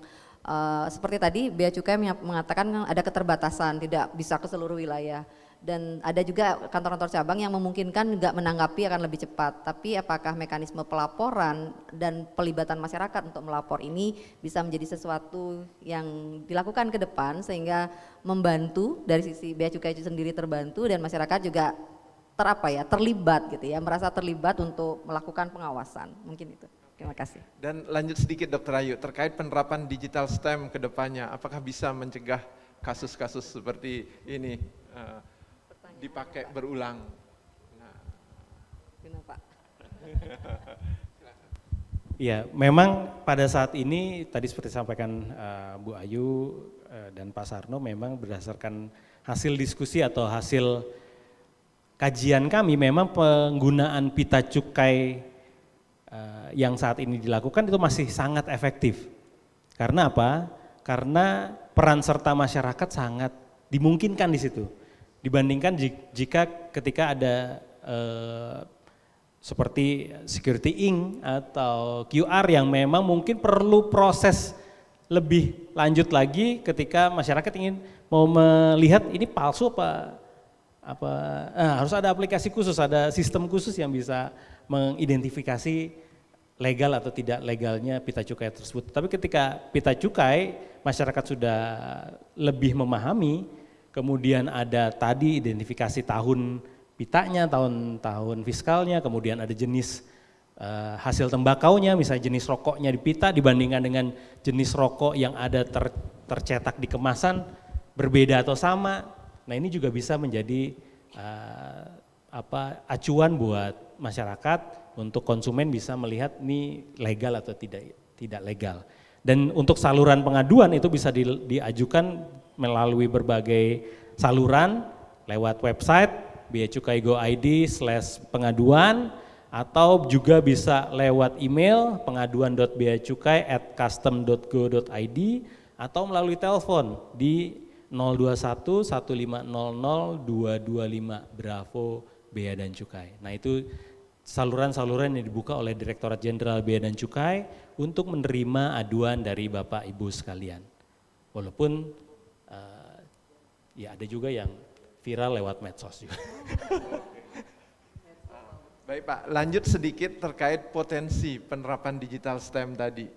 seperti tadi Bea Cukai mengatakan ada keterbatasan, tidak bisa ke seluruh wilayah, dan ada juga kantor-kantor cabang yang memungkinkan nggak menanggapi akan lebih cepat. Tapi apakah mekanisme pelaporan dan pelibatan masyarakat untuk melapor ini bisa menjadi sesuatu yang dilakukan ke depan sehingga membantu dari sisi Bea Cukai itu sendiri terbantu dan masyarakat juga terlibat gitu ya, merasa terlibat untuk melakukan pengawasan, mungkin itu. Terima kasih. Dan lanjut sedikit Dr. Ayu, terkait penerapan digital STEM ke depannya, apakah bisa mencegah kasus-kasus seperti ini dipakai berulang? Kenapa? Ya, memang pada saat ini tadi seperti disampaikan Bu Ayu dan Pak Sarno, memang berdasarkan hasil diskusi atau hasil kajian kami, memang penggunaan pita cukai yang saat ini dilakukan itu masih sangat efektif. Karena apa? Karena peran serta masyarakat sangat dimungkinkan di situ. Dibandingkan jika ketika ada seperti security ink atau QR yang memang mungkin perlu proses lebih lanjut lagi ketika masyarakat ingin mau melihat ini palsu harus ada aplikasi khusus, ada sistem khusus yang bisa mengidentifikasi legal atau tidak legalnya pita cukai tersebut. Tapi ketika pita cukai masyarakat sudah lebih memahami, kemudian ada tadi identifikasi tahun pitanya, tahun fiskalnya, kemudian ada jenis hasil tembakaunya, misalnya jenis rokoknya di pita dibandingkan dengan jenis rokok yang ada tercetak di kemasan berbeda atau sama. Nah ini juga bisa menjadi acuan buat masyarakat, untuk konsumen bisa melihat ini legal atau tidak legal. Dan untuk saluran pengaduan itu bisa diajukan melalui berbagai saluran lewat website beacukai.go.id/pengaduan, atau juga bisa lewat email pengaduan.beacukai@custom.go.id, atau melalui telepon di 021 1500 225 Bravo Bea dan Cukai. Nah, itu saluran-saluran yang dibuka oleh Direktorat Jenderal Bea dan Cukai untuk menerima aduan dari Bapak Ibu sekalian. Walaupun ya ada juga yang viral lewat medsos juga. Baik Pak, lanjut sedikit terkait potensi penerapan digital STEM tadi.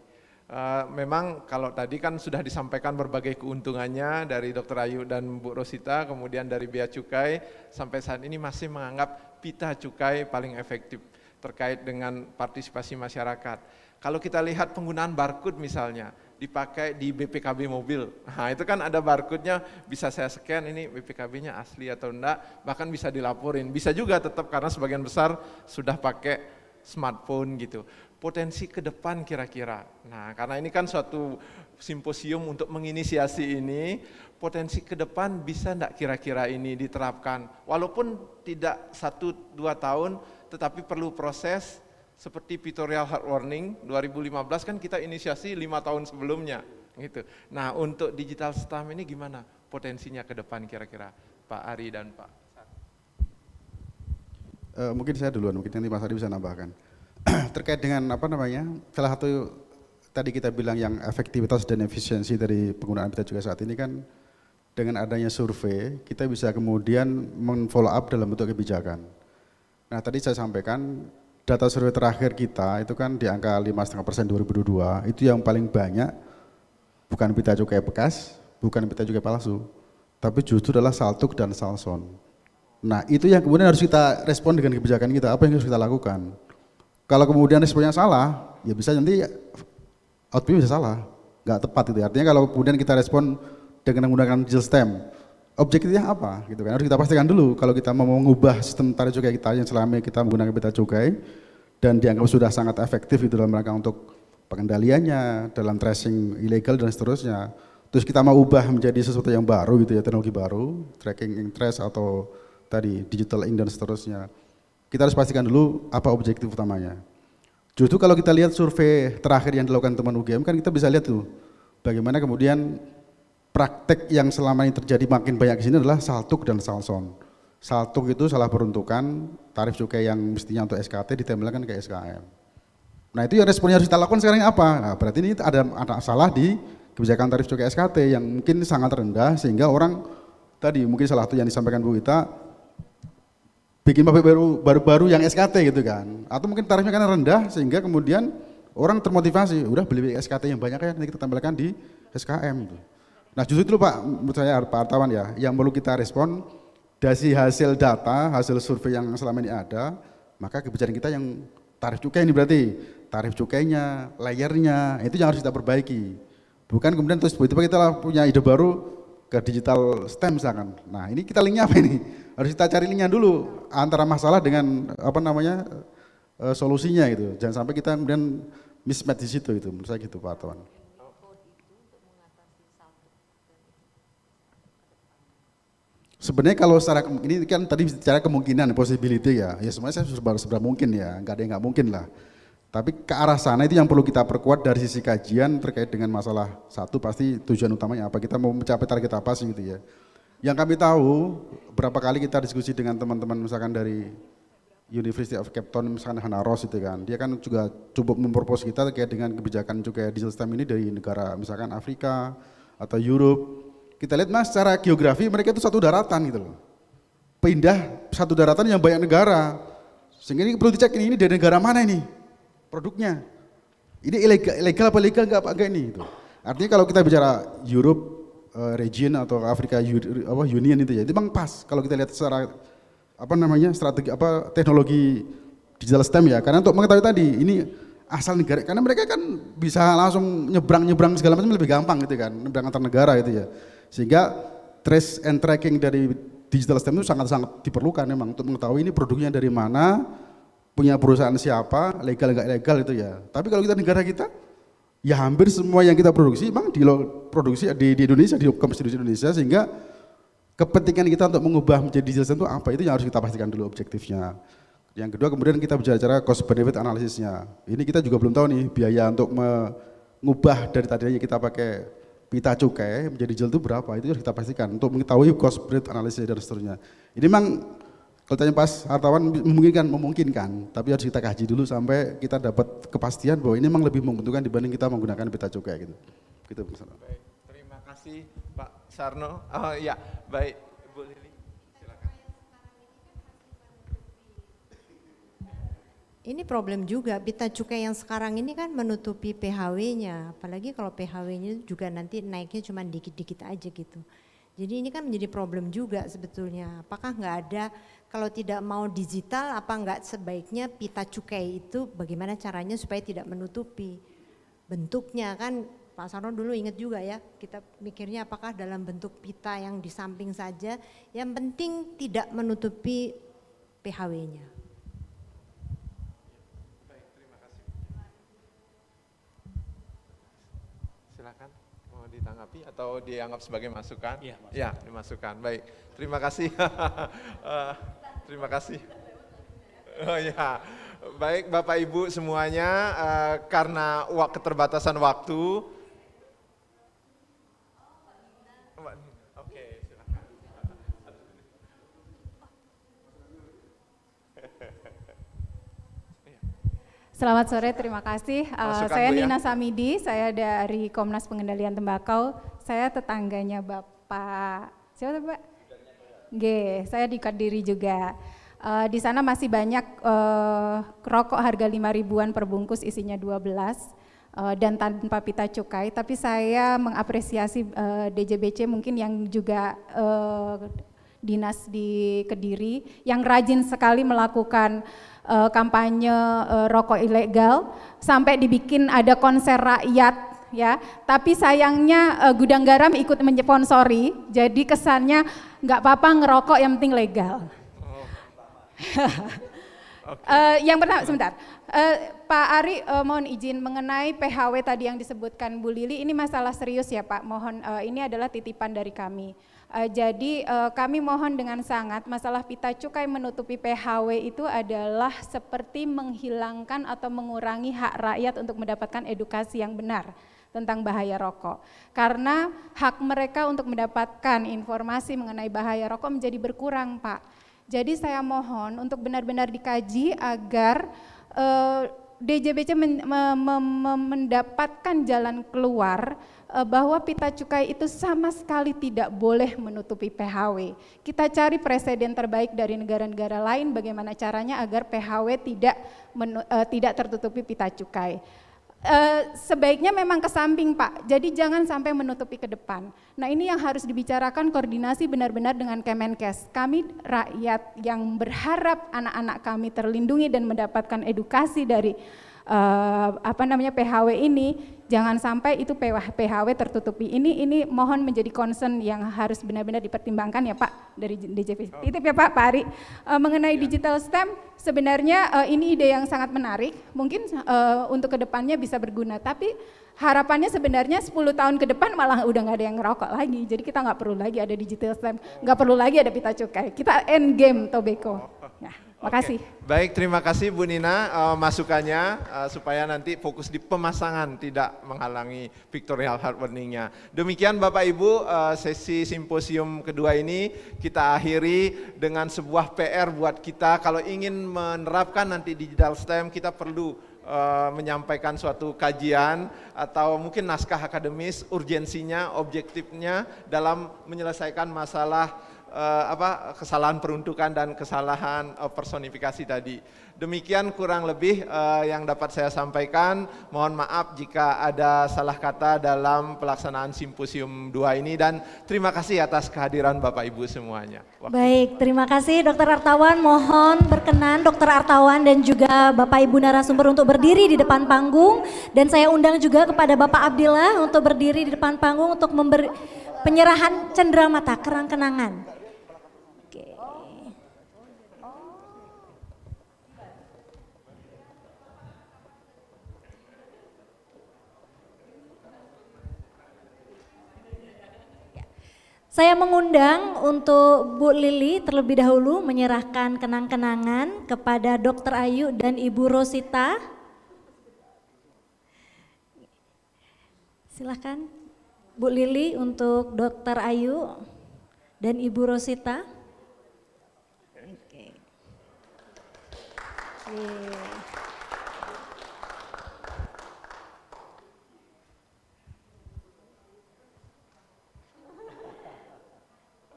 Memang kalau tadi kan sudah disampaikan berbagai keuntungannya dari Dr. Ayu dan Bu Rosita, kemudian dari Bea Cukai, sampai saat ini masih menganggap pita cukai paling efektif terkait dengan partisipasi masyarakat. Kalau kita lihat penggunaan barcode misalnya, dipakai di BPKB mobil, nah itu kan ada barcode-nya, bisa saya scan ini BPKB-nya asli atau enggak, bahkan bisa dilaporin, bisa juga tetap karena sebagian besar sudah pakai smartphone gitu. Potensi ke depan kira-kira, nah karena ini kan suatu simposium untuk menginisiasi ini, potensi ke depan bisa enggak kira-kira ini diterapkan, walaupun tidak 1-2 tahun, tetapi perlu proses. Seperti pictorial hard warning 2015 kan kita inisiasi 5 tahun sebelumnya gitu. Nah, untuk digital STEM ini gimana potensinya ke depan kira-kira Pak Ari dan Pak? Mungkin saya duluan, mungkin nanti Mas Ari bisa nambahkan. Terkait dengan salah satu tadi kita bilang yang efektivitas dan efisiensi dari penggunaan pita cukai saat ini kan, dengan adanya survei kita bisa kemudian men-follow up dalam bentuk kebijakan. Nah, tadi saya sampaikan data survei terakhir kita itu kan di angka 5,5% 2022, itu yang paling banyak bukan pita cukai bekas, bukan pita cukai palsu, tapi justru adalah saltuk dan salson. Nah, itu yang kemudian harus kita respon dengan kebijakan kita, apa yang harus kita lakukan. Kalau kemudian responnya salah, ya bisa nanti outputnya bisa salah, nggak tepat itu. Artinya kalau kemudian kita respon dengan menggunakan digital STEM, objektifnya apa gitu kan, harus kita pastikan dulu kalau kita mau mengubah sistem tarif cukai kita yang selama kita menggunakan pita cukai dan dianggap sudah sangat efektif itu dalam rangka untuk pengendaliannya, dalam tracing ilegal dan seterusnya, terus kita mau ubah menjadi sesuatu yang baru gitu ya, teknologi baru, tracking and trace atau tadi digital ink dan seterusnya, kita harus pastikan dulu apa objektif utamanya. Justru kalau kita lihat survei terakhir yang dilakukan teman UGM kan kita bisa lihat tuh bagaimana kemudian praktek yang selama ini terjadi makin banyak di sini adalah saltuk dan salson. Saltuk itu salah peruntukan tarif cukai yang mestinya untuk SKT ditempelkan ke SKM. Nah, itu yang responnya harus kita lakukan sekarang apa? Nah, berarti ini ada salah di kebijakan tarif cukai SKT yang mungkin sangat rendah sehingga orang tadi mungkin salah satu yang disampaikan Bu Ita bikin pabrik baru-baru yang SKT gitu kan. Atau mungkin tarifnya karena rendah sehingga kemudian orang termotivasi, udah beli SKT yang banyak ya nanti kita tempelkan di SKM gitu. Nah, justru itu Pak, menurut saya Pak Artawan ya, yang perlu kita respon dari hasil data, hasil survei yang selama ini ada, maka kebijakan kita yang tarif cukai ini berarti, tarif cukainya, layernya, itu yang harus kita perbaiki. Bukan kemudian terus tiba-tiba kita punya ide baru ke digital STEM misalkan. Nah, ini kita linknya apa ini? Harus kita cari linknya dulu antara masalah dengan solusinya gitu. Jangan sampai kita kemudian mismatch di situ itu, menurut saya gitu Pak Artawan. Sebenarnya kalau secara ini kan tadi bicara kemungkinan, possibility ya semuanya saya seberapa mungkin ya, nggak ada yang nggak mungkin lah. Tapi ke arah sana itu yang perlu kita perkuat dari sisi kajian terkait dengan masalah satu pasti tujuan utamanya apa, kita mau mencapai target apa sih gitu ya. Yang kami tahu berapa kali kita diskusi dengan teman-teman misalkan dari University of Cape Town misalkan Hannah Ross itu kan, dia kan juga cukup mempropos kita terkait dengan kebijakan cukai digital STEM ini dari negara misalkan Afrika atau Europe. Kita lihat Mas, secara geografi mereka itu satu daratan gitu loh. Pindah satu daratan yang banyak negara. Sehingga ini perlu dicek ini dari negara mana ini produknya. Ini ilegal apa legal enggak ini gitu. Artinya kalau kita bicara Europe region atau Afrika Union itu ya, itu memang pas kalau kita lihat secara strategi teknologi digital STEM ya. Karena untuk mengetahui tadi ini asal negara, karena mereka kan bisa langsung nyebrang segala macam lebih gampang gitu kan, nyebrang antar negara itu ya. Sehingga trace and tracking dari digital STEM itu sangat-sangat diperlukan memang untuk mengetahui ini produknya dari mana, punya perusahaan siapa, legal nggak legal itu ya. Tapi kalau kita negara kita, ya hampir semua yang kita produksi memang produksi di Indonesia, di hukum konstitusi Indonesia, sehingga kepentingan kita untuk mengubah menjadi diesel system itu apa, itu yang harus kita pastikan dulu objektifnya. Yang kedua kemudian kita bicara cost benefit analisisnya. Ini kita juga belum tahu nih biaya untuk mengubah dari tadinya kita pakai pita cukai menjadi diesel itu berapa, itu harus kita pastikan untuk mengetahui cost benefit analisis dan seterusnya. Ini memang kalau tanya pas hartawan memungkinkan, tapi harus kita kaji dulu sampai kita dapat kepastian bahwa ini memang lebih menguntungkan dibanding kita menggunakan pita cukai gitu. Gitu. Baik, terima kasih Pak Sarno. Oh ya, baik Bu Lili, silakan. Ini problem juga, pita cukai yang sekarang ini kan menutupi PHW-nya, apalagi kalau PHW-nya juga nanti naiknya cuma dikit-dikit aja gitu. Jadi ini kan menjadi problem juga sebetulnya. Apakah nggak ada, kalau tidak mau digital, apa nggak sebaiknya pita cukai itu bagaimana caranya supaya tidak menutupi bentuknya kan? Pak Sarno dulu ingat juga ya, kita mikirnya apakah dalam bentuk pita yang di samping saja, yang penting tidak menutupi PHW-nya. Baik, terima kasih. Silakan. Ditanggapi atau dianggap sebagai masukan? Iya, ya, dimasukkan. Baik, terima kasih. Terima kasih. Oh ya, baik Bapak Ibu semuanya, karena keterbatasan waktu. Oke, silakan. Selamat sore, terima kasih. Saya Nina Samidi, saya dari Komnas Pengendalian Tembakau. Saya tetangganya Bapak, siapa Pak? G, saya di Kediri juga. Di sana masih banyak rokok harga 5.000-an per bungkus, isinya 12 dan tanpa pita cukai. Tapi saya mengapresiasi DJBC mungkin yang juga dinas di Kediri yang rajin sekali melakukan kampanye rokok ilegal sampai dibikin ada konser rakyat ya, tapi sayangnya Gudang Garam ikut mensponsori, jadi kesannya nggak apa-apa ngerokok yang penting legal. Yang pertama sebentar, Pak Ari mohon izin mengenai PHW tadi yang disebutkan Bu Lili, ini masalah serius ya Pak, mohon ini adalah titipan dari kami. Jadi kami mohon dengan sangat masalah pita cukai menutupi PHW itu adalah seperti menghilangkan atau mengurangi hak rakyat untuk mendapatkan edukasi yang benar tentang bahaya rokok. Karena hak mereka untuk mendapatkan informasi mengenai bahaya rokok menjadi berkurang Pak. Jadi saya mohon untuk benar-benar dikaji agar DJBC mendapatkan jalan keluar bahwa pita cukai itu sama sekali tidak boleh menutupi PHW. Kita cari presiden terbaik dari negara-negara lain bagaimana caranya agar PHW tidak tertutupi pita cukai. Sebaiknya memang ke samping Pak, jadi jangan sampai menutupi ke depan. Nah ini yang harus dibicarakan koordinasi benar-benar dengan Kemenkes. Kami rakyat yang berharap anak-anak kami terlindungi dan mendapatkan edukasi dari PHW ini, jangan sampai itu PHW tertutupi. Ini mohon menjadi concern yang harus benar-benar dipertimbangkan ya Pak dari DJP. Titip ya Pak Ari. Mengenai digital stamp, sebenarnya ini ide yang sangat menarik. Mungkin untuk kedepannya bisa berguna. Tapi harapannya sebenarnya 10 tahun ke depan malah udah nggak ada yang ngerokok lagi. Jadi kita nggak perlu lagi ada digital stamp, nggak perlu lagi ada pita cukai. Kita end game tobacco. Ya. Makasih. Baik, terima kasih Bu Nina masukannya supaya nanti fokus di pemasangan tidak menghalangi pictorial hard warning-nya. Demikian Bapak Ibu sesi simposium kedua ini kita akhiri dengan sebuah PR buat kita. Kalau ingin menerapkan nanti digital stamp kita perlu menyampaikan suatu kajian atau mungkin naskah akademis urgensinya, objektifnya dalam menyelesaikan masalah kesalahan peruntukan dan kesalahan personifikasi tadi. Demikian kurang lebih yang dapat saya sampaikan. Mohon maaf jika ada salah kata dalam pelaksanaan simposium 2 ini dan terima kasih atas kehadiran Bapak Ibu semuanya. Baik, terima kasih Dr. Artawan. Mohon berkenan Dr. Artawan dan juga Bapak Ibu narasumber untuk berdiri di depan panggung dan saya undang juga kepada Bapak Abdillah untuk berdiri di depan panggung untuk memberi penyerahan cenderamata kerang kenangan. Saya mengundang untuk Bu Lili terlebih dahulu menyerahkan kenang-kenangan kepada Dr. Ayu dan Ibu Rosita. Silahkan Bu Lili untuk Dr. Ayu dan Ibu Rosita. Oke.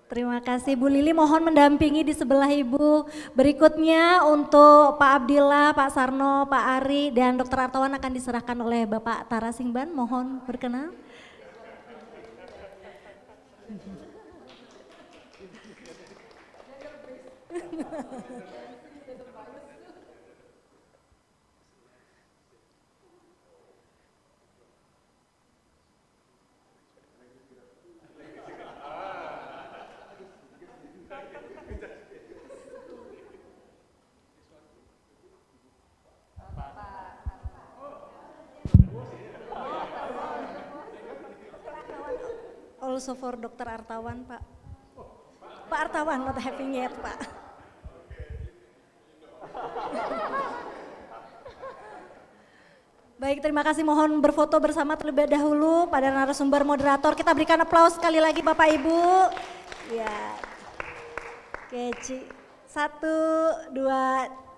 Terima kasih Bu Lili, mohon mendampingi di sebelah Ibu. Berikutnya untuk Pak Abdillah, Pak Sarno, Pak Ari, dan Dr. Artawan akan diserahkan oleh Bapak Tara Singban, mohon berkenan. Also for Dr. Artawan, Pak. Pak Artawan, not having yet, Pak. Baik, terima kasih. Mohon berfoto bersama terlebih dahulu pada narasumber moderator. Kita berikan aplaus sekali lagi Bapak Ibu. Ya. Oke, 1, 2,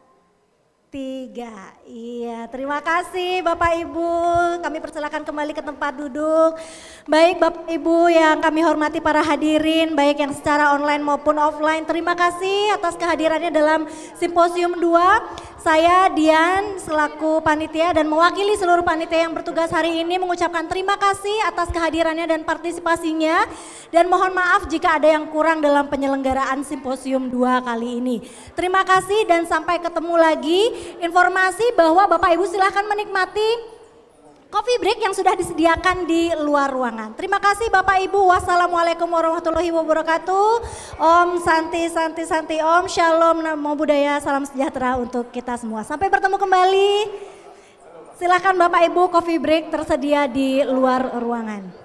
3. Iya, terima kasih Bapak Ibu. Kami persilakan kembali ke tempat duduk. Baik Bapak Ibu yang kami hormati para hadirin, baik yang secara online maupun offline. Terima kasih atas kehadirannya dalam Simposium 2. Saya Dian selaku panitia dan mewakili seluruh panitia yang bertugas hari ini mengucapkan terima kasih atas kehadirannya dan partisipasinya. Dan mohon maaf jika ada yang kurang dalam penyelenggaraan Simposium 2 kali ini. Terima kasih dan sampai ketemu lagi. Informasi bahwa Bapak Ibu silahkan menikmati coffee break yang sudah disediakan di luar ruangan. Terima kasih Bapak Ibu. Wassalamualaikum warahmatullahi wabarakatuh. Om Santi Santi Santi Om. Shalom Namo Buddhaya. Salam sejahtera untuk kita semua. Sampai bertemu kembali. Silahkan Bapak Ibu, coffee break tersedia di luar ruangan.